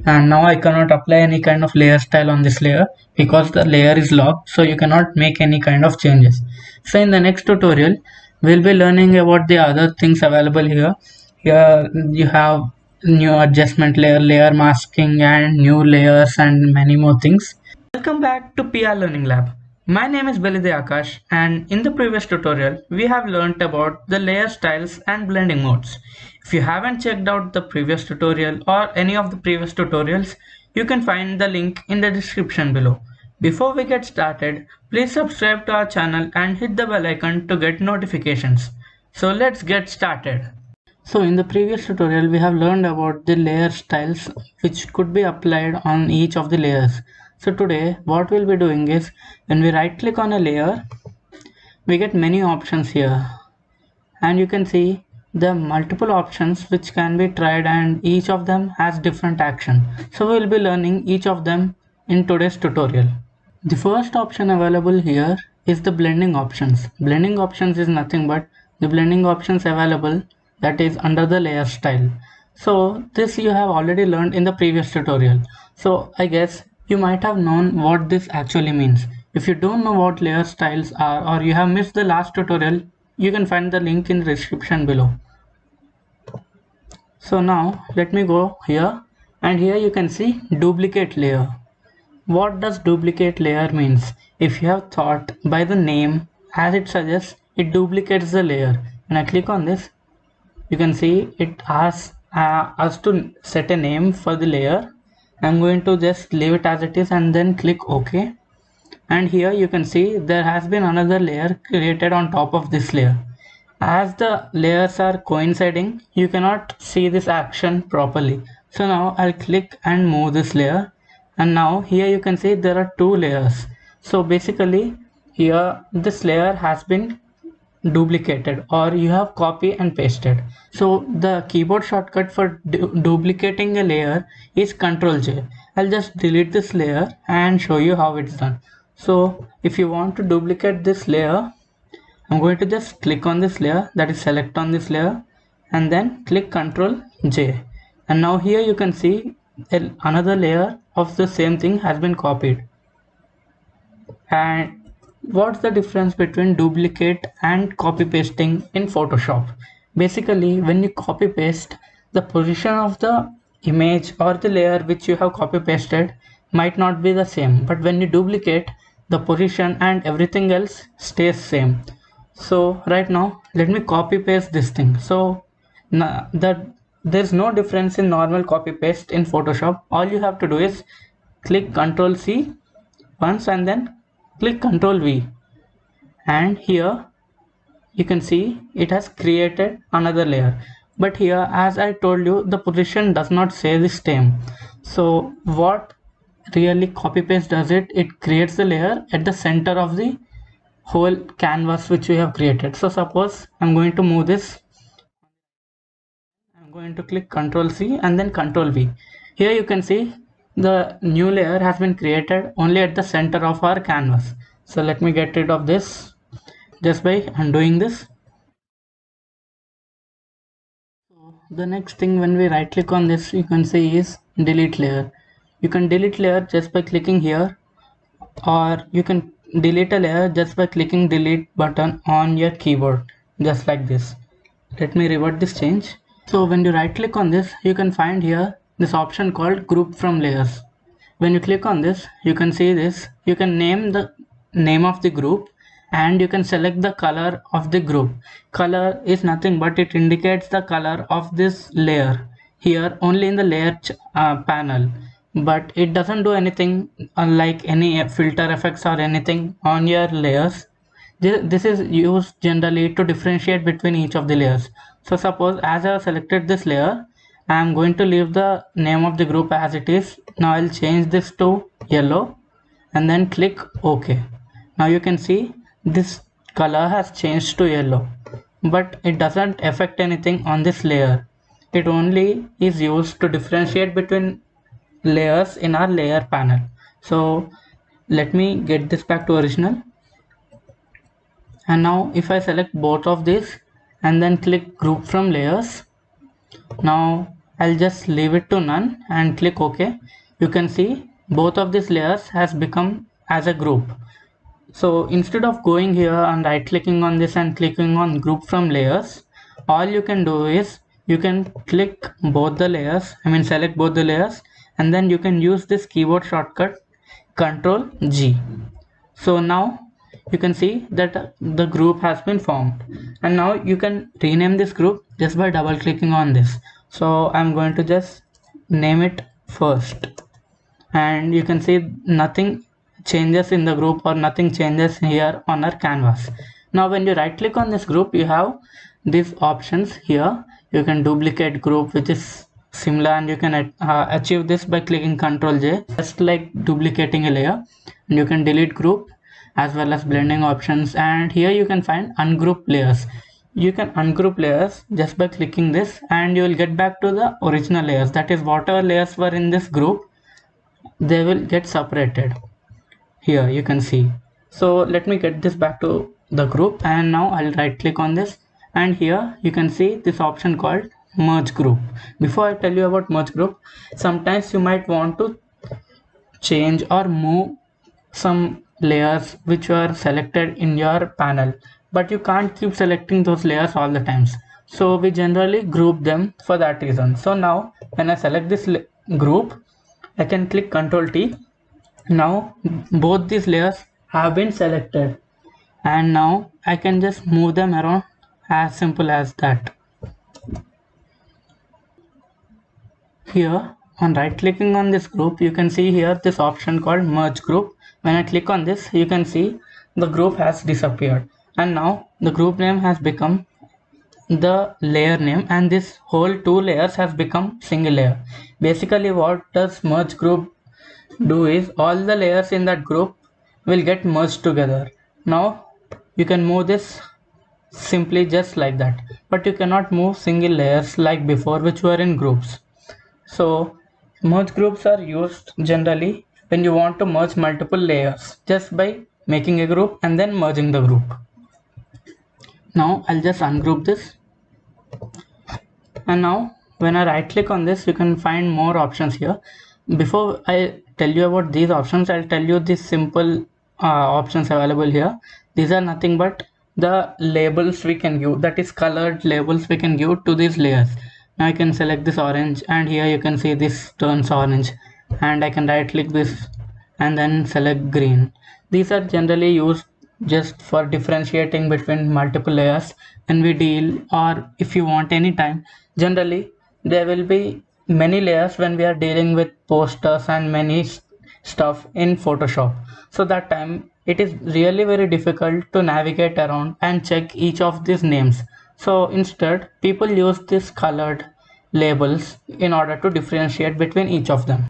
S1: And now I cannot apply any kind of layer style on this layer because the layer is locked, so you cannot make any kind of changes. So in the next tutorial we'll be learning about the other things available here. Here you have new adjustment layer, layer masking, and new layers, and many more things. Welcome back to PR Learning Lab. My name is Belide Aakash, and in the previous tutorial we have learnt about the layer styles and blending modes. If you haven't checked out the previous tutorial or any of the previous tutorials, you can find the link in the description below. Before we get started, please subscribe to our channel and hit the bell icon to get notifications. So let's get started. So in the previous tutorial we have learned about the layer styles which could be applied on each of the layers. So today what we'll be doing is, when we right click on a layer, we get many options here, and you can see the multiple options which can be tried, and each of them has different action. So we'll be learning each of them in today's tutorial. The first option available here is the blending options. Blending options is nothing but the blending options available that is under the layer style. So this you have already learned in the previous tutorial. So I guess you might have known what this actually means. If you don't know what layer styles are, or you have missed the last tutorial, you can find the link in the description below. So now let me go here, and here you can see duplicate layer. What does duplicate layer means? If you have thought by the name, as it suggests, it duplicates the layer. When I click on this, you can see it asks us to set a name for the layer. I'm going to just leave it as it is and then click OK. And here you can see there has been another layer created on top of this layer. As the layers are coinciding, you cannot see this action properly. So now I'll click and move this layer, and now here you can see there are two layers. So basically here this layer has been duplicated, or you have copy and pasted. So the keyboard shortcut for duplicating a layer is Ctrl J. I'll just delete this layer and show you how it's done. So if you want to duplicate this layer, I'm going to just click on this layer, that is select on this layer, and then click Ctrl J, and now here you can see another layer of the same thing has been copied. And what's the difference between duplicate and copy pasting in Photoshop? Basically, when you copy paste, the position of the image or the layer which you have copy pasted might not be the same, but when you duplicate, the position and everything else stays same. So right now let me copy paste this thing. So there's no difference in normal copy paste in Photoshop. All you have to do is click Ctrl C once and then click Ctrl V, and here you can see it has created another layer. But here, as I told you, the position does not say the same. So what really copy paste does, it creates the layer at the center of the whole canvas which we have created. So suppose I'm going to move this, I'm going to click Ctrl C and then Ctrl V. Here you can see the new layer has been created only at the center of our canvas. So let me get rid of this just by undoing this. So the next thing, when we right click on this, you can see is delete layer. You can delete layer just by clicking here, or you can delete a layer just by clicking delete button on your keyboard, just like this. Let me revert this change. So when you right click on this, you can find here this option called group from layers. When you click on this, you can see this, you can name the name of the group, and you can select the color of the group. Color is nothing but it indicates the color of this layer here only in the layer panel, but it doesn't do anything unlike any filter effects or anything on your layers. This is used generally to differentiate between each of the layers. So suppose as I have selected this layer, I am going to leave the name of the group as it is. Now I'll change this to yellow and then click OK. Now you can see this color has changed to yellow, but it doesn't affect anything on this layer. It only is used to differentiate between layers in our layer panel. So let me get this back to original. And now if I select both of these and then click group from layers, now I'll just leave it to none and click OK. You can see both of these layers has become as a group. So instead of going here and right clicking on this and clicking on group from layers, all you can do is you can click both the layers, select both the layers, and then you can use this keyboard shortcut Ctrl G. So now you can see that the group has been formed, and now you can rename this group just by double clicking on this. So I'm going to just name it first, and you can see nothing changes in the group or nothing changes here on our canvas. Now when you right click on this group, you have these options here. you can duplicate group which is similar, and you can achieve this by clicking Ctrl J, just like duplicating a layer. And you can delete group as well as blending options, and here you can find ungroup layers. You can ungroup layers just by clicking this, and you will get back to the original layers, that is whatever layers were in this group, they will get separated. Here you can see. So let me get this back to the group, and now I'll right click on this, and here you can see this option called merge group. Before I tell you about merge group, sometimes you might want to change or move some layers which were selected in your panel, but you can't keep selecting those layers all the times, so we generally group them for that reason. So now when I select this group, I can click Ctrl T. Now both these layers have been selected, and now I can just move them around, as simple as that. Here on right clicking on this group, you can see here this option called merge group. When I click on this, you can see the group has disappeared, and now the group name has become the layer name, and this whole two layers has become single layer. Basically what does merge group do is all the layers in that group will get merged together. Now you can move this simply just like that, but you cannot move single layers like before which were in groups. So merge groups are used generally when you want to merge multiple layers just by making a group and then merging the group. Now I'll just ungroup this, and now when I right click on this, you can find more options here. Before I tell you about these options, I'll tell you the simple options available here. These are nothing but the labels we can give, that is colored labels we can give to these layers. Now I can select this orange, and here you can see this turns orange, and I can right click this and then select green. These are generally used just for differentiating between multiple layers when we deal, or if you want any time. Generally there will be many layers when we are dealing with posters and many stuff in Photoshop, so that time it is really very difficult to navigate around and check each of these names. So instead people use these colored labels in order to differentiate between each of them.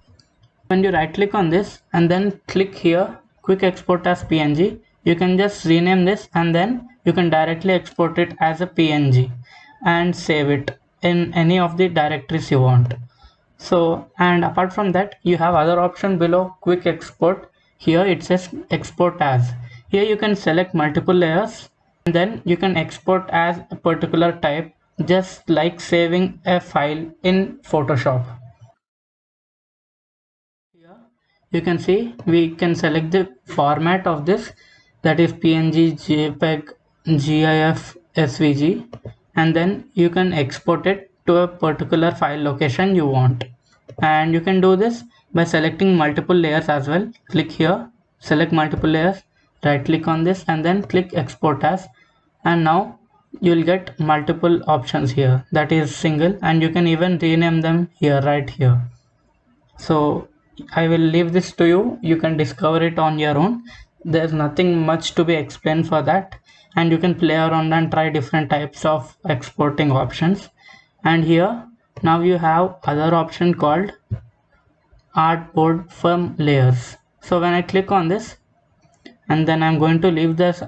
S1: When you right click on this and then click here quick export as PNG, you can just rename this, and then you can directly export it as a PNG and save it in any of the directories you want. So, and apart from that, you have other option below quick export. Here it says export as. Here you can select multiple layers, and then you can export as a particular type, just like saving a file in Photoshop. Here you can see we can select the format of this, that is PNG, JPEG, GIF, SVG, and then you can export it to a particular file location you want. And you can do this by selecting multiple layers as well. Click here, select multiple layers, right click on this and then click export as, and now you will get multiple options here, that is single, and you can even rename them here, right here. So I will leave this to you, you can discover it on your own. There's nothing much to be explained for that, and you can play around and try different types of exporting options. And here now you have other option called artboard from layers. So when I click on this, and then I'm going to leave this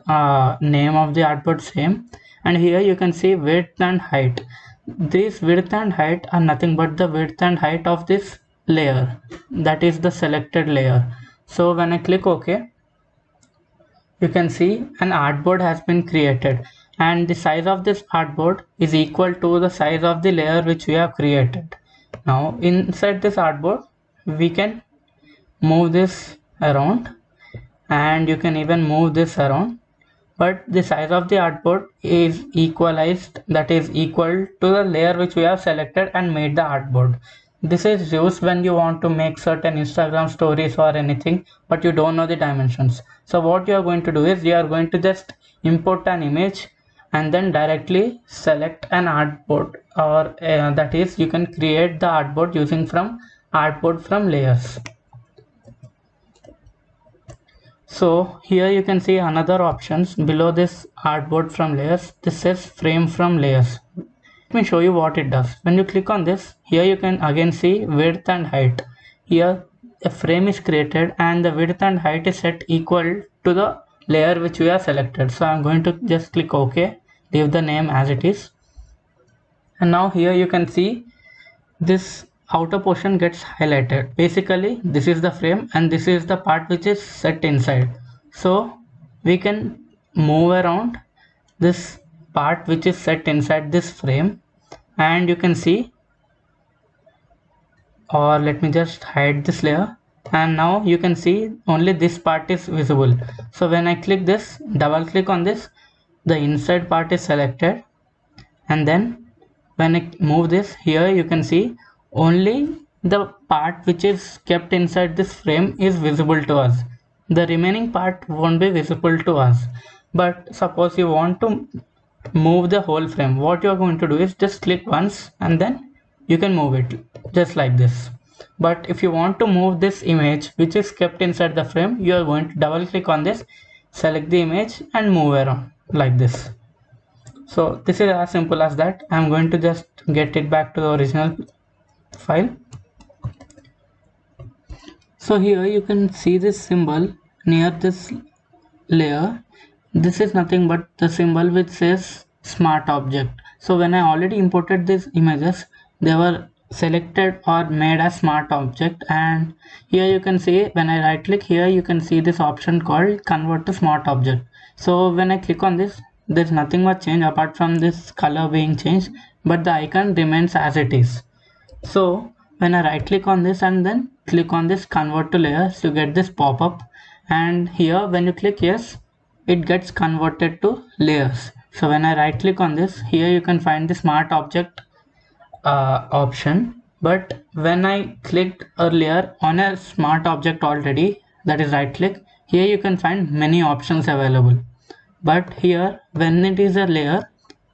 S1: name of the artboard same, and here you can see width and height. This width and height are nothing but the width and height of this layer, that is the selected layer. So when I click OK, you can see an artboard has been created, and the size of this artboard is equal to the size of the layer which we have created. Now inside this artboard we can move this around, and you can even move this around, but the size of the artboard is equalized, that is equal to the layer which we have selected and made the artboard. This is used when you want to make certain Instagram stories or anything, but you don't know the dimensions. So what you are going to do is you are going to just import an image and then directly select an artboard, or that is you can create the artboard using from artboard from layers. So here you can see another options below this artboard from layers. This says frame from layers. me show you what it does. When you click on this, here you can again see width and height. Here a frame is created and the width and height is set equal to the layer which we have selected. So I'm going to just click OK, leave the name as it is. And now here you can see this outer portion gets highlighted. Basically this is the frame and this is the part which is set inside. So we can move around this part which is set inside this frame, and you can see, or let me just hide this layer, and now you can see only this part is visible. So when I click this, double click on this, the inside part is selected, and then when I move this, here you can see only the part which is kept inside this frame is visible to us. The remaining part won't be visible to us. But suppose you want to move the whole frame, what you are going to do is just click once and then you can move it just like this. But if you want to move this image which is kept inside the frame, you are going to double click on this, select the image and move around like this. So this is as simple as that. I'm going to just get it back to the original file. So here you can see this symbol near this layer. This is nothing but the symbol which says smart object. So when I already imported these images, they were selected or made as smart object, and here you can see when I right click here, you can see this option called convert to smart object. So when I click on this, there's nothing much change apart from this color being changed, but the icon remains as it is. So when I right click on this and then click on this convert to layers, you get this pop-up, and here when you click yes, it gets converted to layers. So when I right click on this, here you can find the smart object option, but when I clicked earlier on a smart object already, that is right click, here you can find many options available. But here when it is a layer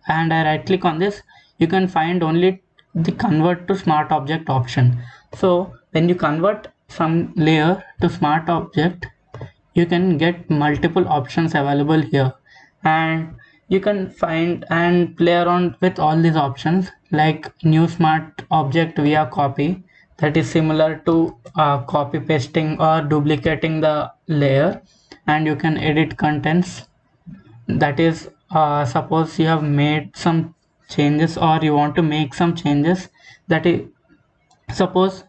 S1: and I right click on this, you can find only the convert to smart object option. So when you convert some layer to smart object, you can get multiple options available here, and you can find and play around with all these options like new smart object via copy, that is similar to copy pasting or duplicating the layer, and you can edit contents, that is suppose you have made some changes or you want to make some changes, that is suppose.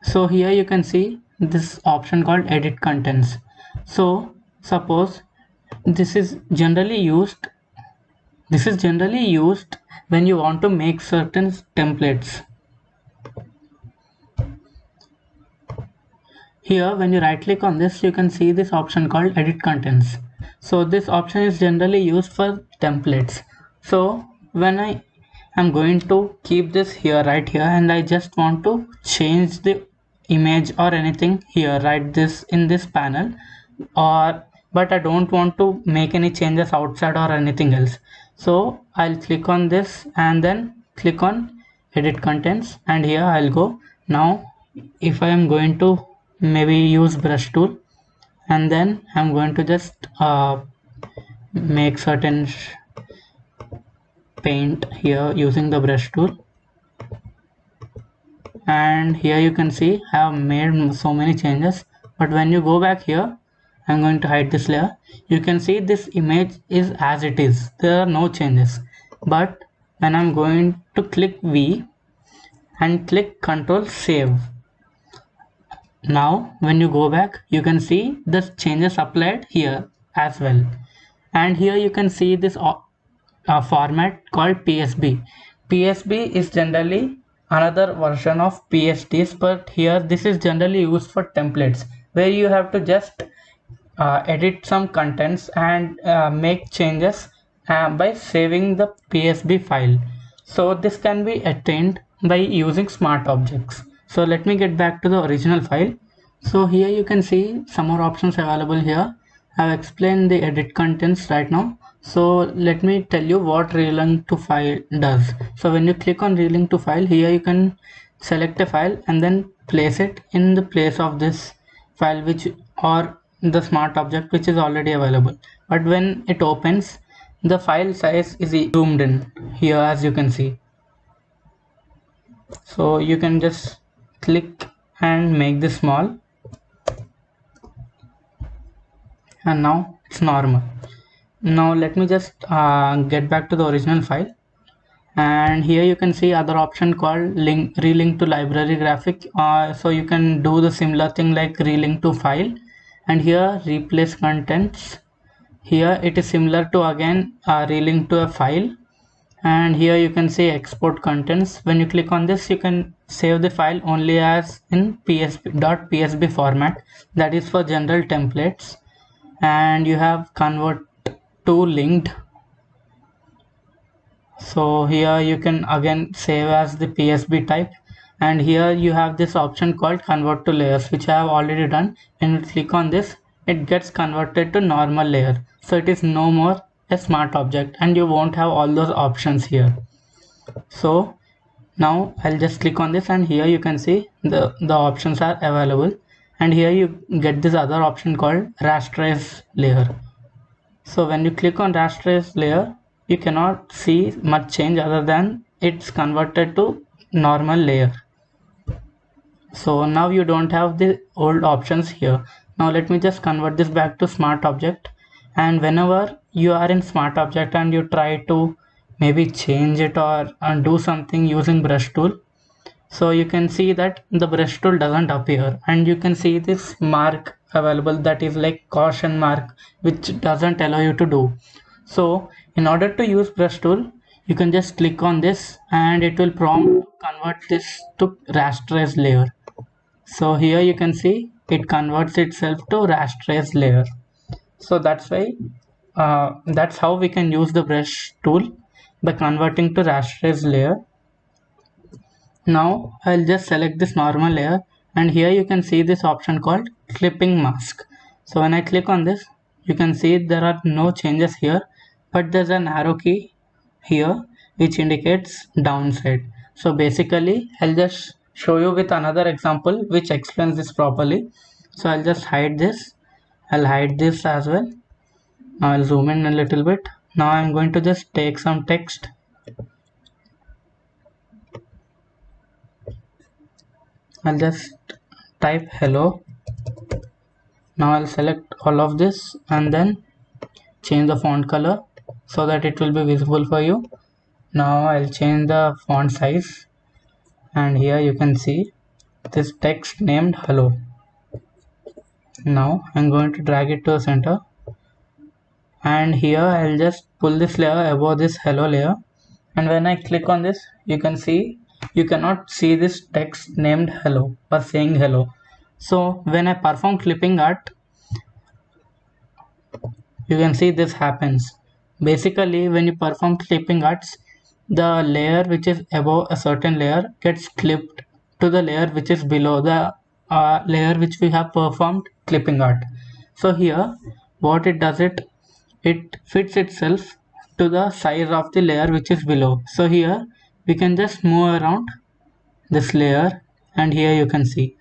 S1: So here you can see this option called edit contents. So suppose this is generally used when you want to make certain templates. Here when you right click on this, you can see this option called edit contents. So this option is generally used for templates. So when I am going to keep this here right here and I just want to change the image or anything here, write this in this panel, or but I don't want to make any changes outside or anything else. So I'll click on this and then click on edit contents, and here I'll go. Now if I am going to maybe use brush tool, and then I'm going to just make certain paint here using the brush tool, and here you can see I have made so many changes. But when you go back here, I'm going to hide this layer, you can see this image is as it is, there are no changes. But when I'm going to click V and click Control Save, now when you go back, you can see the changes applied here as well, and here you can see this format called PSB. PSB is generally another version of PSDs, but here this is generally used for templates where you have to just edit some contents and make changes by saving the PSB file. So this can be attained by using smart objects. So let me get back to the original file. So here you can see some more options available here. I've explained the edit contents right now. So let me tell you what relink to file does. So when you click on relink to file, here you can select a file and then place it in the place of this file which or the smart object which is already available. But when it opens, the file size is zoomed in here, as you can see. So you can just click and make this small, and now it's normal. Now let me just get back to the original file, and here you can see other option called relink to library graphic. So you can do the similar thing like relink to file, and here replace contents. Here it is similar to again relink to a file, and here you can say export contents. When you click on this, you can save the file only as in .psb format, that is for general templates. And you have convert to linked, so here you can again save as the psb type. And here you have this option called convert to layers, which I have already done. When you click on this, it gets converted to normal layer, so it is no more a smart object and you won't have all those options here. So now I'll just click on this, and here you can see the options are available, and here you get this other option called rasterize layer. So when you click on rasterize layer, you cannot see much change other than it's converted to normal layer. So now you don't have the old options here. Now let me just convert this back to smart object, and whenever you are in smart object and you try to maybe change it or do something using brush tool, so you can see that the brush tool doesn't appear, and you can see this mark available that is like caution mark, which doesn't allow you to do. So in order to use brush tool, you can just click on this and it will prompt to convert this to rasterize layer. So here you can see it converts itself to rasterize layer. So that's how we can use the brush tool, by converting to rasterize layer. Now I'll just select this normal layer, and here you can see this option called clipping mask. So when I click on this, you can see there are no changes here, but there's an arrow key here which indicates downside. So basically I'll just show you with another example which explains this properly. So I'll just hide this. I'll hide this as well. Now I'll zoom in a little bit. Now I'm going to just take some text. I'll just type hello. Now I'll select all of this and then change the font color so that it will be visible for you. Now I'll change the font size, and here you can see this text named hello. Now I'm going to drag it to the center, and here I'll just pull this layer above this hello layer, and when I click on this, you can see you cannot see this text named hello or saying hello. So when I perform clipping art, you can see this happens. Basically when you perform clipping arts, the layer which is above a certain layer gets clipped to the layer which is below the layer which we have performed clipping art. So here what it does, it fits itself to the size of the layer which is below. So here we can just move around this layer, and here you can see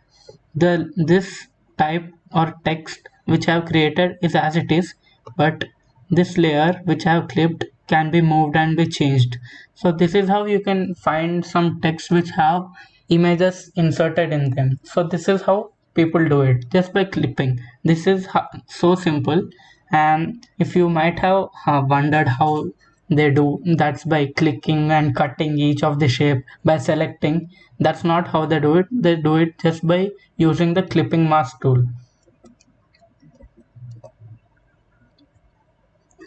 S1: this type or text which I have created is as it is, but this layer which I have clipped can be moved and be changed. So this is how you can find some text which have images inserted in them. So this is how people do it, just by clipping. This is so simple, and if you might have wondered how they do, that's by clicking and cutting each of the shape by selecting. That's not how they do it. They do it just by using the clipping mask tool.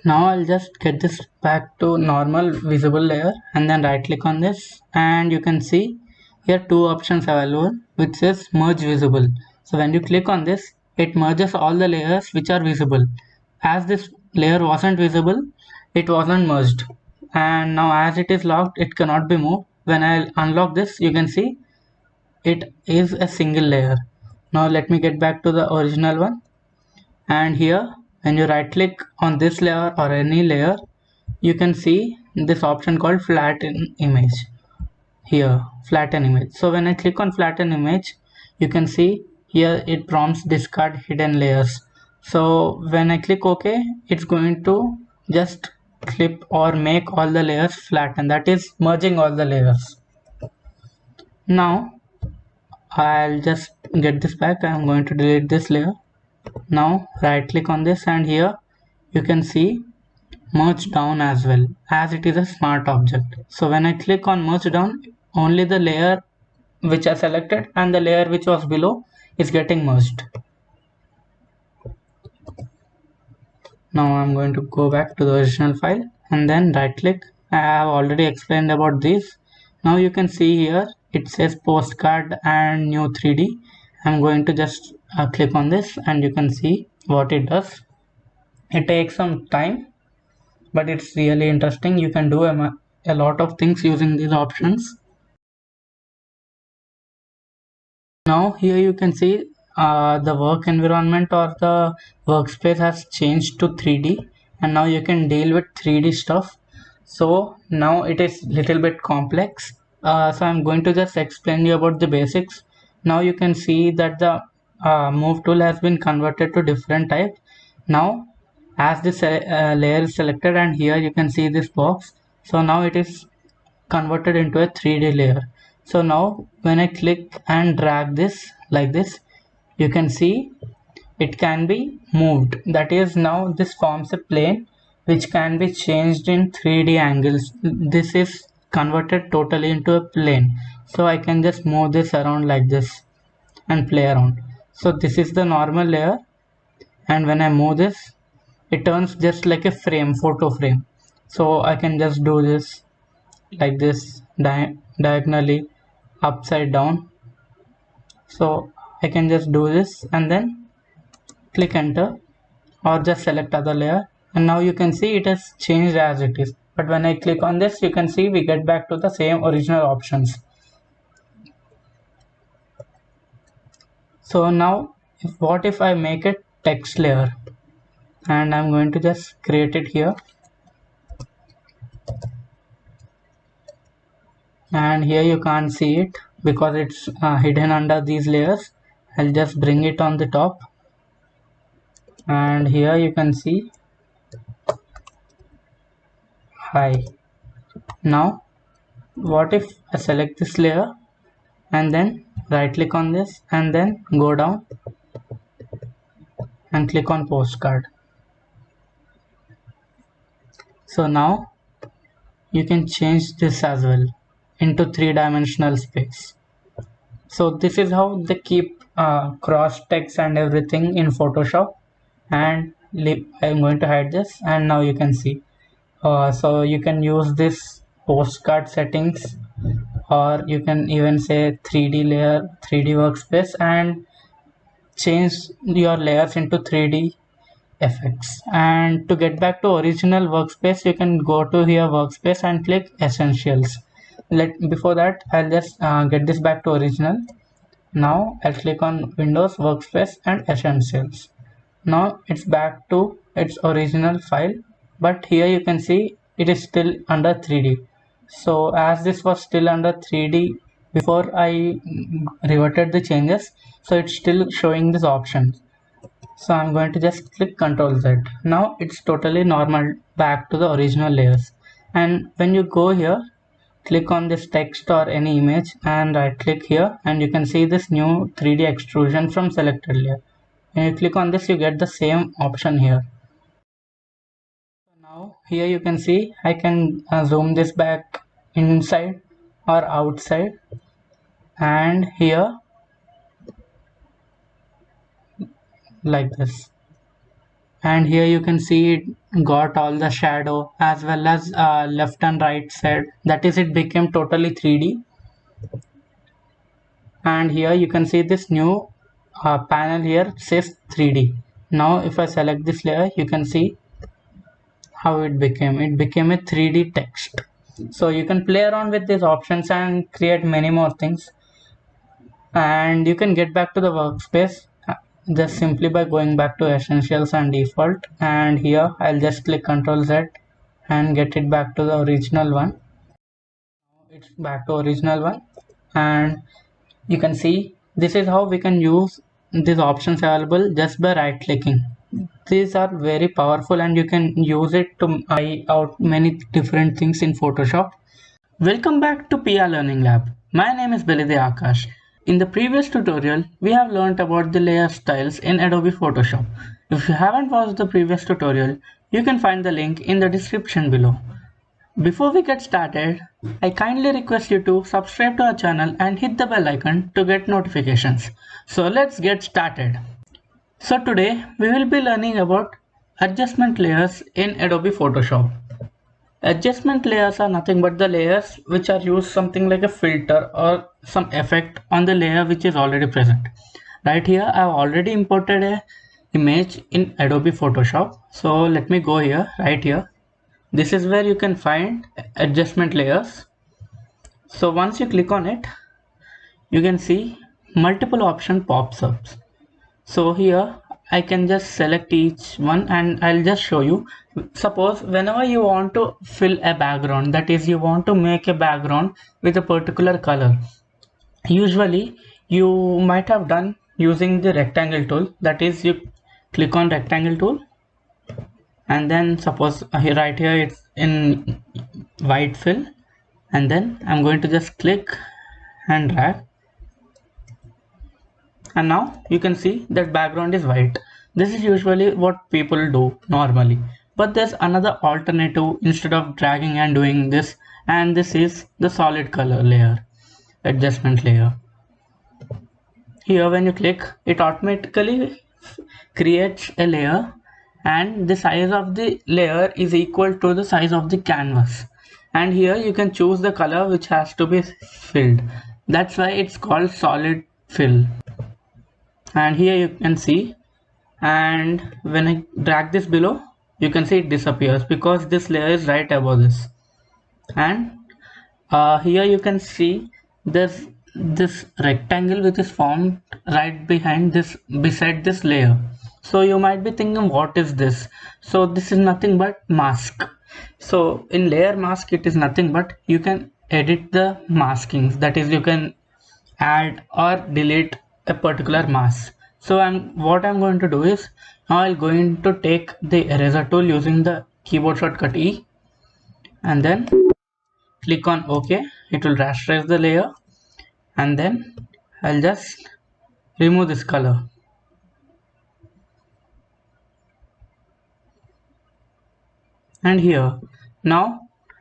S1: Now I'll just get this back to normal visible layer, and then right click on this, and you can see here two options available which says merge visible. So when you click on this, it merges all the layers which are visible. As this layer wasn't visible, it wasn't merged, and now as it is locked, it cannot be moved. When I unlock this, you can see it is a single layer. Now let me get back to the original one, and here when you right click on this layer or any layer, you can see this option called flatten image. Here flatten image. So when I click on flatten image, you can see here it prompts discard hidden layers. So when I click OK, it's going to just clip or make all the layers flatten, that is merging all the layers. Now I'll just get this back. I'm going to delete this layer. Now right click on this, and here you can see merge down as well, as it is a smart object. So when I click on merge down, only the layer which I selected and the layer which was below is getting merged. Now I'm going to go back to the original file and then right click. I have already explained about this. Now you can see here it says postcard and new 3D. I'm going to just click on this, and you can see what it does. It takes some time, but it's really interesting. You can do a lot of things using these options. Now here you can see the work environment or the workspace has changed to 3D, and now you can deal with 3D stuff. So now it is little bit complex. So I'm going to just explain you about the basics. Now you can see that the move tool has been converted to different type. Now as this layer is selected, and here you can see this box, so now it is converted into a 3D layer. So now when I click and drag this like this, you can see it can be moved. That is, now this forms a plane which can be changed in 3D angles. This is converted totally into a plane. So I can just move this around like this and play around. So this is the normal layer, and when I move this, it turns just like a frame, photo frame. So I can just do this like this diagonally upside down. So I can just do this and then click enter, or just select other layer, and now you can see it has changed as it is. But when I click on this, you can see we get back to the same original options. So now what if I make a text layer, and I'm going to just create it here, and here you can't see it because it's hidden under these layers. I'll just bring it on the top, and here you can see hi. Now what if I select this layer and then right click on this and then go down and click on postcard. So now you can change this as well into 3-dimensional space. So this is how they keep cross text and everything in Photoshop. And I'm going to hide this, and now you can see. So you can use this postcard settings, or you can even say 3D layer, 3D workspace, and change your layers into 3D effects. And to get back to original workspace, you can go to here workspace and click essentials. Before that, I'll just get this back to original. Now I'll click on Windows workspace and essentials. Now it's back to its original file, but here you can see it is still under 3D. So as this was still under 3D before I reverted the changes, so it's still showing this option. So I'm going to just click Ctrl Z. Now it's totally normal back to the original layers. And when you go here, click on this text or any image and right click here, and you can see this new 3D extrusion from selected layer. When you click on this, you get the same option here. Now here you can see I can zoom this back inside or outside, and here like this. And here you can see it got all the shadow as well as left and right side, that is, it became totally 3D. And here you can see this new panel here says 3D. Now if I select this layer, you can see how it became a 3D text. So you can play around with these options and create many more things. And you can get back to the workspace just simply by going back to essentials and default, and here I'll just click Ctrl Z and get it back to the original one. It's back to original one, and you can see this is how we can use these options available just by right clicking. These are very powerful and you can use it to try out many different things in Photoshop. Welcome back to PR Learning Lab. My name is Belide Aakash. In the previous tutorial, we have learned about the layer styles in Adobe Photoshop. If you haven't watched the previous tutorial, you can find the link in the description below. Before we get started, I kindly request you to subscribe to our channel and hit the bell icon to get notifications. So let's get started. So today we will be learning about adjustment layers in Adobe Photoshop. Adjustment layers are nothing but the layers which are used something like a filter or some effect on the layer which is already present. Right here I have already imported a image in Adobe Photoshop. So let me go here, right here. This is where you can find adjustment layers. So once you click on it, you can see multiple option pops up. So here I can just select each one and I'll just show you. Suppose whenever you want to fill a background, that is you want to make a background with a particular color, usually you might have done using the rectangle tool. That is, you click on rectangle tool and then suppose here, right here it's in white fill, and then I'm going to just click and drag, and now you can see that background is white. This is usually what people do normally, but there's another alternative instead of dragging and doing this, and this is the solid color layer, adjustment layer. Here when you click, it automatically creates a layer and the size of the layer is equal to the size of the canvas, and here you can choose the color which has to be filled. That's why it's called solid fill. And here you can see, and when I drag this below, you can see it disappears because this layer is right above this. And here you can see there's this rectangle which is formed right behind this, beside this layer. So you might be thinking, what is this? So this is nothing but mask. So in layer mask, it is nothing but you can edit the maskings, that is you can add or delete a particular mask. So what I'm going to do is, now I'm going to take the eraser tool using the keyboard shortcut E, and then click on OK. It will rasterize the layer, and then I'll just remove this color. And here, now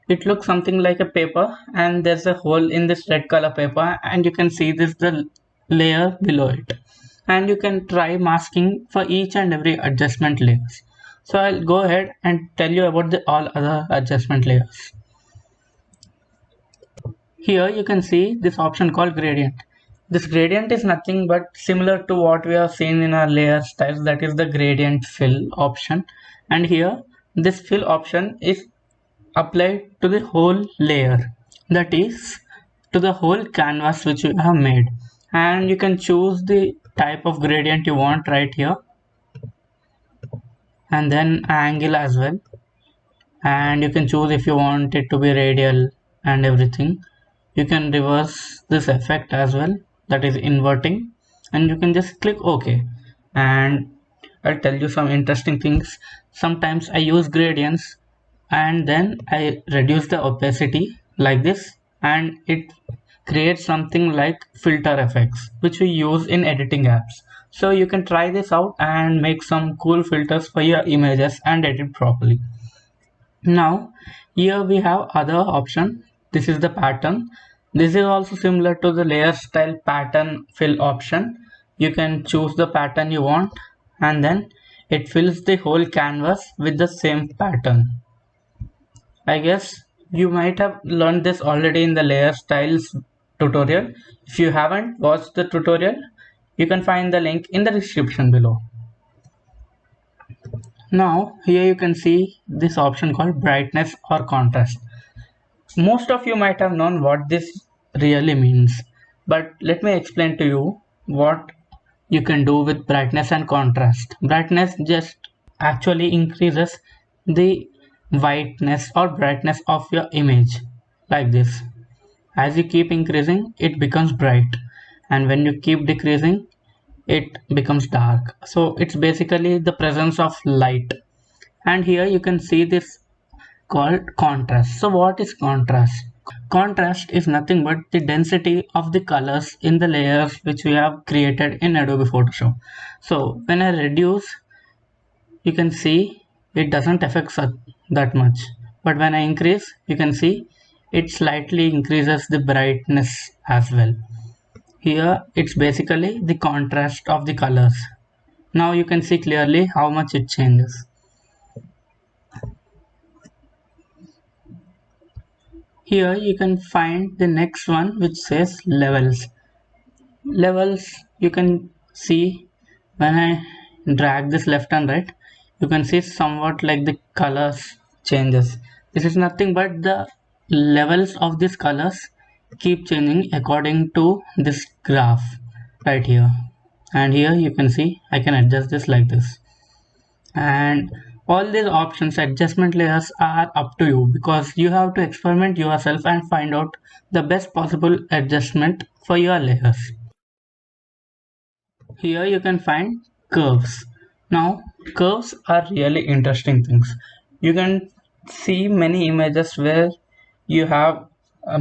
S1: it looks something like a paper, and there's a hole in this red color paper, and you can see this the layer below it. And you can try masking for each and every adjustment layers. So I'll go ahead and tell you about the all other adjustment layers. Here you can see this option called gradient. This gradient is nothing but similar to what we have seen in our layer styles, that is the gradient fill option. And here this fill option is applied to the whole layer, that is to the whole canvas which you have made. And you can choose the type of gradient you want right here, and then angle as well, and you can choose if you want it to be radial and everything. You can reverse this effect as well, that is inverting, and you can just click OK. And I'll tell you some interesting things. Sometimes I use gradients and then I reduce the opacity like this, and it creates something like filter effects which we use in editing apps. So you can try this out and make some cool filters for your images and edit properly. Now here we have other option. This is the pattern. This is also similar to the layer style pattern fill option. You can choose the pattern you want, and then it fills the whole canvas with the same pattern. I guess you might have learned this already in the layer styles tutorial. If you haven't watched the tutorial, you can find the link in the description below. Now here you can see this option called brightness or contrast. Most of you might have known what this really means, but let me explain to you what you can do with brightness and contrast. Brightness just actually increases the whiteness or brightness of your image like this. As you keep increasing, it becomes bright, and when you keep decreasing, it becomes dark. So it's basically the presence of light. And here you can see this called contrast. So what is contrast? Contrast is nothing but the density of the colors in the layers which we have created in Adobe Photoshop. So when I reduce, you can see it doesn't affect that much. But when I increase, you can see it slightly increases the brightness as well. Here it's basically the contrast of the colors. Now you can see clearly how much it changes. Here you can find the next one which says levels. Levels, you can see when I drag this left and right, you can see somewhat like the colors changes. This is nothing but the levels of these colors keep changing according to this graph right here. And here you can see I can adjust this like this. And all these options, adjustment layers, are up to you because you have to experiment yourself and find out the best possible adjustment for your layers. Here you can find curves. Now curves are really interesting things. You can see many images where you have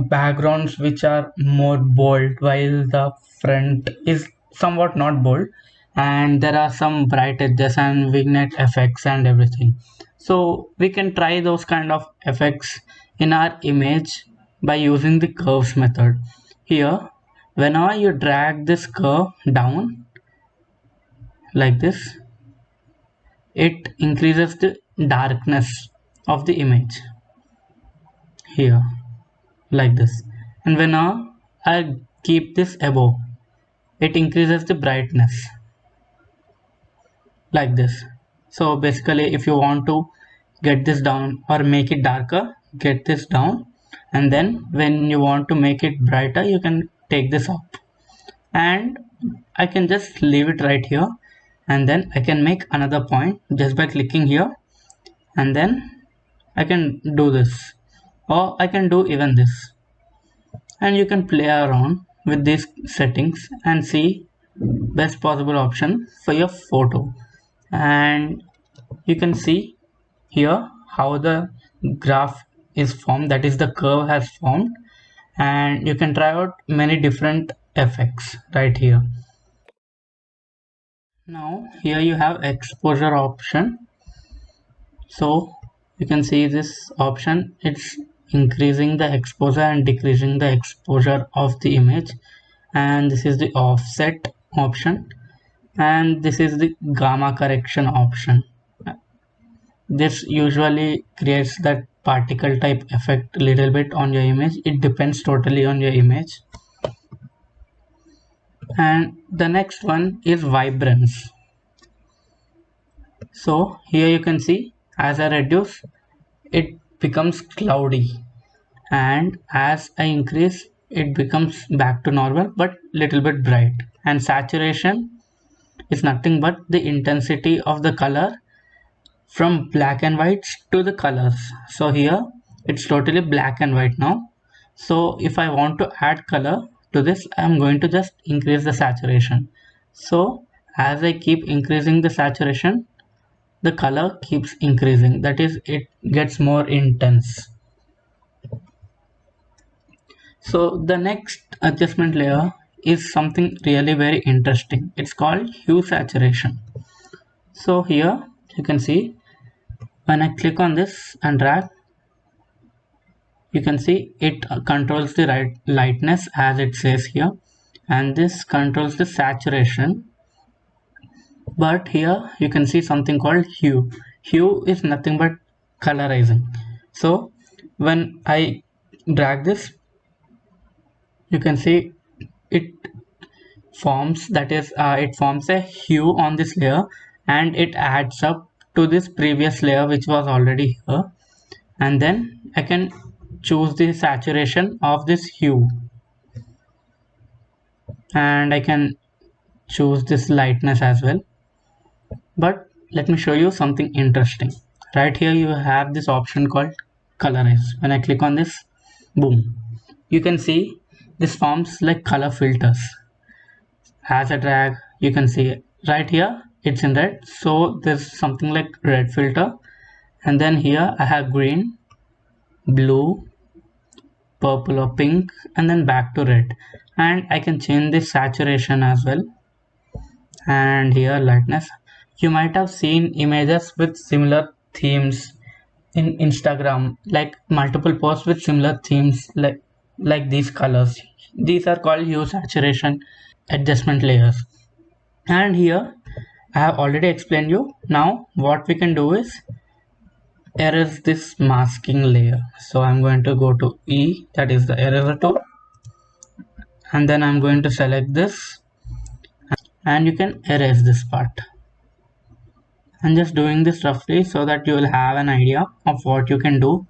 S1: backgrounds which are more bold while the front is somewhat not bold, and there are some bright edges and vignette effects and everything. So we can try those kind of effects in our image by using the curves method. Here whenever you drag this curve down like this, it increases the darkness of the image here like this. And when I keep this above, it increases the brightness like this. So basically if you want to get this down or make it darker, get this down, and then when you want to make it brighter, you can take this up. And I can just leave it right here, and then I can make another point just by clicking here, and then I can do this, or I can do even this. And you can play around with these settings and see best possible option for your photo. And you can see here how the graph is formed, that is the curve has formed, and you can try out many different effects right here. Now here you have exposure option. So you can see this option, it's increasing the exposure and decreasing the exposure of the image. And this is the offset option, and this is the gamma correction option. This usually creates that particle type effect a little bit on your image. It depends totally on your image. And the next one is vibrance. So here you can see as I reduce, it becomes cloudy, and as I increase, it becomes back to normal but little bit bright. And saturation is nothing but the intensity of the color from black and white to the colors. So here it's totally black and white now. So if I want to add color to this, I'm going to just increase the saturation. So as I keep increasing the saturation, the color keeps increasing, that is, it gets more intense. So the next adjustment layer is something really very interesting. It's called hue saturation. So here you can see when I click on this and drag, you can see it controls the lightness as it says here, and this controls the saturation. But here you can see something called hue. Hue is nothing but colorizing. So when I drag this, you can see it forms, that is, it forms a hue on this layer, and it adds up to this previous layer which was already here. And then I can choose the saturation of this hue, and I can choose this lightness as well. But let me show you something interesting. Right here you have this option called colorize. When I click on this, boom, you can see this forms like color filters. As I drag, you can see it right here, it's in red, so there's something like red filter. And then here I have green, blue, purple or pink, and then back to red. And I can change the saturation as well, and here lightness. You might have seen images with similar themes in Instagram, like multiple posts with similar themes, like these colors. These are called hue saturation adjustment layers. And here I have already explained you. Now what we can do is erase this masking layer. So I'm going to go to E, that is the eraser tool, and then I'm going to select this, and you can erase this part. I'm just doing this roughly so that you will have an idea of what you can do.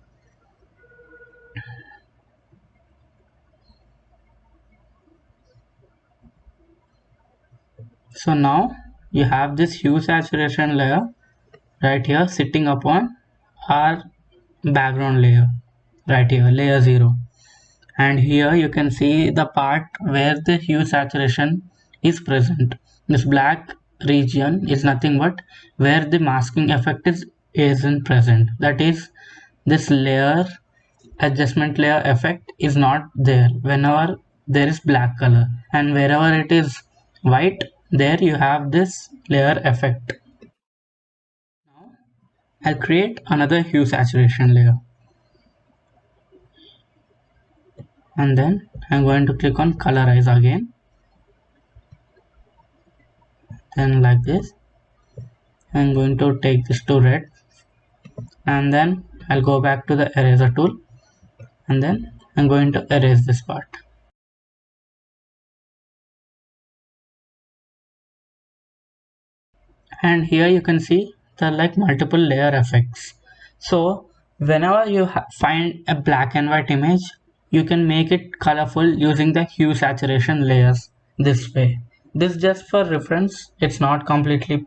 S1: So now you have this hue saturation layer right here sitting upon our background layer right here, layer 0. And here you can see the part where the hue saturation is present. This black region is nothing but where the masking effect isn't present. That is, this layer adjustment layer effect is not there whenever there is black color, and wherever it is white, there you have this layer effect. Now I'll create another hue saturation layer, and then I'm going to click on colorize again, then like this I'm going to take this to red, and then I'll go back to the eraser tool, and then I'm going to erase this part. And here you can see the like multiple layer effects. So whenever you find a black and white image, you can make it colorful using the hue saturation layers this way. This just for reference, it's not completely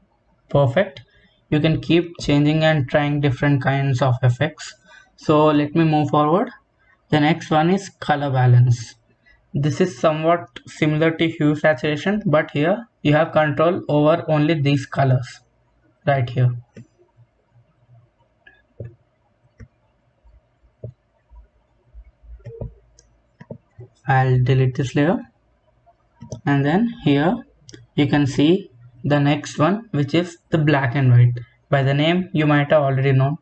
S1: perfect. You can keep changing and trying different kinds of effects. So let me move forward. The next one is color balance. This is somewhat similar to hue saturation, but here you have control over only these colors right here. I'll delete this layer, and then here you can see the next one, which is the black and white. By the name you might have already known,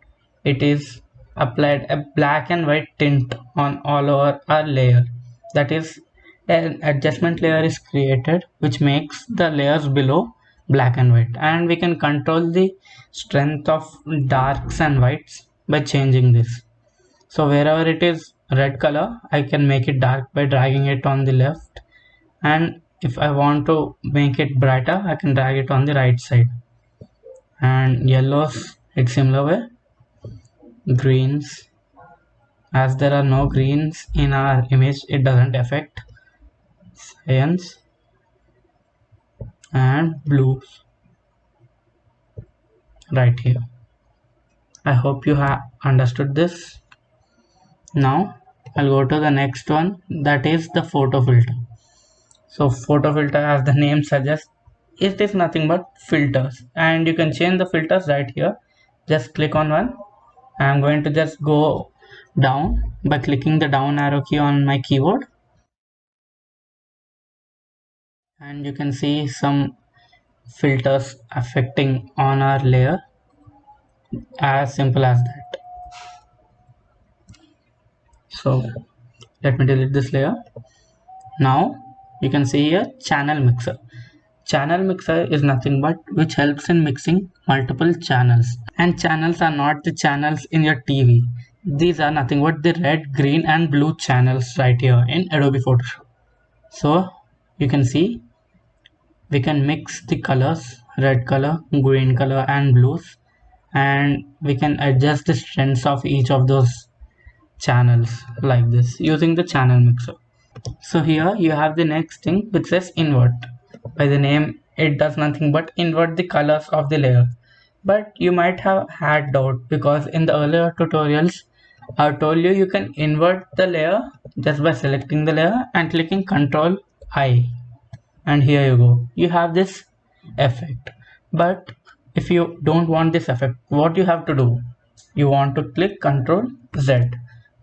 S1: it is applied a black and white tint on all over our layer. That is, an adjustment layer is created which makes the layers below black and white, and we can control the strength of darks and whites by changing this. So wherever it is red color, I can make it dark by dragging it on the left, and if I want to make it brighter, I can drag it on the right side. And yellows, it's similar way. Greens, as there are no greens in our image, it doesn't affect. Cyans and blues right here. I hope you have understood this. Now I'll go to the next one, that is the photo filter. So photo filter, as the name suggests, it is nothing but filters, and you can change the filters right here. Just click on one. I'm going to just go down by clicking the down arrow key on my keyboard, and you can see some filters affecting on our layer, as simple as that. So let me delete this layer. Now you can see a channel mixer. Channel mixer is nothing but which helps in mixing multiple channels, and channels are not the channels in your TV. These are nothing but the red, green and blue channels right here in Adobe Photoshop. So you can see we can mix the colors, red color, green color and blues, and we can adjust the strengths of each of those channels like this using the channel mixer. So here you have the next thing which says invert. By the name, it does nothing but invert the colors of the layer. But you might have had doubt, because in the earlier tutorials I told you you can invert the layer just by selecting the layer and clicking Ctrl I, and here you go, you have this effect. But if you don't want this effect, what you have to do? You want to click Ctrl Z.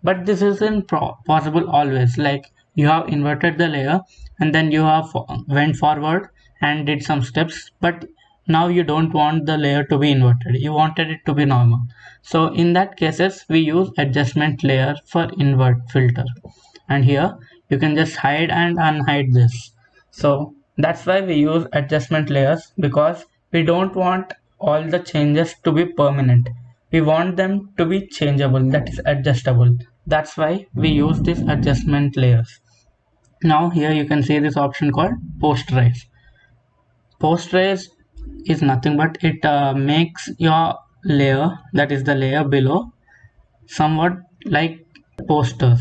S1: But this isn't possible always. Like you have inverted the layer and then you have went forward and did some steps, but now you don't want the layer to be inverted. You wanted it to be normal. So in that cases, we use adjustment layer for invert filter. And here you can just hide and unhide this. So that's why we use adjustment layers, because we don't want all the changes to be permanent. We want them to be changeable, that is adjustable. That's why we use these adjustment layers. Now here you can see this option called posterize. Posterize is nothing but it makes your layer, that is the layer below, somewhat like posters.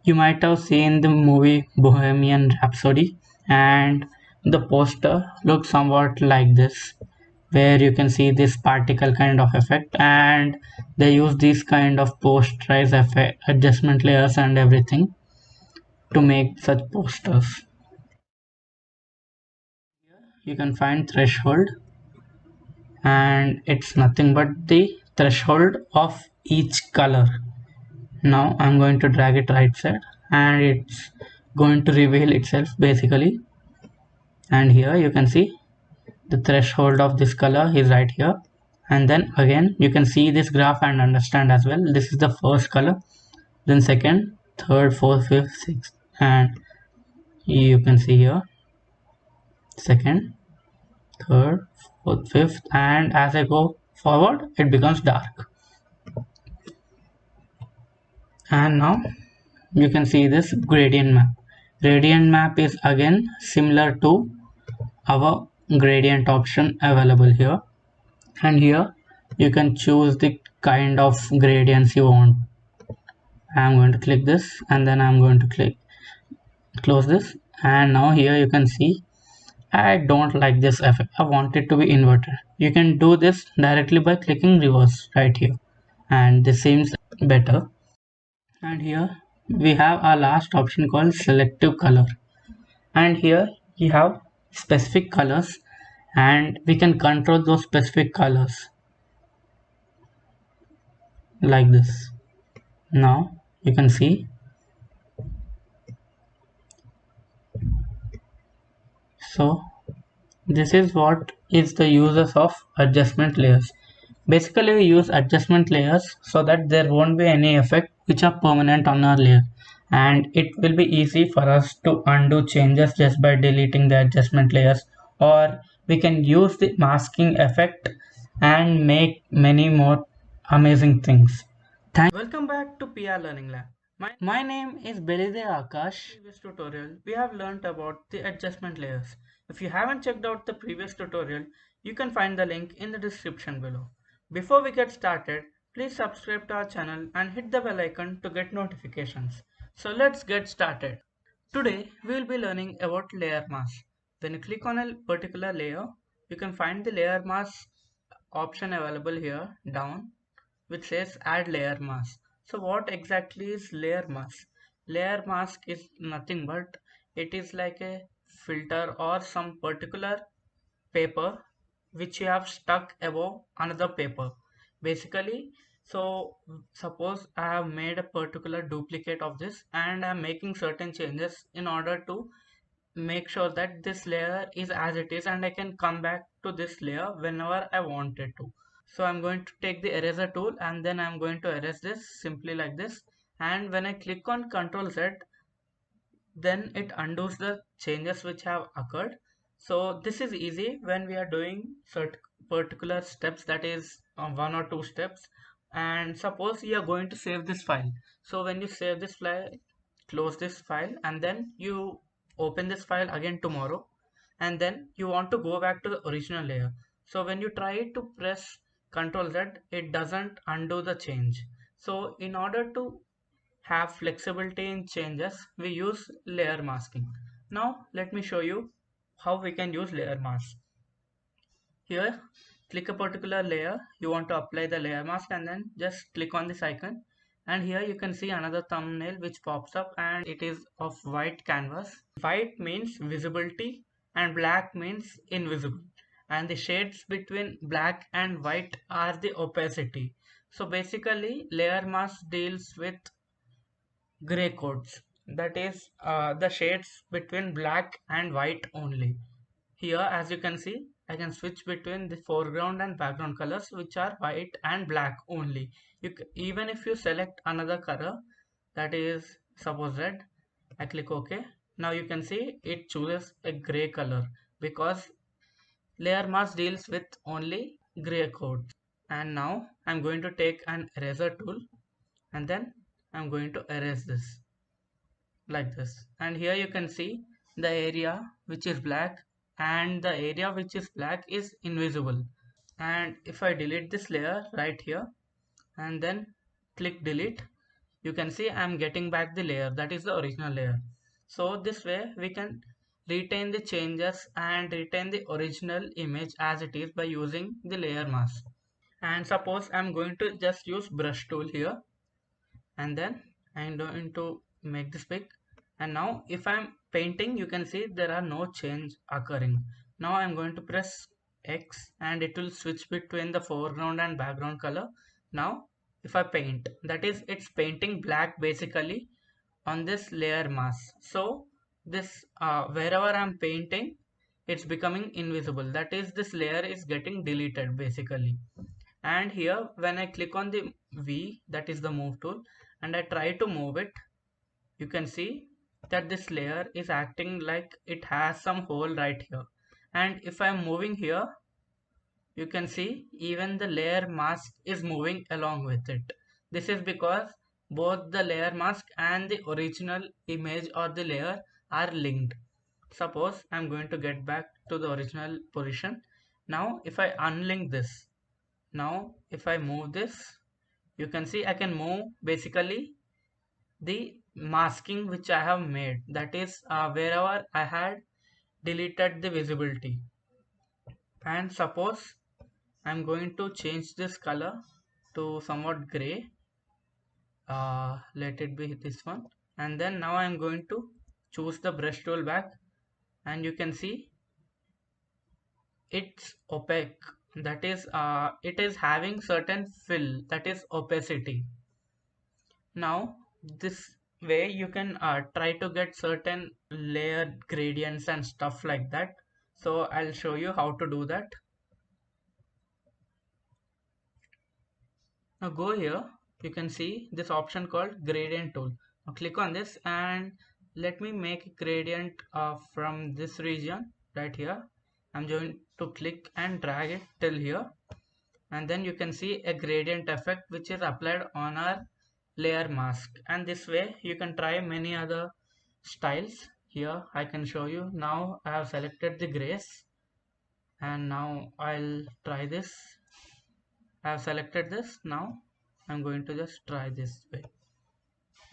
S1: You might have seen the movie Bohemian Rhapsody, and the poster looks somewhat like this, where you can see this particle kind of effect, and they use these kind of posterize effect, adjustment layers and everything to make such posters. You can find threshold, and it's nothing but the threshold of each color. Now I'm going to drag it right side and it's going to reveal itself basically. And here you can see the threshold of this color is right here. And then again you can see this graph and understand as well. This is the first color, then second, third, fourth, fifth, sixth, and you can see here second, third, fourth, fifth, and as I go forward it becomes dark. And now you can see this gradient map. Gradient map is again similar to our gradient option available here, and here you can choose the kind of gradients you want. I'm going to click this and then I'm going to click close this, and now here you can see I don't like this effect. I want it to be inverted. You can do this directly by clicking reverse right here, and this seems better. And here we have our last option called selective color, and here you have specific colors and we can control those specific colors like this. Now you can see, so this is what is the uses of adjustment layers. Basically we use adjustment layers so that there won't be any effect which are permanent on our layer, and it will be easy for us to undo changes just by deleting the adjustment layers, or we can use the masking effect and make many more amazing things. Welcome back to PR Learning Lab. My name is Belide Aakash. In this tutorial, we have learnt about the adjustment layers. If you haven't checked out the previous tutorial, you can find the link in the description below. Before we get started, please subscribe to our channel and hit the bell icon to get notifications. So let's get started. Today, we will be learning about layer mask. When you click on a particular layer, you can find the layer mask option available here down, which says add layer mask. So what exactly is layer mask? Layer mask is nothing but it is like a filter or some particular paper which you have stuck above another paper. Basically, so suppose I have made a particular duplicate of this and I'm making certain changes in order to make sure that this layer is as it is and I can come back to this layer whenever I wanted to. So I'm going to take the eraser tool and then I'm going to erase this simply like this, and when I click on Ctrl Z, then it undoes the changes which have occurred. So this is easy when we are doing certain particular steps, that is one or two steps. And suppose you are going to save this file. So when you save this file, close this file and then you open this file again tomorrow, and then you want to go back to the original layer. So when you try to press Ctrl Z, it doesn't undo the change. So in order to have flexibility in changes, we use layer masking. Now let me show you how we can use layer mask. Here, click a particular layer, you want to apply the layer mask and then just click on this icon, and here you can see another thumbnail which pops up and it is of white canvas. White means visibility and black means invisible. and the shades between black and white are the opacity. So basically layer mask deals with gray codes, that is the shades between black and white only. Here as you can see, I can switch between the foreground and background colors which are white and black only. Even if you select another color, that is suppose red, I click OK. Now you can see it chooses a gray color because layer mask deals with only gray codes. And now I'm going to take an eraser tool and then I'm going to erase this like this. And here you can see the area which is black and the area which is black is invisible. And if I delete this layer right here and then click delete, you can see I'm getting back the layer, that is the original layer. So this way we can retain the changes and retain the original image as it is by using the layer mask. And suppose I'm going to just use brush tool here and then I'm going to make this big. And now if I'm painting, you can see there are no change occurring. Now I'm going to press X and it will switch between the foreground and background color. Now if I paint, that is it's painting black basically on this layer mask. So this wherever I'm painting, it's becoming invisible, that is this layer is getting deleted basically. And here when I click on the V, that is the move tool, and I try to move it, you can see that this layer is acting like it has some hole right here. And if I'm moving here, you can see even the layer mask is moving along with it. This is because both the layer mask and the original image or the layer are linked. Suppose I'm going to get back to the original position. Now if I unlink this, now if I move this, you can see I can move basically the masking which I have made, that is wherever I had deleted the visibility. And suppose I'm going to change this color to somewhat gray, let it be this one, and then now I'm going to choose the brush tool back and you can see it's opaque, that is it is having certain fill, that is opacity. Now this way you can try to get certain layer gradients and stuff like that. So I'll show you how to do that. Now go here, you can see this option called gradient tool. Now click on this and let me make a gradient from this region right here. I'm going to click and drag it till here, and then you can see a gradient effect which is applied on our layer mask. And this way you can try many other styles. Here I can show you. Now I have selected the grays and now I'll try this. I have selected this. Now I'm going to just try this way,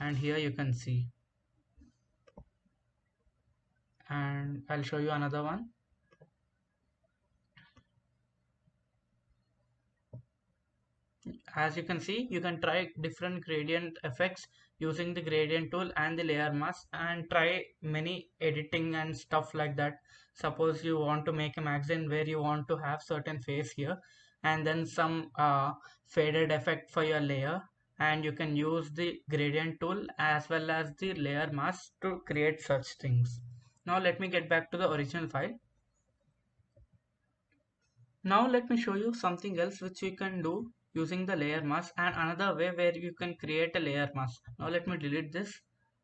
S1: and here you can see, and I'll show you another one. As you can see, you can try different gradient effects using the gradient tool and the layer mask and try many editing and stuff like that. Suppose you want to make a magazine where you want to have certain face here and then some faded effect for your layer, and you can use the gradient tool as well as the layer mask to create such things. Now let me get back to the original file. Now let me show you something else which you can do using the layer mask, and another way where you can create a layer mask. Now let me delete this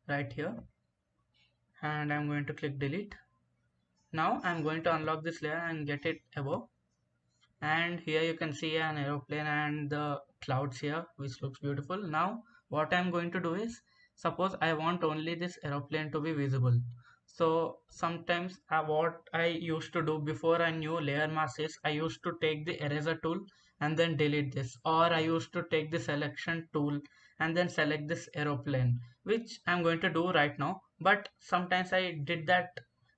S1: right here and I'm going to click delete. Now I'm going to unlock this layer and get it above, and here you can see an aeroplane and the clouds here which looks beautiful. Now what I'm going to do is, suppose I want only this aeroplane to be visible. So sometimes what I used to do before I knew layer mask is, I used to take the eraser tool and then delete this, or I used to take the selection tool and then select this aeroplane, which I'm going to do right now. But sometimes I did that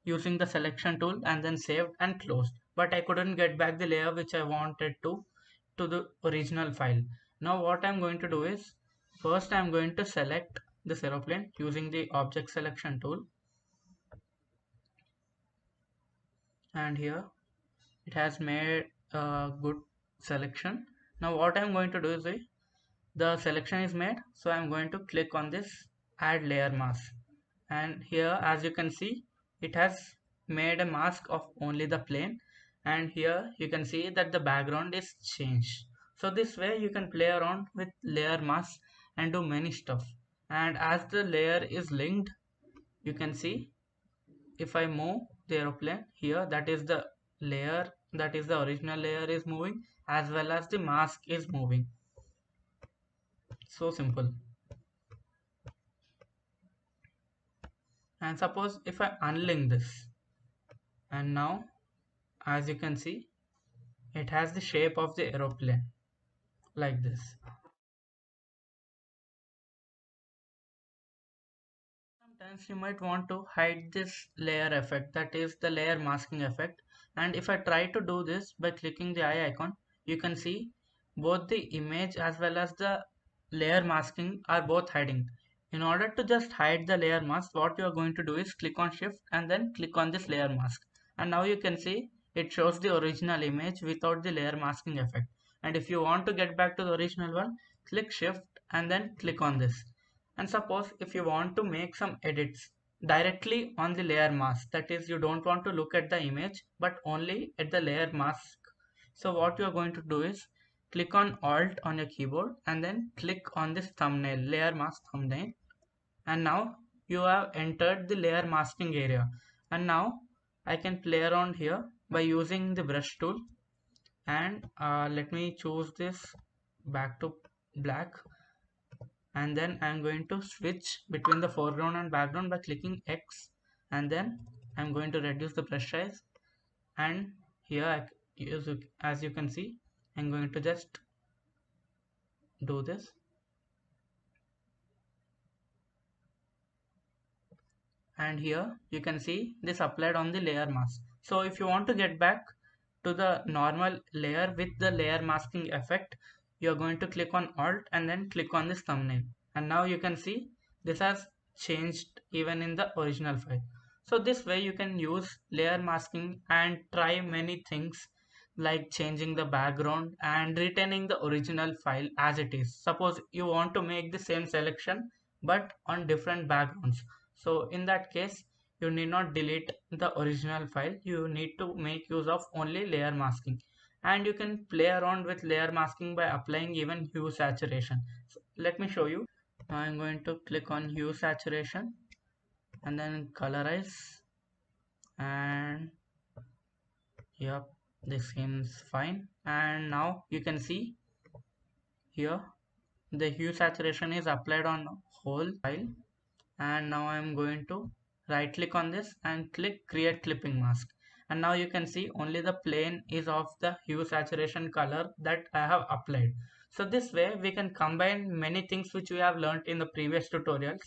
S1: using the selection tool and then saved and closed, but I couldn't get back the layer which I wanted to the original file. Now what I'm going to do is, first I'm going to select this aeroplane using the object selection tool, and here it has made a good selection. Now what I'm going to do is the selection is made, so I'm going to click on this add layer mask, and here as you can see it has made a mask of only the plane, and here you can see that the background is changed. So this way you can play around with layer mask and do many stuff. And as the layer is linked, you can see if I move the aeroplane here, that is the layer, that is the original layer is moving, as well as the mask is moving. So simple. And suppose if I unlink this, and now as you can see it has the shape of the aeroplane like this. Sometimes you might want to hide this layer effect, that is the layer masking effect, and if I try to do this by clicking the eye icon, you can see both the image as well as the layer masking are both hiding. In order to just hide the layer mask, what you are going to do is click on shift and then click on this layer mask, and now you can see it shows the original image without the layer masking effect. And if you want to get back to the original one, click shift and then click on this. And suppose if you want to make some edits directly on the layer mask, that is you don't want to look at the image but only at the layer mask, so what you are going to do is click on alt on your keyboard and then click on this thumbnail, layer mask thumbnail, and now you have entered the layer masking area. And now I can play around here by using the brush tool, and let me choose this back to black, and then I'm going to switch between the foreground and background by clicking X, and then I'm going to reduce the brush size, and here as you can see I'm going to just do this, and here you can see this applied on the layer mask. So if you want to get back to the normal layer with the layer masking effect, you're going to click on alt and then click on this thumbnail, and now you can see this has changed even in the original file. So this way you can use layer masking and try many things like changing the background and retaining the original file as it is. Suppose you want to make the same selection but on different backgrounds, so in that case you need not delete the original file, you need to make use of only layer masking. And you can play around with layer masking by applying even hue saturation. So let me show you. Now I'm going to click on hue saturation and then colorize, and yep, this seems fine. And now you can see here the hue saturation is applied on the whole file. And now I'm going to right click on this and click create clipping mask, and now you can see only the plane is of the hue saturation color that I have applied. So this way we can combine many things which we have learned in the previous tutorials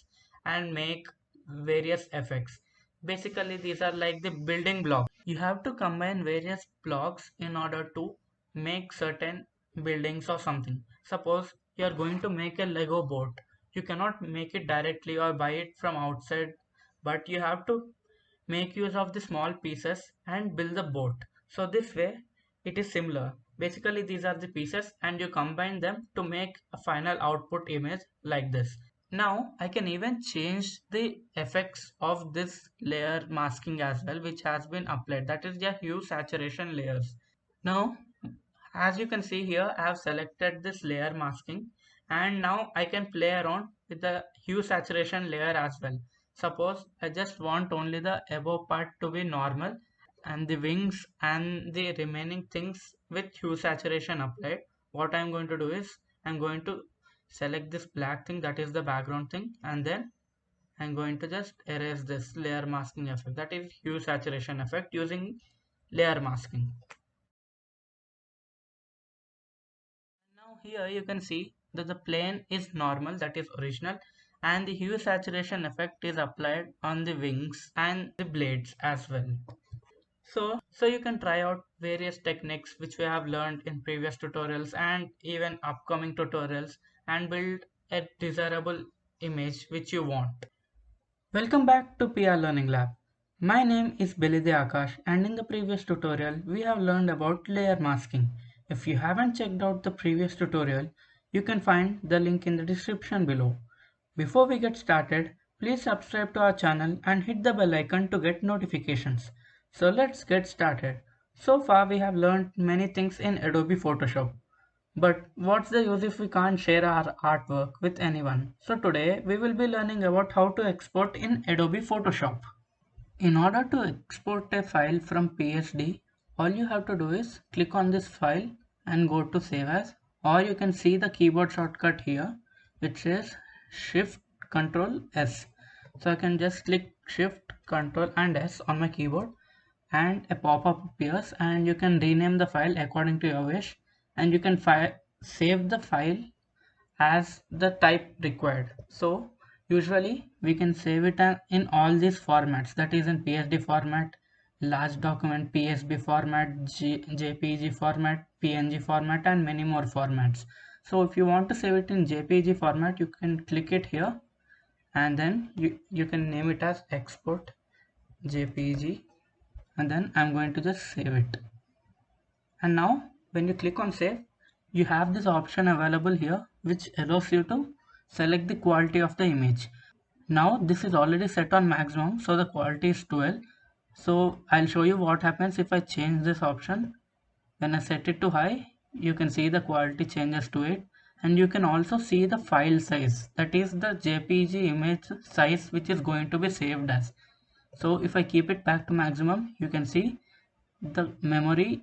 S1: and make various effects. Basically these are like the building blocks. You have to combine various blocks in order to make certain buildings or something. Suppose you are going to make a Lego boat, you cannot make it directly or buy it from outside, but you have to make use of the small pieces and build the boat. So this way it is similar. Basically these are the pieces and you combine them to make a final output image like this. Now I can even change the effects of this layer masking as well, which has been applied, that is the hue saturation layers. Now as you can see here I have selected this layer masking, and now I can play around with the hue saturation layer as well. Suppose I just want only the above part to be normal and the wings and the remaining things with hue saturation applied. What I'm going to do is I'm going to select this black thing, that is the background thing, and then I'm going to just erase this layer masking effect, that is hue saturation effect, using layer masking. Now here you can see that the plane is normal, that is original, and the hue saturation effect is applied on the wings and the blades as well. So you can try out various techniques which we have learned in previous tutorials and even upcoming tutorials and build a desirable image which you want. Welcome back to PR Learning Lab. My name is Belide Aakash, and in the previous tutorial we have learned about layer masking. If you haven't checked out the previous tutorial, you can find the link in the description below. Before we get started, please subscribe to our channel and hit the bell icon to get notifications. So let's get started. So far we have learned many things in Adobe Photoshop. But what's the use if we can't share our artwork with anyone? So today we will be learning about how to export in Adobe Photoshop. In order to export a file from PSD, all you have to do is click on this file and go to Save As, or you can see the keyboard shortcut here which says Shift Control S. So I can just click Shift Control and S on my keyboard and a pop-up appears and you can rename the file according to your wish, and you can save the file as the type required. So usually we can save it in all these formats, that is in PSD format, large document PSB format, JPG format, PNG format, and many more formats. So if you want to save it in JPG format, you can click it here and then you can name it as export JPG, and then I'm going to just save it. And now when you click on save, you have this option available here which allows you to select the quality of the image. Now this is already set on maximum, so the quality is 12. So I'll show you what happens if I change this option. When I set it to high, you can see the quality changes to it, and you can also see the file size, that is the JPG image size which is going to be saved as. So if I keep it back to maximum, you can see the memory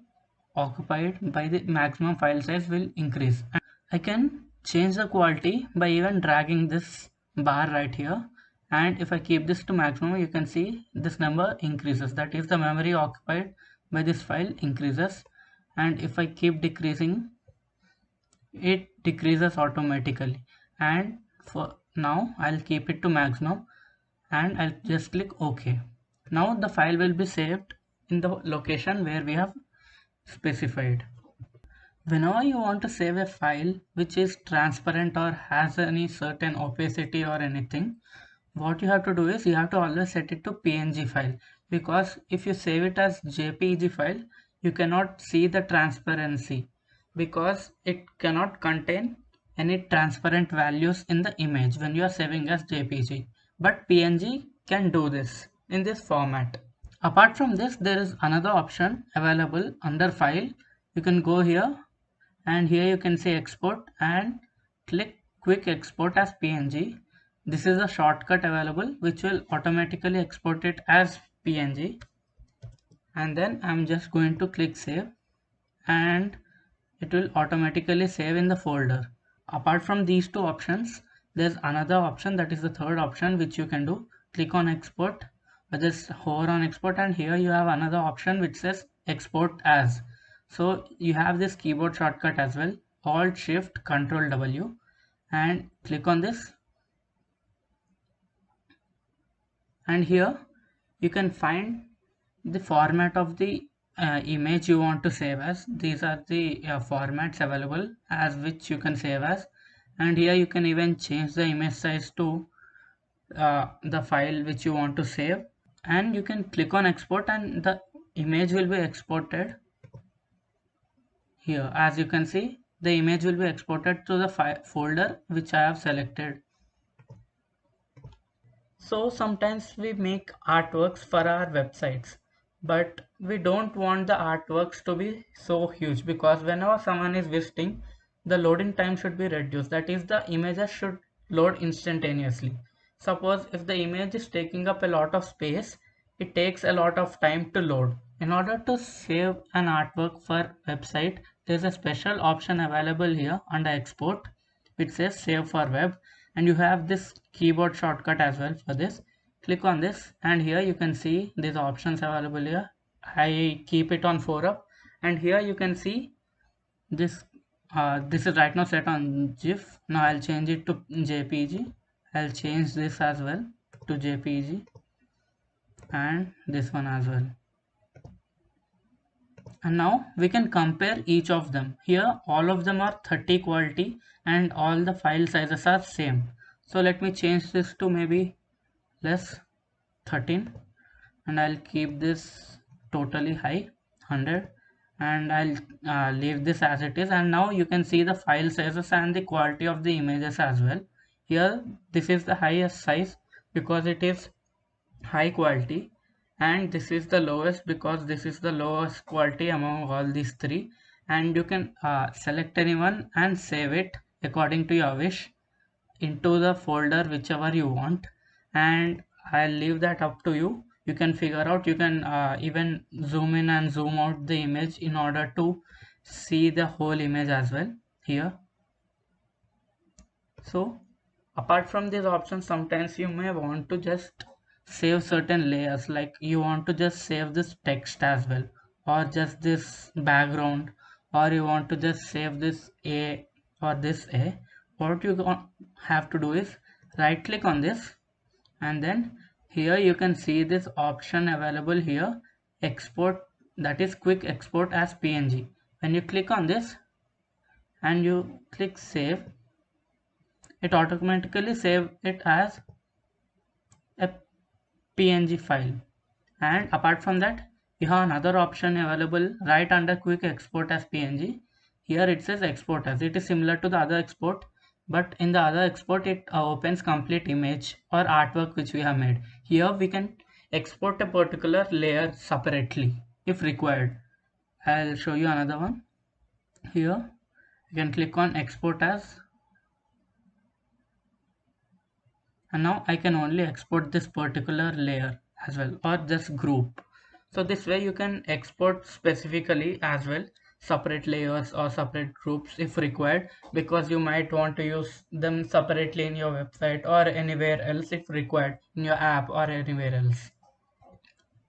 S1: occupied by the maximum file size will increase. And I can change the quality by even dragging this bar right here, and if I keep this to maximum, you can see this number increases, that is the memory occupied by this file increases. And if I keep decreasing, it decreases automatically. And for now I'll keep it to maximum and I'll just click OK. Now the file will be saved in the location where we have specified. Whenever you want to save a file which is transparent or has any certain opacity or anything, what you have to do is you have to always set it to PNG file, because if you save it as JPG file, you cannot see the transparency because it cannot contain any transparent values in the image when you are saving as JPG. But PNG can do this in this format. Apart from this, there is another option available under file. You can go here and here you can say export and click quick export as PNG. This is a shortcut available which will automatically export it as PNG, and then I'm just going to click save and it will automatically save in the folder. Apart from these two options, there's another option, that is the third option, which you can do. Click on export or just hover on export, and here you have another option which says export as. So you have this keyboard shortcut as well, Alt Shift Control W, and click on this, and here you can find the format of the image you want to save as. These are the formats available as which you can save as, and here you can even change the image size to the file which you want to save, and you can click on export and the image will be exported. Here as you can see, the image will be exported to the folder which I have selected. So sometimes we make artworks for our websites, but we don't want the artworks to be so huge, because whenever someone is visiting, the loading time should be reduced. That is, the images should load instantaneously. Suppose if the image is taking up a lot of space, it takes a lot of time to load. In order to save an artwork for website, there is a special option available here under export which says save for web, and you have this keyboard shortcut as well for this. Click on this and here you can see these options available here. I keep it on 4 up, and here you can see this this is right now set on GIF. Now I'll change it to JPG. I'll change this as well to JPG and this one as well. And now we can compare each of them. Here all of them are 30 quality and all the file sizes are same. So let me change this to maybe less, 13, and I'll keep this totally high 100, and I'll leave this as it is. And now you can see the file sizes and the quality of the images as well. Here this is the highest size because it is high quality, and this is the lowest because this is the lowest quality among all these three. And you can select anyone and save it according to your wish into the folder whichever you want, and I'll leave that up to you. You can figure out, you can even zoom in and zoom out the image in order to see the whole image as well here. So apart from these options, sometimes you may want to just save certain layers, like you want to just save this text as well, or just this background, or you want to just save this A or this A. What you have to do is right click on this, and then here you can see this option available here, export, that is quick export as PNG. When you click on this and you click save, it automatically save it as a PNG file. And apart from that, you have another option available right under quick export as PNG. Here it says export as. It is similar to the other export, but in the other export it opens complete image or artwork which we have made. Here we can export a particular layer separately if required. I'll show you another one. Here you can click on export as, and now I can only export this particular layer as well, or just group. So this way you can export specifically as well, separate layers or separate groups if required, because you might want to use them separately in your website or anywhere else if required, in your app or anywhere else.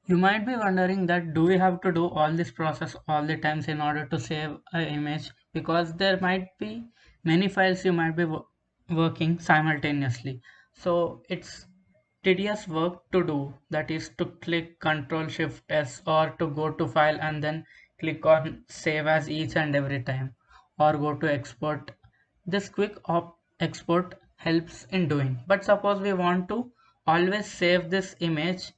S1: You might be wondering that do we have to do all this process all the times in order to save an image, because there might be many files you might be working simultaneously. So it's tedious work to do, that is to click Ctrl Shift S or to go to file and then click on save as each and every time, or go to export. This quick export helps in doing, but suppose we want to always save this image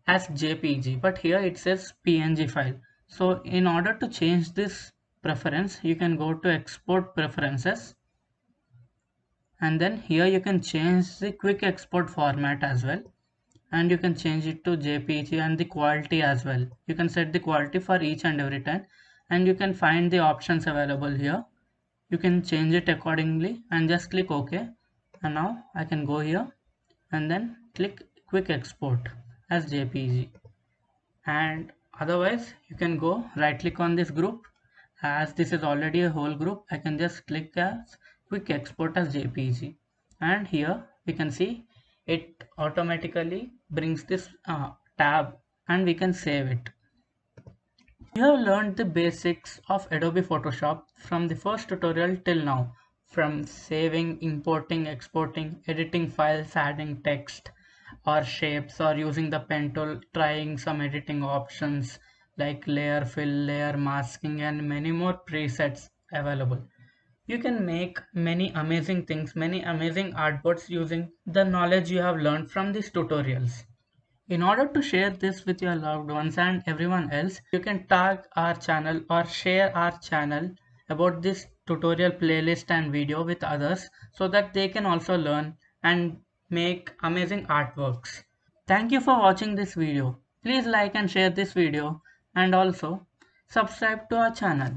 S1: as JPG, but here it says PNG file. So in order to change this preference, you can go to export preferences, and then here you can change the quick export format as well, and you can change it to JPG, and the quality as well. You can set the quality for each and every time, and you can find the options available here. You can change it accordingly and just click OK. And now I can go here and then click quick export as JPG. And otherwise you can go right click on this group. As this is already a whole group, I can just click as quick export as JPG, and here we can see it automatically brings this tab, and we can save it. You have learned the basics of Adobe Photoshop from the first tutorial till now, from saving, importing, exporting, editing files, adding text or shapes, or using the pen tool, trying some editing options like layer fill, layer masking, and many more presets available. You can make many amazing things, many amazing artboards using the knowledge you have learned from these tutorials. In order to share this with your loved ones and everyone else, you can tag our channel or share our channel about this tutorial playlist and video with others, so that they can also learn and make amazing artworks. Thank you for watching this video. Please like and share this video, and also subscribe to our channel.